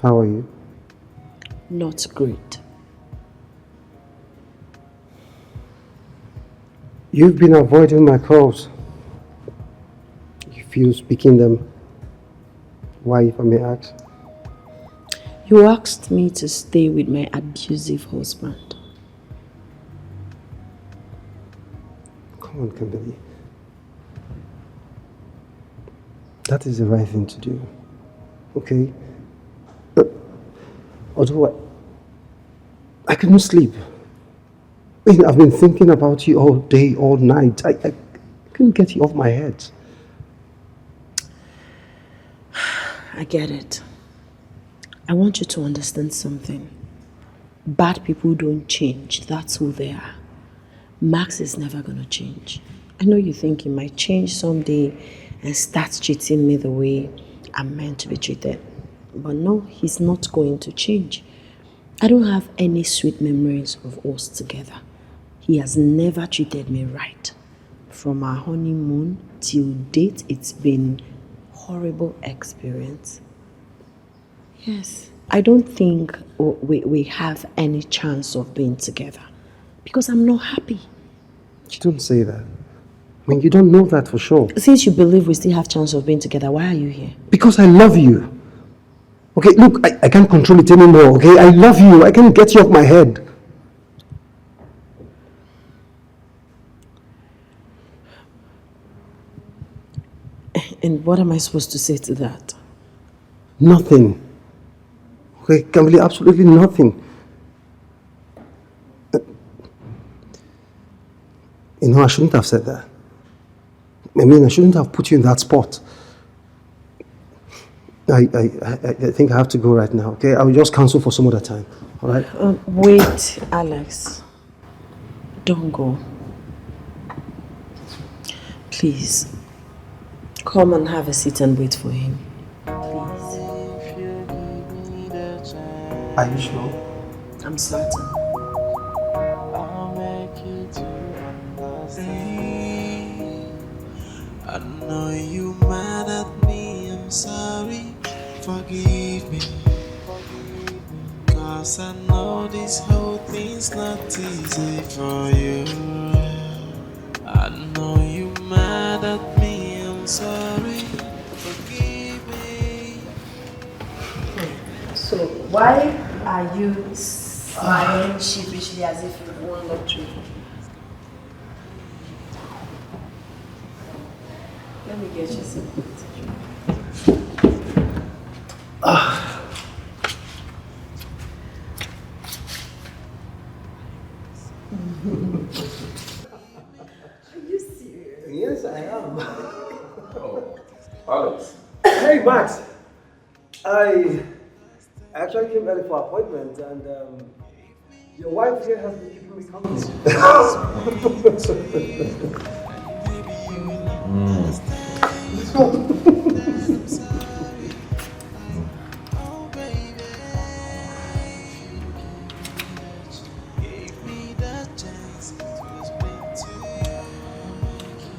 How are you? Not great. You've been avoiding my calls. You feel speaking them. Why, if I may ask? You asked me to stay with my abusive husband. Come on, Kimberly. That is the right thing to do. Okay? Although I couldn't sleep. I've been thinking about you all day, all night. I couldn't get you off my head. I get it. I want you to understand something. Bad people don't change. That's who they are. Max is never going to change. I know you think he might change someday and start treating me the way I'm meant to be treated. But no, he's not going to change. I don't have any sweet memories of us together. He has never treated me right. From our honeymoon till date, it's been a horrible experience. Yes, I don't think we have any chance of being together because I'm not happy. You don't say that. I mean, you don't know that for sure. Since you believe we still have chance of being together, why are you here? Because I love you. Okay, look, I can't control it anymore, okay? I love you. I can't get you off my head. And what am I supposed to say to that? Nothing. Okay, Kimberly, absolutely nothing. You know, I shouldn't have said that. I mean, I shouldn't have put you in that spot. I think I have to go right now, okay? I will just cancel for some other time, all right? Wait, Alex. Don't go. Please. Come and have a seat and wait for him. Please. Are you sure? I'm certain. I'll make you to understand. I know you mad at me, I'm sorry. Forgive me. Cause I know this whole thing's not easy for you. I know you mad at me, I'm sorry. Forgive me. So, why are you smiling sheepishly as if you won lottery? Let me get you something. Are you serious? Yes, I am. Oh, Alex. Hey, Max. I actually came early for appointment, and your wife here has been keeping me company. Let's go.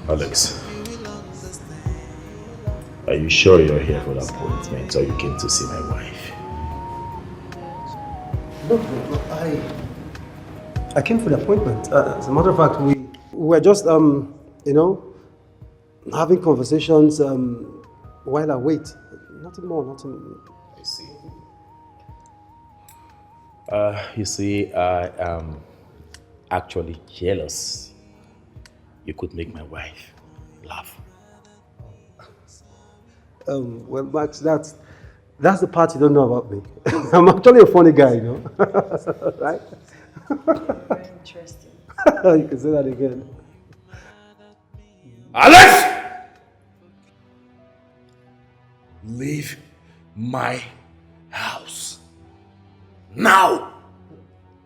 Alex, are you sure you're here for the appointment or you came to see my wife? No, I came for the appointment. As a matter of fact, we we're just, you know, having conversations while I wait. Nothing more, nothing. I see. You see, I am actually jealous. You could make my wife laugh. Well, Max, that's the part you don't know about me. I'm actually a funny guy, you know. Right? Very interesting. You can say that again. Alex! Leave my house. Now!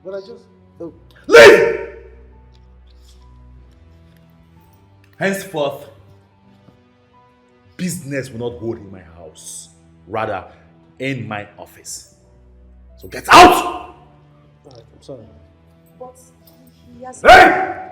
But I just... Oh. Leave! Henceforth, business will not hold in my house. Rather, in my office. So get out! Alright, I'm sorry. But he has... Hey!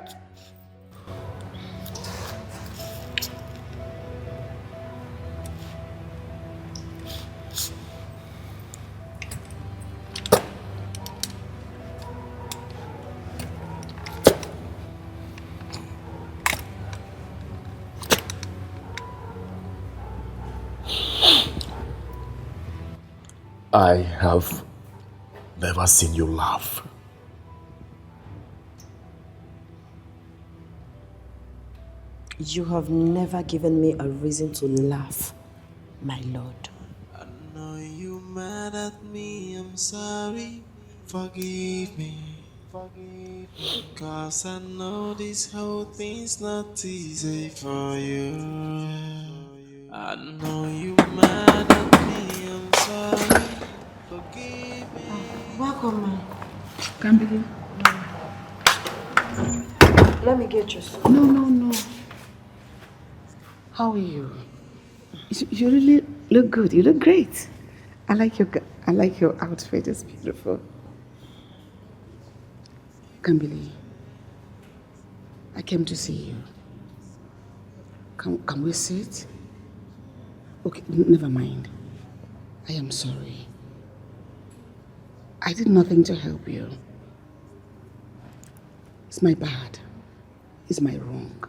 I have never seen you laugh. You have never given me a reason to laugh, my lord. I know you mad at me, I'm sorry. Forgive me. Cause I know this whole thing's not easy for you. I know you mad at me, I'm sorry. Forgive me. Welcome, man. Can't believe. Let me get you some. No. How are you? You really look good. You look great. I like your outfit. It's beautiful. Kambili, I came to see you. Can we sit? Okay, never mind. I am sorry. I did nothing to help you. It's my bad. It's my wrong.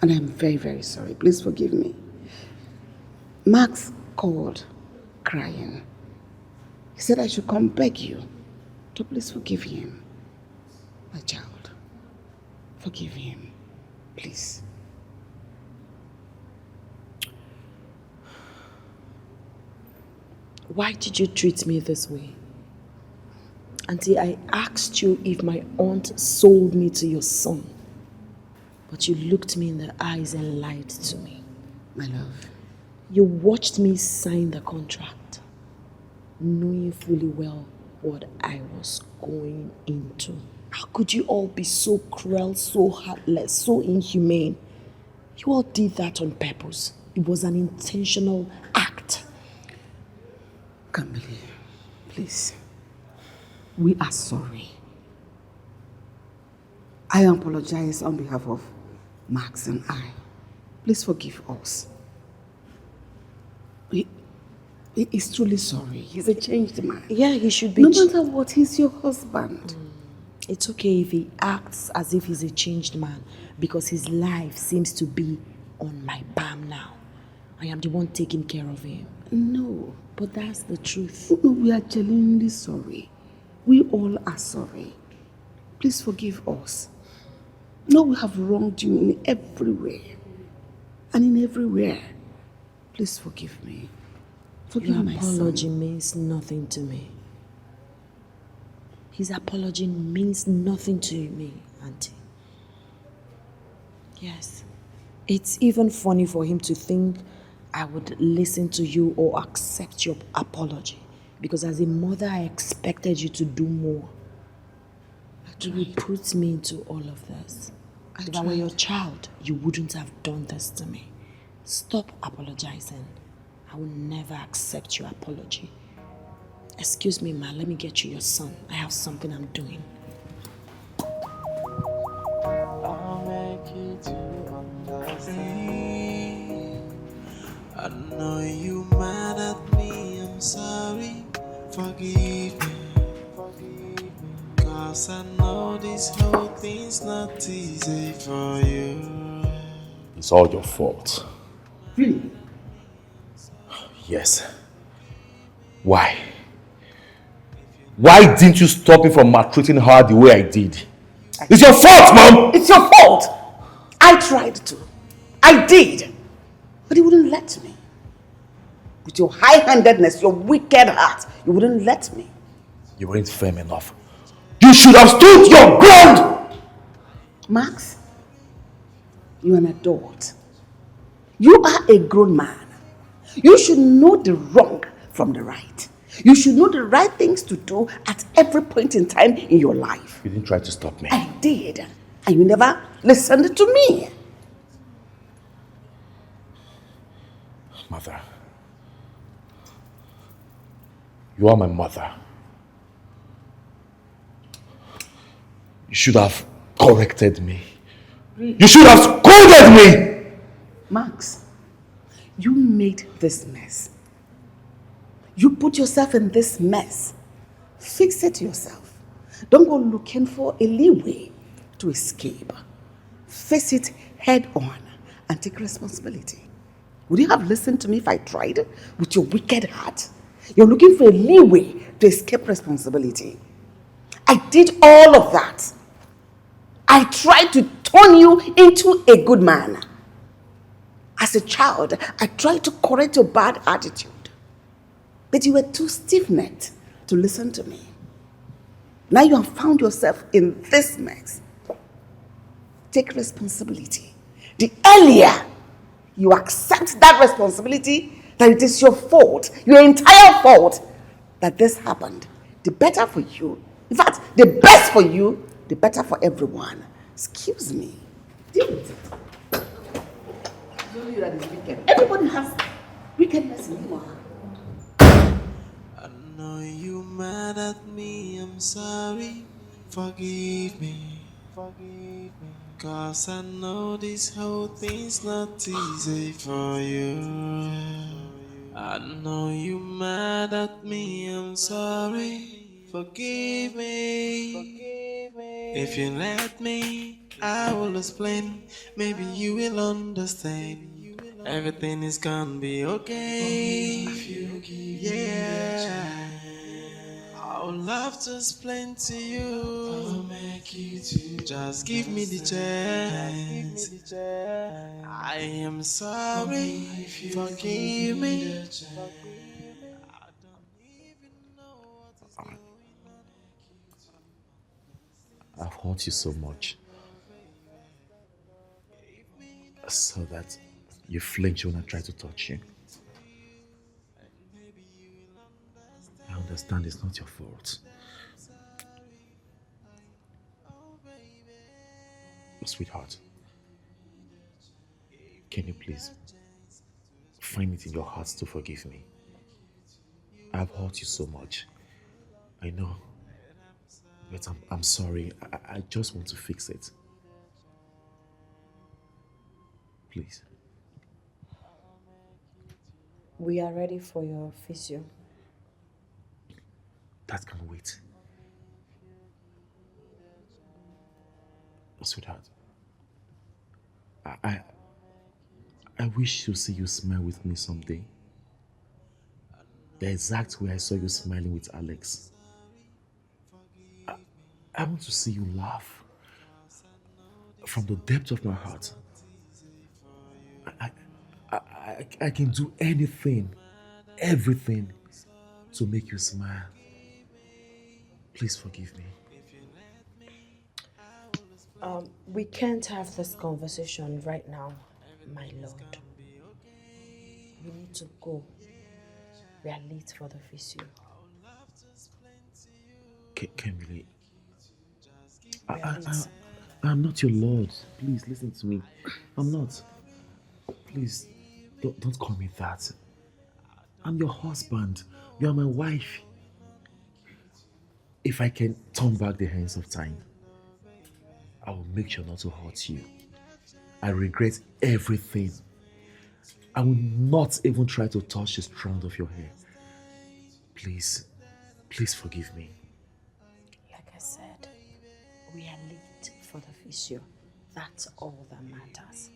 And I'm very, very sorry. Please forgive me. Max called crying. He said I should come beg you to please forgive him. My child, forgive him, please. Why did you treat me this way? Auntie, I asked you if my aunt sold me to your son. But you looked me in the eyes and lied to me. My love. You watched me sign the contract, knowing fully well what I was going into. How could you all be so cruel, so heartless, so inhumane? You all did that on purpose. It was an intentional act. Kamili, please. We are sorry. I apologize on behalf of Max and I. Please forgive us. He is truly sorry. He's a changed man. Yeah, he should be. No matter what, he's your husband. It's okay if he acts as if he's a changed man because his life seems to be on my palm now. I am the one taking care of him. No. But that's the truth. No, we are genuinely sorry. We all are sorry. Please forgive us. No, we have wronged you in every way. And in everywhere. Please forgive me. Forgive Your my apology son. means nothing to me. His apology means nothing to me, Auntie. Yes. It's even funny for him to think I would listen to you or accept your apology. Because as a mother, I expected you to do more. You would put me into all of this. If I were your child, you wouldn't have done this to me. Stop apologizing. I will never accept your apology. Excuse me, ma, let me get you your son. I have something I'm doing. I'll make you to understand. I know you mad at me, I'm sorry. Forgive me. 'Cause I know this whole thing's not easy for you. It's all your fault. Really? Yes. Why? Why didn't you stop me from maltreating her the way I did? It's your fault, Mom! It's your fault! I tried to. I did. But you wouldn't let me. With your high-handedness, your wicked heart, you wouldn't let me. You weren't firm enough. You should have stood your ground! Max, you're an adult. You are a grown man. You should know the wrong from the right. You should know the right things to do at every point in time in your life. You didn't try to stop me. I did. And you never listened to me. Mother. You are my mother. You should have corrected me. Really? You should have scolded me! Max, you made this mess. You put yourself in this mess. Fix it yourself. Don't go looking for a leeway to escape. Face it head on and take responsibility. Would you have listened to me if I tried with your wicked heart? You're looking for a leeway to escape responsibility. I did all of that. I tried to turn you into a good man. As a child, I tried to correct your bad attitude. But you were too stiff-necked to listen to me. Now you have found yourself in this mess. Take responsibility. The earlier you accept that responsibility, that it is your fault, your entire fault, that this happened, the better for you. In fact, the best for you, the better for everyone. Excuse me. Deal with it. It's only you that is wicked. Everybody has wickedness in you. I know you mad at me, I'm sorry. Forgive me. 'Cause I know this whole thing's not easy for you. I know you mad at me, I'm sorry. Forgive me. If you let me, I will explain. Maybe you will understand. Everything is gonna be okay. Yeah. I would love to explain to you. I'll make you to. Just give me the chance. I am sorry. Forgive me. I've hurt you so much. So that you flinch when I try to touch you. I understand it's not your fault. Sweetheart, can you please find it in your heart to forgive me? I've hurt you so much. I know. But I'm sorry. I just want to fix it. Please. We are ready for your physio. That can wait. Sweetheart, I wish to see you smile with me someday. The exact way I saw you smiling with Alex. I want to see you laugh from the depth of my heart. I can do anything, everything to make you smile. Please forgive me. We can't have this conversation right now, my lord. We need to go. We are late for the physio. Kimberly, I'm not your lord. Please listen to me. I'm not. Please, don't call me that. I'm your husband. You are my wife. If I can turn back the hands of time, I will make sure not to hurt you. I regret everything. I will not even try to touch the strand of your hair. Please forgive me. Like I said, We are late for the physio. That's all that matters.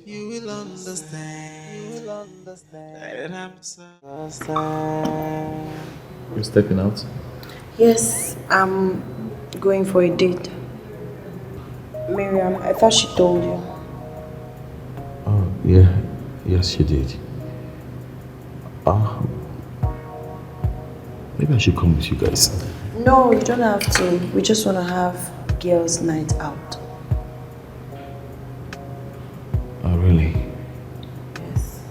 You will understand. You will understand. And I'm so You're stepping out? Yes, I'm going for a date. Miriam, I thought she told you. Oh, yeah. Yes, she did. Maybe I should come with you guys. No, you don't have to. We just want to have girls' night out. Oh, really? Yes.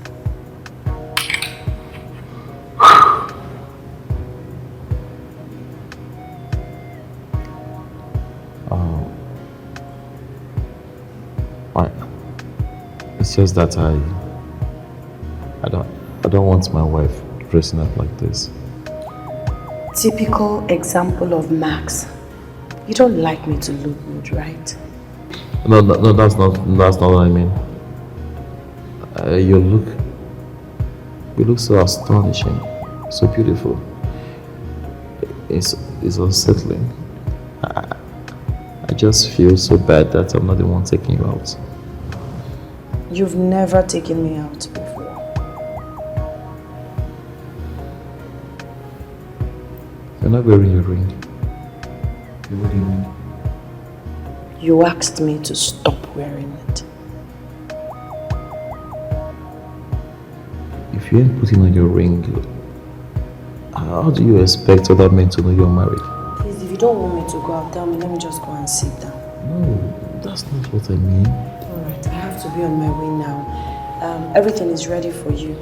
I, it's just that I don't want my wife dressing up like this. Typical example of Max. You don't like me to look good, right? No, that's not what I mean. You look so astonishing, so beautiful. It's unsettling. I just feel so bad that I'm not the one taking you out. You've never taken me out before. You're not wearing your ring. You're wearing your ring. You asked me to stop wearing it. If you ain't putting on your ring, how do you expect other men to know you're married? Please, if you don't want me to go out, tell me. Let me just go and sit down. No, that's not what I mean. Alright, I have to be on my way now. Everything is ready for you.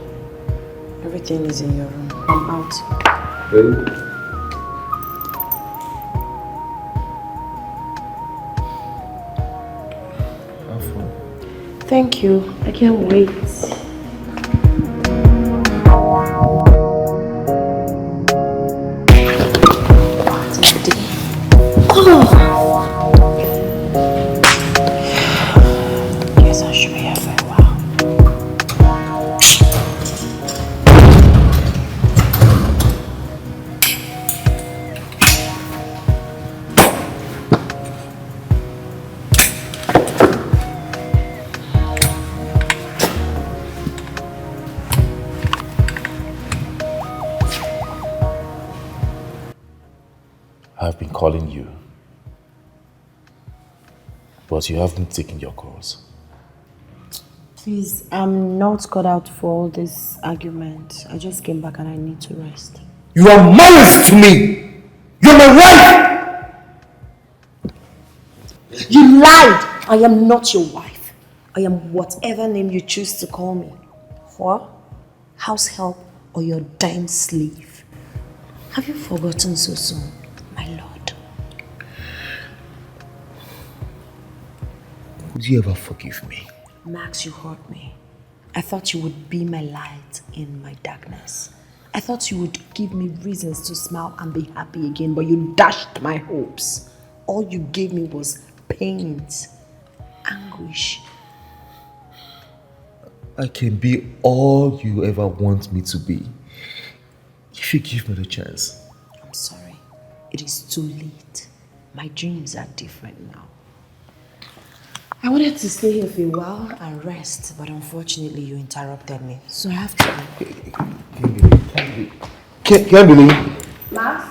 Everything is in your room. I'm out. Babe? Thank you. I can't wait. Yes, I should be here for a while. I've been calling you, but you haven't taken your calls. Please, I'm not cut out for all this argument. I just came back and I need to rest. You are married to me! You're my wife! You lied! I am not your wife. I am whatever name you choose to call me. What? House help or your dime slave? Have you forgotten so soon, my lord? Would you ever forgive me? Max, you hurt me. I thought you would be my light in my darkness. I thought you would give me reasons to smile and be happy again, but you dashed my hopes. All you gave me was pains, anguish. I can be all you ever want me to be, if you give me the chance. I'm sorry. It is too late. My dreams are different now. I wanted to stay here for a while and rest, but unfortunately you interrupted me. So I have to leave. Can't believe. Max?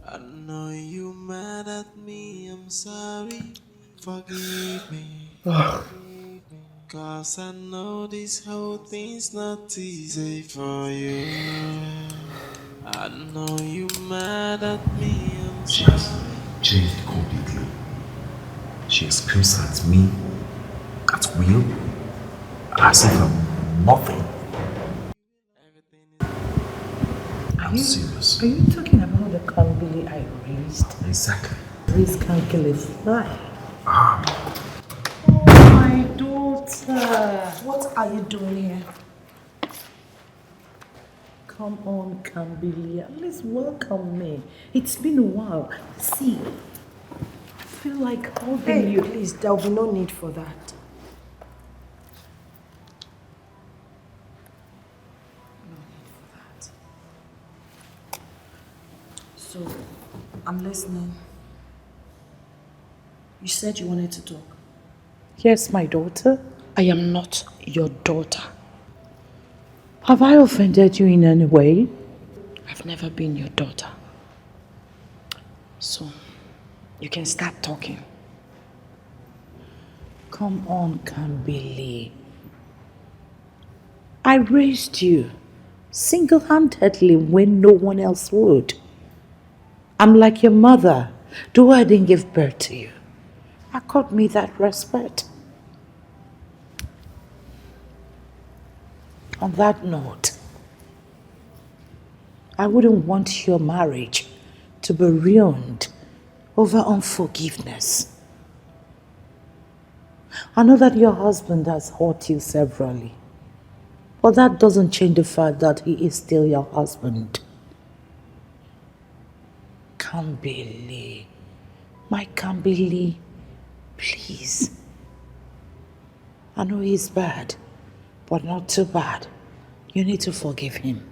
I know you mad at me, I'm sorry. Forgive me. Cause I know this whole thing's not easy for you. I know you mad at me, I'm She has sorry. changed completely. She screams at me, at will, as if I'm nothing. I'm serious. Are you talking about the Kambili I raised? Exactly. Raised can't kill a fly. My daughter. What are you doing here? Come on, Kambili. At least welcome me. It's been a while. See, I feel like holding Hey, you. please, there will be no need for that. No need for that. I'm listening. You said you wanted to talk. Yes, my daughter. I am not your daughter. Have I offended you in any way? I've never been your daughter. So, you can start talking. Come on, Kambili. I raised you single-handedly when no one else would. I'm like your mother, though I didn't give birth to you. Accord me that respect. On that note, I wouldn't want your marriage to be ruined over unforgiveness. I know that your husband has hurt you severally, but that doesn't change the fact that he is still your husband. Kambili, my Kambili, please. I know he's bad, but not too bad. You need to forgive him.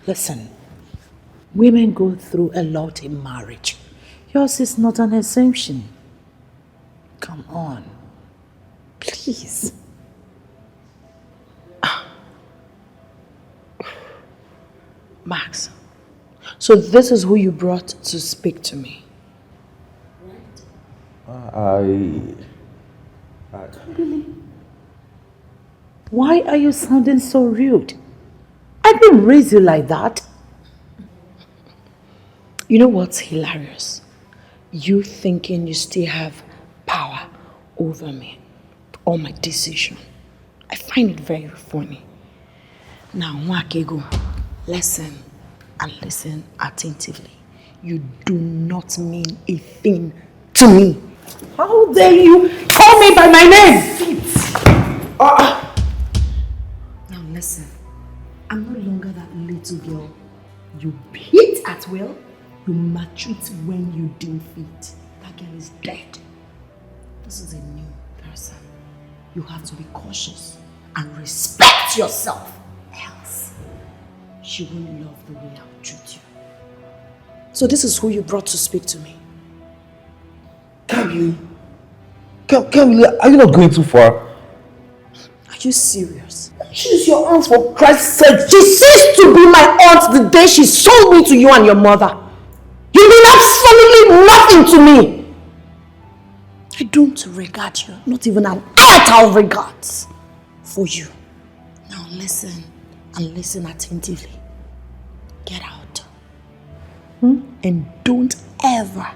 Listen, women go through a lot in marriage. Yours is not an exemption. Come on, please. Max, so this is who you brought to speak to me. Why are you sounding so rude? I didn't raise you like that. You know what's hilarious? You thinking you still have power over me or my decision. I find it very funny. Now, Nwakego, listen and listen attentively. You do not mean a thing to me. How dare you call me by my name? Now listen, I'm no longer that little girl. You beat at will, you maltreat when you deem fit. That girl is dead. This is a new person. You have to be cautious and respect yourself. Else, she won't love the way I'll treat you. So this is who you brought to speak to me. Kamili, are you not going too far? Are you serious? She's your aunt, for Christ's sake. She ceased to be my aunt the day she sold me to you and your mother. You mean absolutely nothing to me. I don't regard you, not even an iota of regards for you. Now listen, and listen attentively. Get out. And don't ever,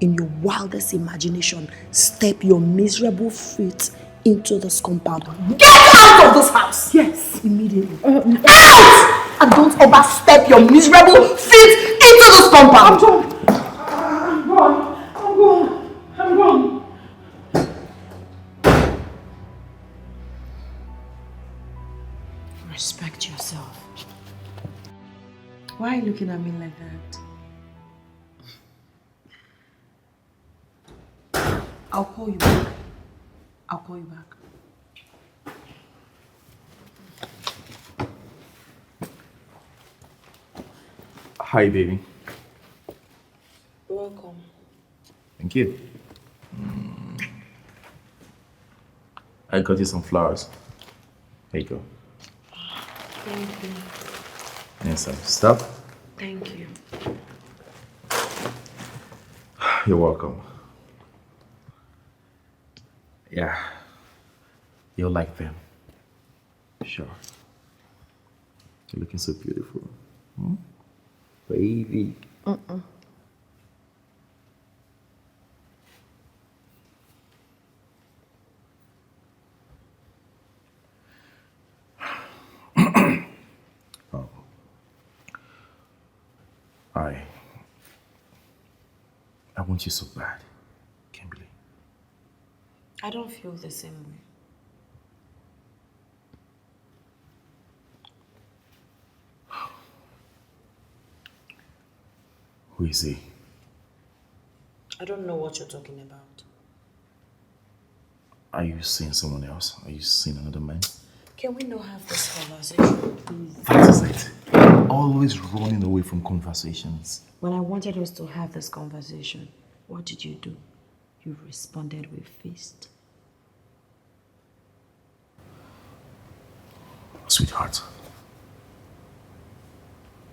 in your wildest imagination, step your miserable feet into this compound. Get out of this house! Yes. Immediately. Out! And don't ever step your miserable feet into this compound. I'm gone. Respect yourself. Why are you looking at me like that? I'll call you back. Hi, baby. Welcome. Thank you. I got you some flowers. There you go. Thank you. And some stuff. Thank you. You're welcome. Yeah. You'll like them. Sure. You're looking so beautiful. Baby. Oh. I want you so bad, Kimberly. I don't feel the same way. Who is he? I don't know what you're talking about. Are you seeing someone else? Are you seeing another man? Can we not have this conversation, please? That is it. always running away from conversations. When I wanted us to have this conversation, what did you do? You responded with fist. Sweetheart,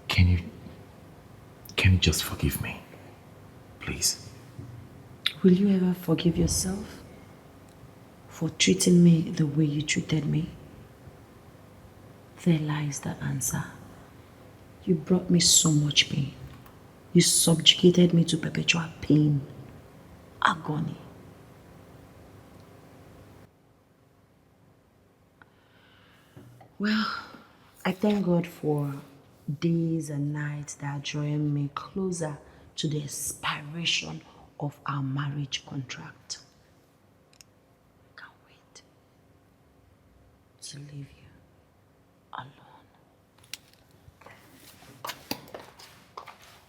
can you just forgive me? Please. Will you ever forgive yourself for treating me the way you treated me? There lies the answer. You brought me so much pain. You subjugated me to perpetual pain, agony. Well, I thank God for days and nights that are drawing me closer to the expiration of our marriage contract. I can't wait to leave you alone.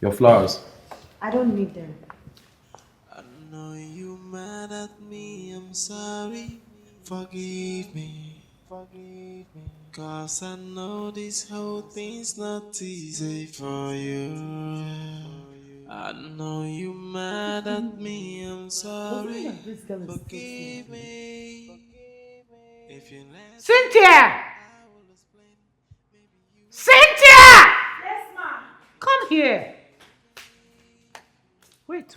Your flowers. I don't need them. I know you mad at me, I'm sorry. Forgive me, forgive me. Cause I know this whole thing's not easy for you. I know you mad at me, I'm sorry. Forgive me. If you let Cynthia! Cynthia! Yes, ma'am. Come here. Wait.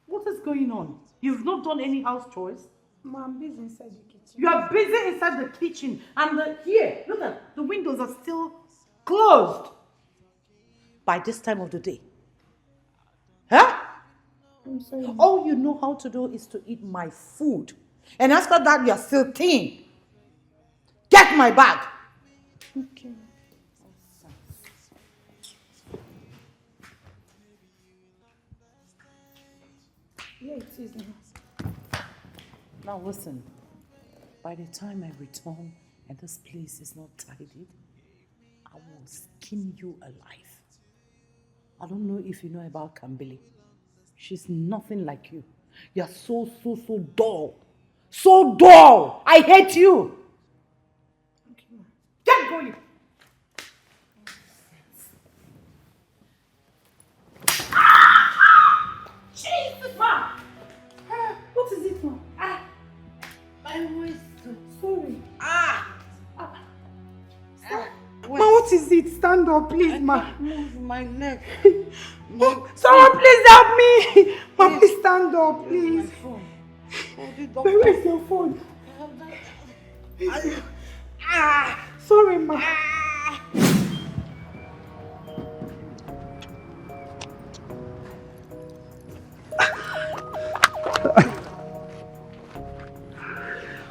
What is going on? You've not done any house chores? Mom, I'm busy inside the kitchen. You are busy inside the kitchen and here, look at the windows are still closed by this time of the day. Huh? I'm sorry. All you know how to do is to eat my food. And after that, you are still thin. Get my bag. Okay. Yeah, it is. Now listen, by the time I return and this place is not tidied, I will skin you alive. I don't know if you know about Kambili. She's nothing like you. You're so dull. So dull! I hate you! Okay, ma'am. Get going! Jesus, ma! What is it, ma? My waist. Sorry. Ma, what is it? Stand up, please, ma. Move my neck. Someone please help me! Ma, please stand up, please. My phone. Oh, the doctor. Where is your phone? Sorry, ma.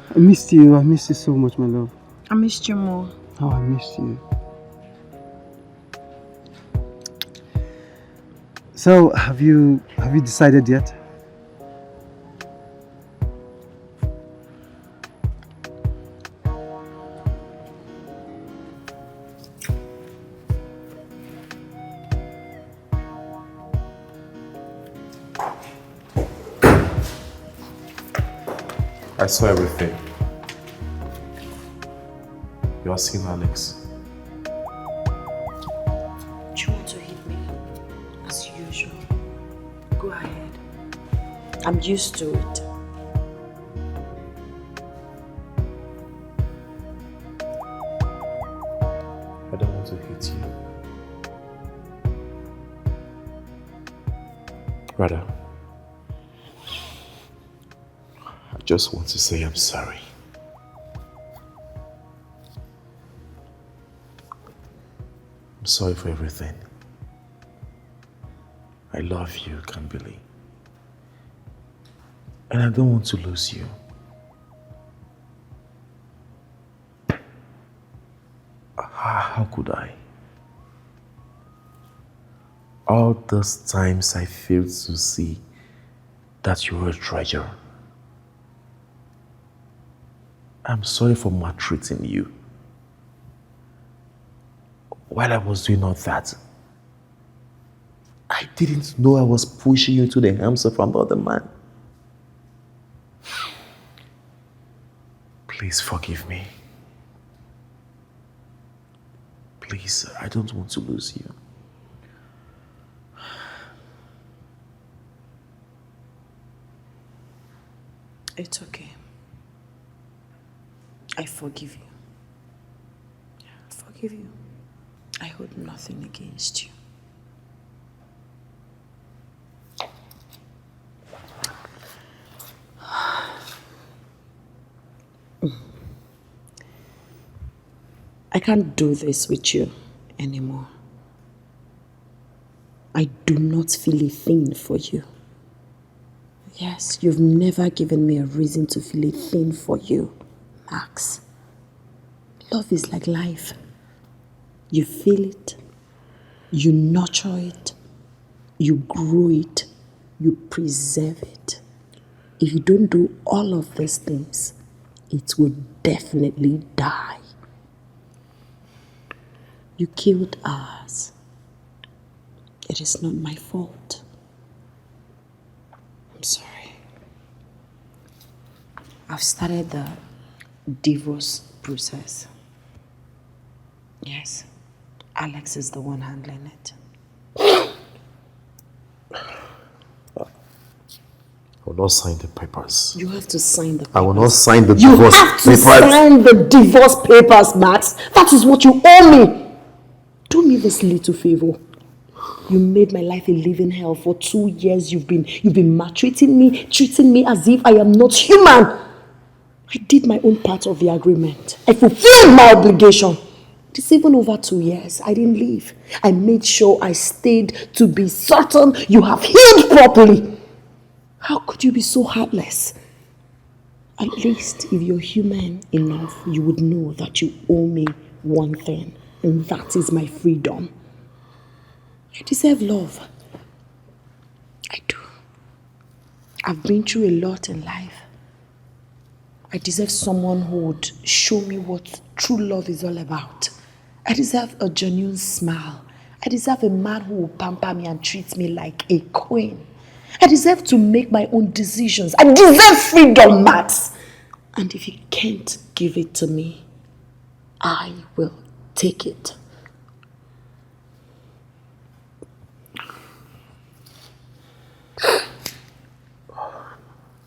I missed you. I missed you so much, my love. I missed you more. Oh, I missed you. So, have you decided yet? I saw everything. You are seeing Alex. Do you want to hit me? As usual. Go ahead. I'm used to it. I don't want to hit you. Rather, I just want to say I'm sorry. I'm sorry for everything. I love you, Kambili. And I don't want to lose you. How could I? All those times I failed to see that you were a treasure. I'm sorry for maltreating you. While I was doing all that, I didn't know I was pushing you into the arms of another man. Please forgive me. Please, I don't want to lose you. It's okay. I forgive you. I forgive you. I hold nothing against you. I can't do this with you anymore. I do not feel a thing for you. Yes, you've never given me a reason to feel a thing for you, Max. Love is like life. You feel it, you nurture it, you grow it, you preserve it. If you don't do all of these things, it will definitely die. You killed ours. It is not my fault. I'm sorry. I've started the divorce process. Yes, Alex is the one handling it. I will not sign the papers. You have to sign the papers. I will not sign the divorce papers. You have to sign the divorce papers, Max. That is what you owe me. Do me this little favor. You made my life a living hell. For 2 years you've been maltreating me, treating me as if I am not human. I did my own part of the agreement. I fulfilled my obligation. It's even over 2 years. I didn't leave. I made sure I stayed to be certain you have healed properly. How could you be so heartless? At least if you're human enough, you would know that you owe me one thing, and that is my freedom. I deserve love. I do. I've been through a lot in life. I deserve someone who would show me what true love is all about. I deserve a genuine smile. I deserve a man who will pamper me and treat me like a queen. I deserve to make my own decisions. I deserve freedom, Max. And if you can't give it to me, I will take it.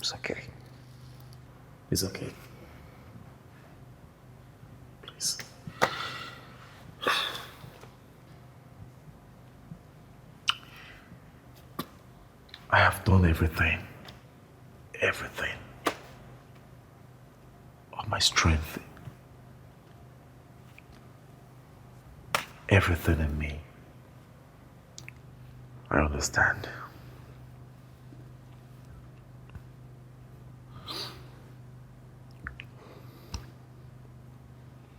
It's okay. It's okay. Please. I have done everything. Everything. Of my strength. Everything in me. I understand.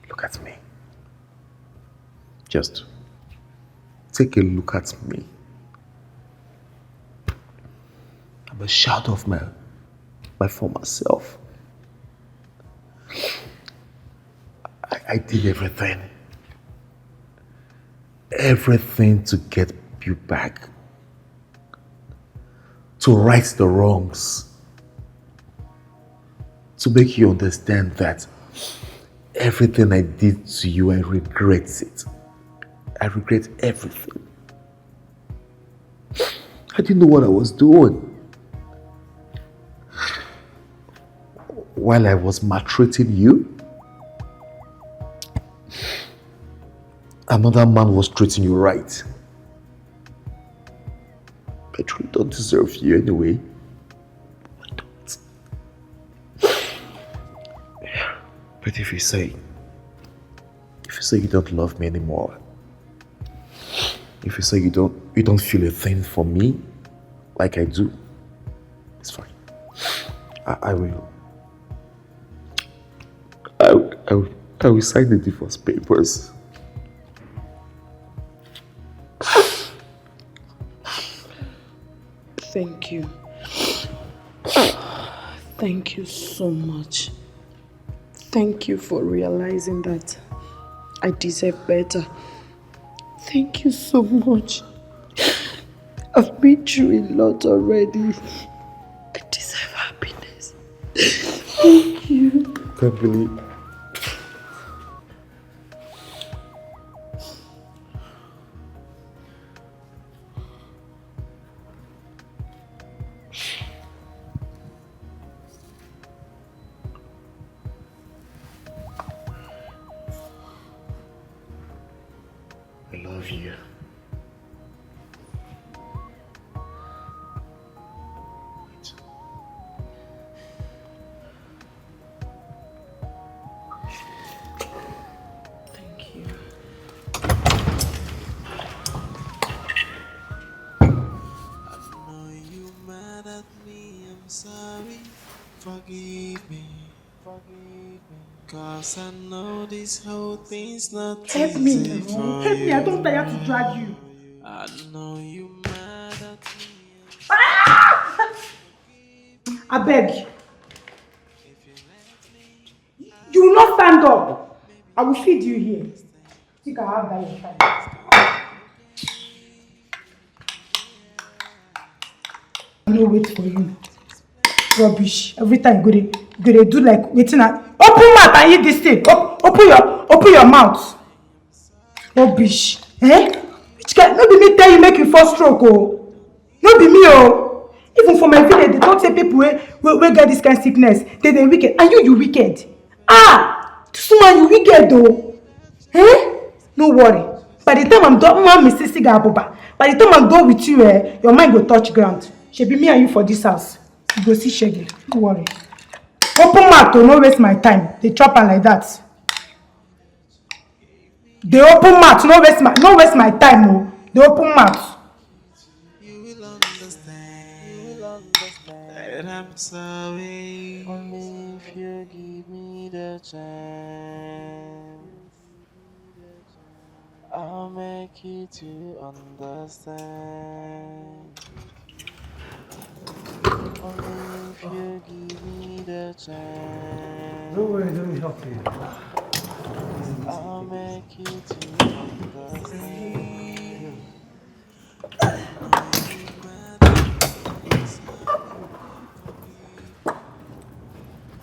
Look at me. Just take a look at me. I'm a shadow of my former self. I did everything. Everything to get you back. To right the wrongs. To make you understand that everything I did to you, I regret it. I regret everything. I didn't know what I was doing. While I was maltreating you, another man was treating you right. I truly don't deserve you anyway. I don't. But if you say you don't love me anymore, if you say you don't feel a thing for me like I do, it's fine. I will sign the divorce papers. Thank you. Thank you so much. Thank you for realizing that I deserve better. Thank you so much. I've been through a lot already. I deserve happiness. Thank you. Can't believe. love you. Thank you. Know you mad at me, I'm sorry. Forgive me. Cause I know this whole thing's not Help me easy now. for Help me. I you. don't tire to drag you. I know you mad at me. I beg. You will not stand up. I will feed you here. Think I have that in time. I no wait for you. Rubbish. Every time go dey do like waiting at open mouth and eat this thing. Open your mouth. Rubbish. Eh? Which guy? No be me tell you make you fall stroke oh. No be me oh. Even for my village, they talk say people wey get this kind of sickness, they wicked. And you wicked. Ah! This woman you wicked though. Eh? No worry. By the time I'm done, Mrs. Siga Abuba, by the time I'm done with you, your mind go touch ground. She be me and you for this house. You go see Shaggy. No worry. Open mouth to no waste my time. They chop her like that. They open mouth, no waste my time, oh. They open mouth. You will understand that I'm sorry. Only if you give me the chance, I'll make you to understand. Only if you give me the chance. Don't worry, let me help you. I'll make you to understand.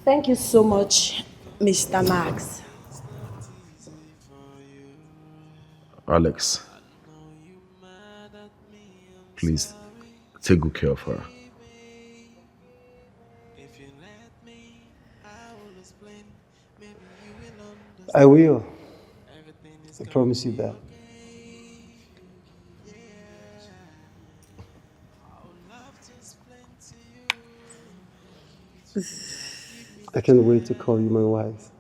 Thank you so much, Mr. Max. Alex, please take good care of her. I will. I promise you that. I can't wait to call you my wife.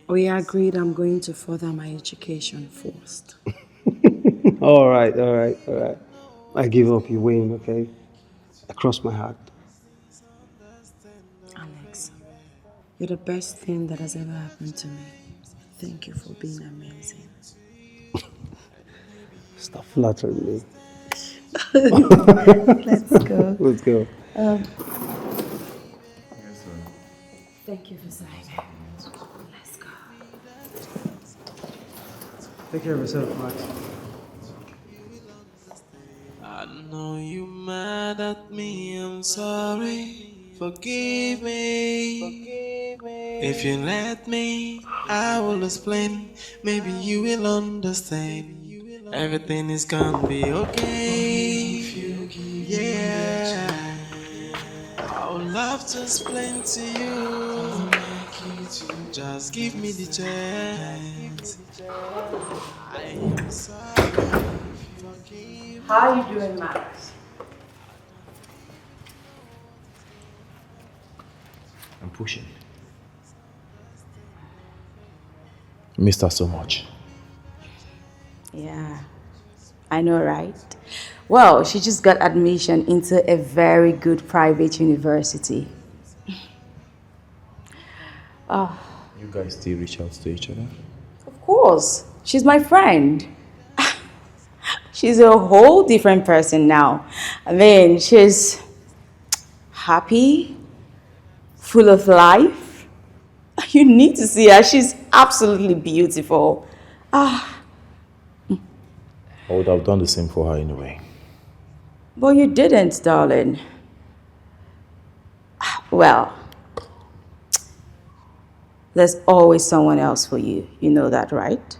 We agreed I'm going to further my education first. All right. I give up, you win, okay? I cross my heart. Alex, you're the best thing that has ever happened to me. Thank you for being amazing. Stop flattering me. Let's go. Let's go. Thank you for signing. Let's go. Take care of yourself, Max. I know you mad at me, I'm sorry. Forgive me. If you let me, I will explain. Maybe you will understand. Everything is gonna be okay. Yeah. I would love to explain to you. Just give me the chance. I am sorry. How are you doing, Max? I'm pushing. Missed her so much. Yeah, I know, right? Well, she just got admission into a very good private university. You guys still reach out to each other? Of course, she's my friend. She's a whole different person now. I mean, she's happy, full of life. You need to see her. She's absolutely beautiful. I would have done the same for her anyway. But you didn't, darling. Well, there's always someone else for you. You know that, right?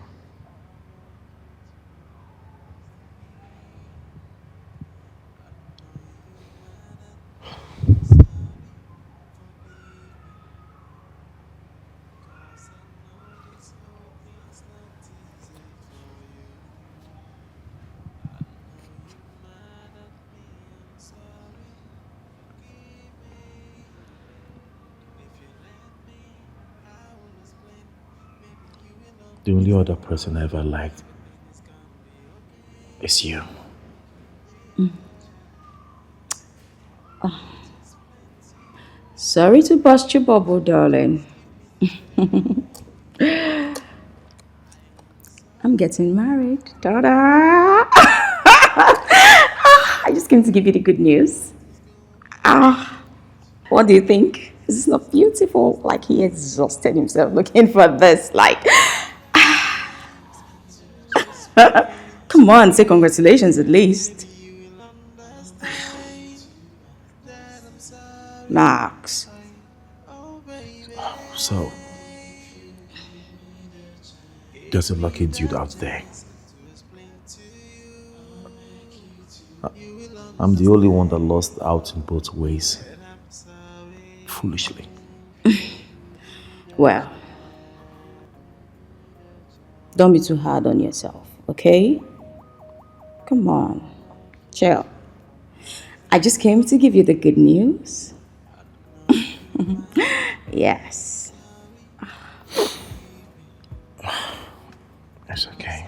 The only other person I ever liked is you. Oh. Sorry to bust your bubble, darling. I'm getting married. Ta-da! I just came to give you the good news. What do you think? Is this not beautiful? Like, he exhausted himself looking for this. Like, come on, say congratulations at least. Max. So, there's a lucky dude out there. I'm the only one that lost out in both ways. Foolishly. Well, don't be too hard on yourself, okay? Come on, chill. I just came to give you the good news. Yes. It's okay.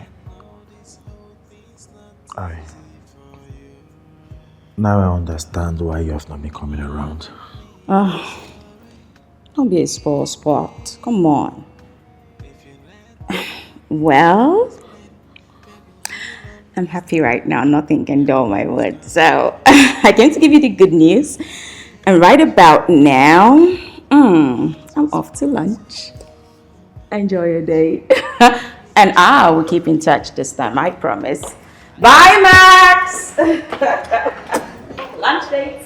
Now I understand why you have not been coming around. Don't be a spoiled sport. Come on. Well, I'm happy right now. Nothing can dull my mood. So, I came to give you the good news. And right about now, I'm off to lunch. Enjoy your day. And I will keep in touch this time, I promise. Bye, Max! Lunch date.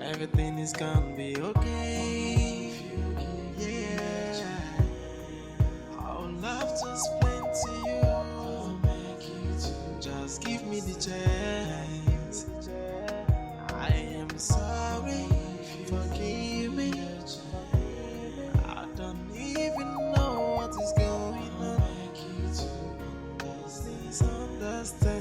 Everything is gonna be okay. Yeah, I would love to explain to you. Just give me the chance. I am sorry, forgive me. I don't even know what is going on. Please understand.